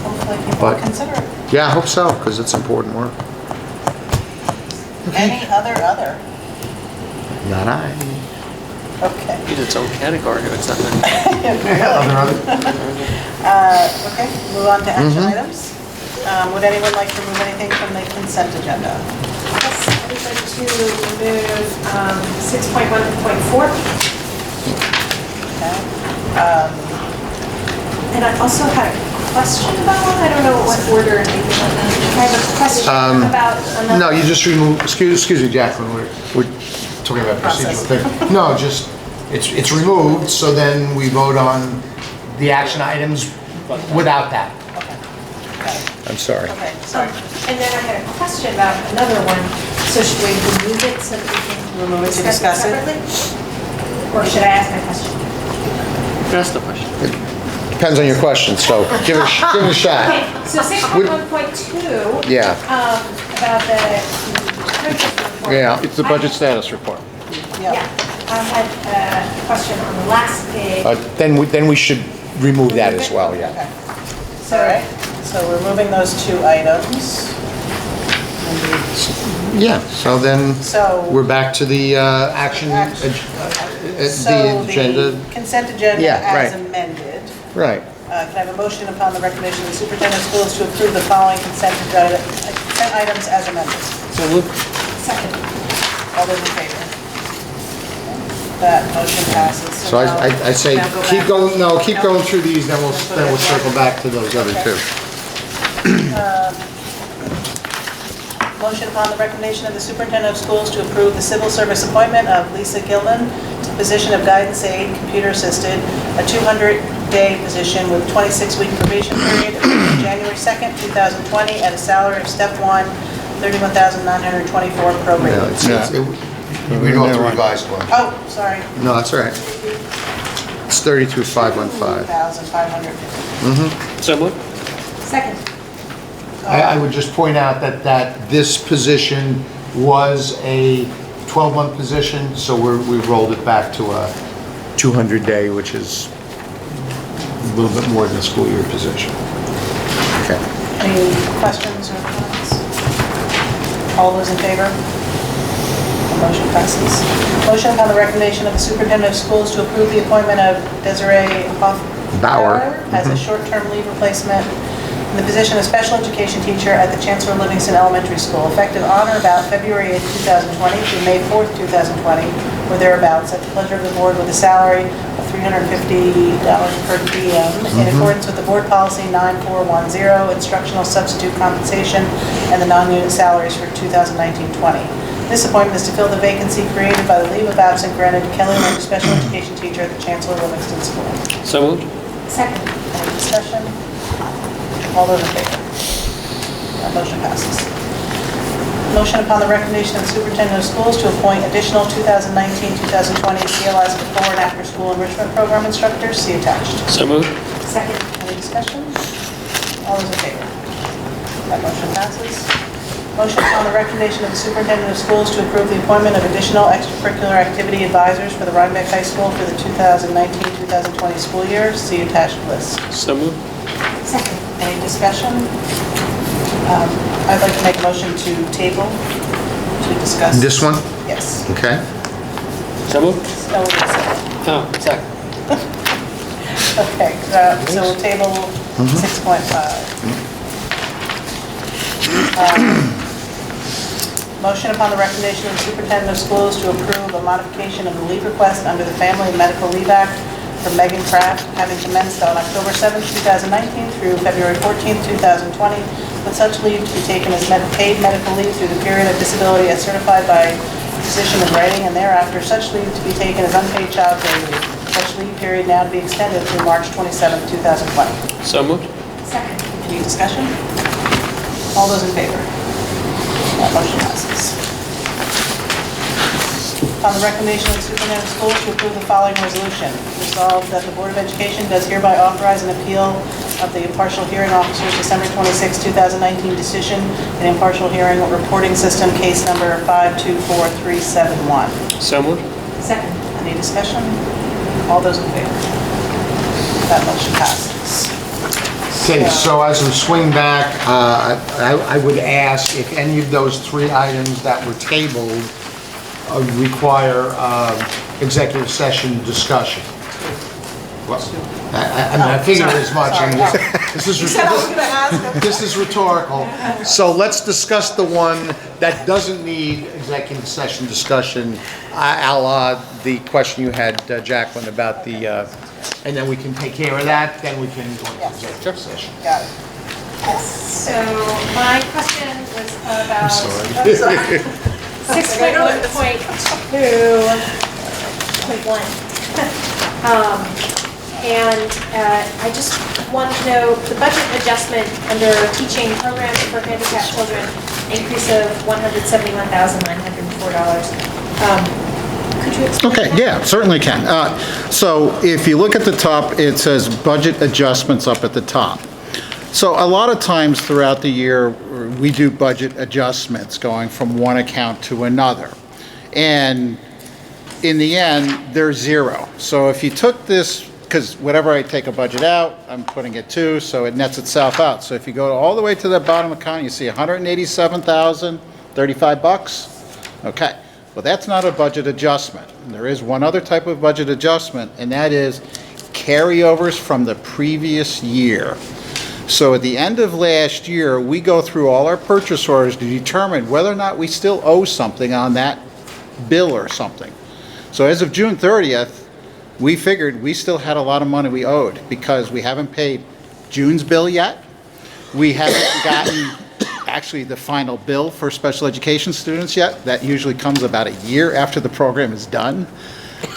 Hopefully people But- will consider it. Yeah, I hope so, because it's important work. Any other? Not I. Okay. It's its own category, it's not. Okay, move on to action items. Would anyone like to remove anything from the consent agenda? Yes, I would like to remove 6.1.4. Okay. And I also had a question about one, I don't know what order it may be. I have a question about another. No, you just remove, excuse me, Jacqueline, we're talking about procedural thing. No, just, it's removed, so then we vote on the action items without that. I'm sorry. Okay, sorry. And then I had a question about another one. So should we remove it so that we can Remove it to discuss it? separately? Or should I ask my question? That's the question. Depends on your question, so give it a shot. Okay, so 6.1.2. Yeah, About the purchase report. yeah. It's the budget status report. Yeah, I had a question on the last page. Then we should remove that as well, yeah. Okay. All right, so we're moving those 2 items. Yeah, so then So- we're back to the action, So the agenda. the consent agenda Yeah, as right. amended. Right. Can I have a motion upon the recommendation of the superintendent of schools to approve the following consent items as amended? So look, Second. All those in favor? That motion passes. So I say, now go keep back. going, no, keep going through these, then we'll circle back to those other 2. Motion upon the recommendation of the superintendent of schools to approve the civil service appointment of Lisa Gilman to the position of guidance aide, computer assisted, a 200-day position with 26-week probation period effective January 2nd, 2020, at a salary of step 1, $31,924 No, prorated. we don't have to revise one. Oh, sorry, No, that's all right. It's 32,515. $2,550. so look, Second. I would just point out that this position was a 12-month position, so we rolled it back to a 200-day, which is a little bit more than a school year position. Okay. Any questions or comments? All those in favor? The motion passes. Motion upon the recommendation of the superintendent of schools to approve the appointment of Desiree Bauer. as a short-term leave replacement in the position of special education teacher at the Chancellor Livingston Elementary School, effective on or about February 8, 2020 through May 4, 2020, or thereabouts, at the pleasure of the board, with a salary of $350 per diem in accordance with the board policy 9410, instructional substitute compensation, and the non-unit salaries for 2019-20. This appointment is to fill the vacancy created by the leave of absence granted to Kelly Lynch, special education teacher at the Chancellor Livingston School. So moved. Second. Any discussion? All those in favor? That motion passes. Motion upon the recommendation of the superintendent of schools to appoint additional 2019-2020 CLIs before and after school enrichment program instructors. See attached. So moved. Second. Any discussion? All those in favor? That motion passes. Motion upon the recommendation of the superintendent of schools to approve the appointment of additional extracurricular activity advisors for the Rhinebeck High School for the 2019-2020 school year. See attached list. So moved. Second. Any discussion? I'd like to make a motion to table to discuss. This one? Yes. Okay. So moved. No, we'll second. Oh, second. Okay, so we'll table 6.5. Motion upon the recommendation of the superintendent of schools to approve a modification of the leave request under the Family and Medical Leave Act for Megan Kraft, having commenced on October 7, 2019 through February 14, 2020, with such leave to be taken as paid medical leave through the period of disability as certified by physician in writing, and thereafter such leave to be taken as unpaid childcare leave. Such leave period now to be extended through March 27, 2020. So moved. Second. Any discussion? All those in favor? That motion passes. On the recommendation of the superintendent of schools to approve the following resolution. Resolved that the Board of Education does hereby authorize an appeal of the impartial hearing officer's December 26, 2019 decision in impartial hearing reporting system case number 524371. So moved. Second. Any discussion? All those in favor? That motion passes. Okay, so as we swing back, I would ask if any of those three items that were tabled require executive session discussion. I figured as much. This is rhetorical. So let's discuss the one that doesn't need executive session discussion, a la the question you had, Jacqueline, about the, and then we can take care of that, then we can go into executive session. Got it. So my question was about. I'm sorry. 6.1.2.1. And I just want to know the budget adjustment under teaching programs for handicapped children, increase of $171,904. Could you explain Okay, that? yeah, certainly can. So if you look at the top, it says budget adjustments up at the top. So a lot of times throughout the year, we do budget adjustments going from one account to another. And in the end, they're zero. So if you took this, because whenever I take a budget out, I'm putting it to, so it nets itself out. So if you go all the way to the bottom account, you see $187,035. Okay, well, that's not a budget adjustment. There is one other type of budget adjustment, and that is carryovers from the previous year. So at the end of last year, we go through all our purchase orders to determine whether or not we still owe something on that bill or something. So as of June 30th, we figured we still had a lot of money we owed because we haven't paid June's bill yet. We haven't gotten actually the final bill for special education students yet. That usually comes about a year after the program is done.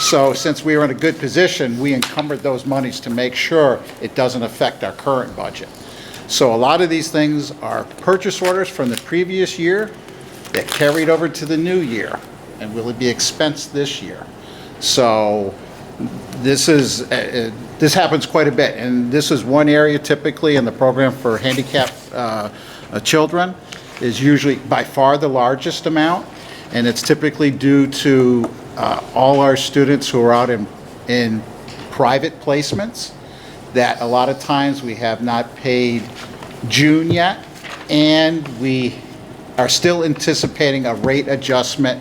So since we were in a good position, we encumbered those monies to make sure it doesn't affect our current budget. So a lot of these things are purchase orders from the previous year that carried over to the new year and will be expensed this year. So this happens quite a bit, and this is one area typically in the program for handicapped children is usually by far the largest amount, and it's typically due to all our students who are out in private placements that a lot of times we have not paid June yet, and we are still anticipating a rate adjustment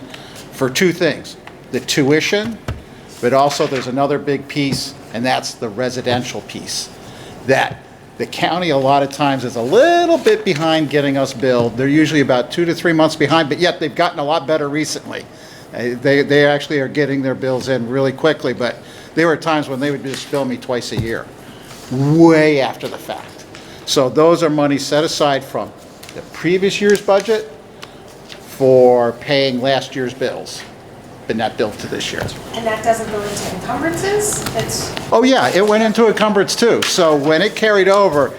for two things: the tuition, but also there's another big piece and that's the residential piece. That the county a lot of times is a little bit behind getting us billed. They're usually about 2 to 3 months behind, but yet they've gotten a lot better recently. They actually are getting their bills in really quickly, but there were times when they would just bill me twice a year, way after the fact. So those are money set aside from the previous year's budget for paying last year's bills, but not billed to this year. And that doesn't go into encumbrances? It's, Oh, yeah, it went into encumbrance too. So when it carried over,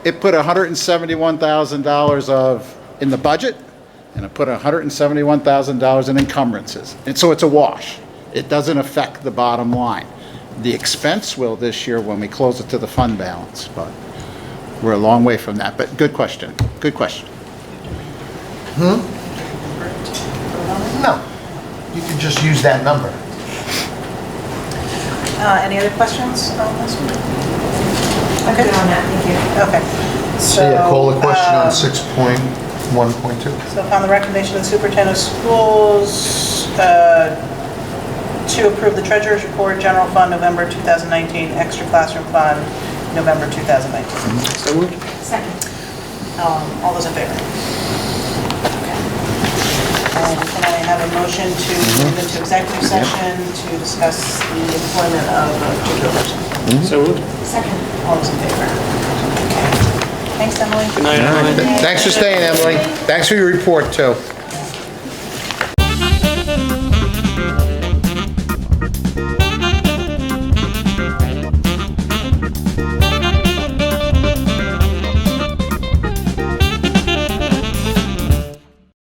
it put $171,000 in the budget, and it put $171,000 in encumbrances. And so it's a wash. It doesn't affect the bottom line. The expense will this year when we close it to the fund balance, but we're a long way from that. But good question, good question. No, you can just use that number. Any other questions on this one? I'm good on that, thank you. Okay. So yeah, call the question on um, 6.1.2. So upon the recommendation of the superintendent of schools, to approve the treasurer's report, general fund, November 2019, extra classroom fund, November 2019. So moved. Second. All those in favor? Okay. Can I have a motion to move into executive session to discuss the employment of a particular person? So moved. Second. All those in favor? Okay. Thanks, Emily. Good night, everyone. Thanks for staying, Emily. Thanks for your report, too.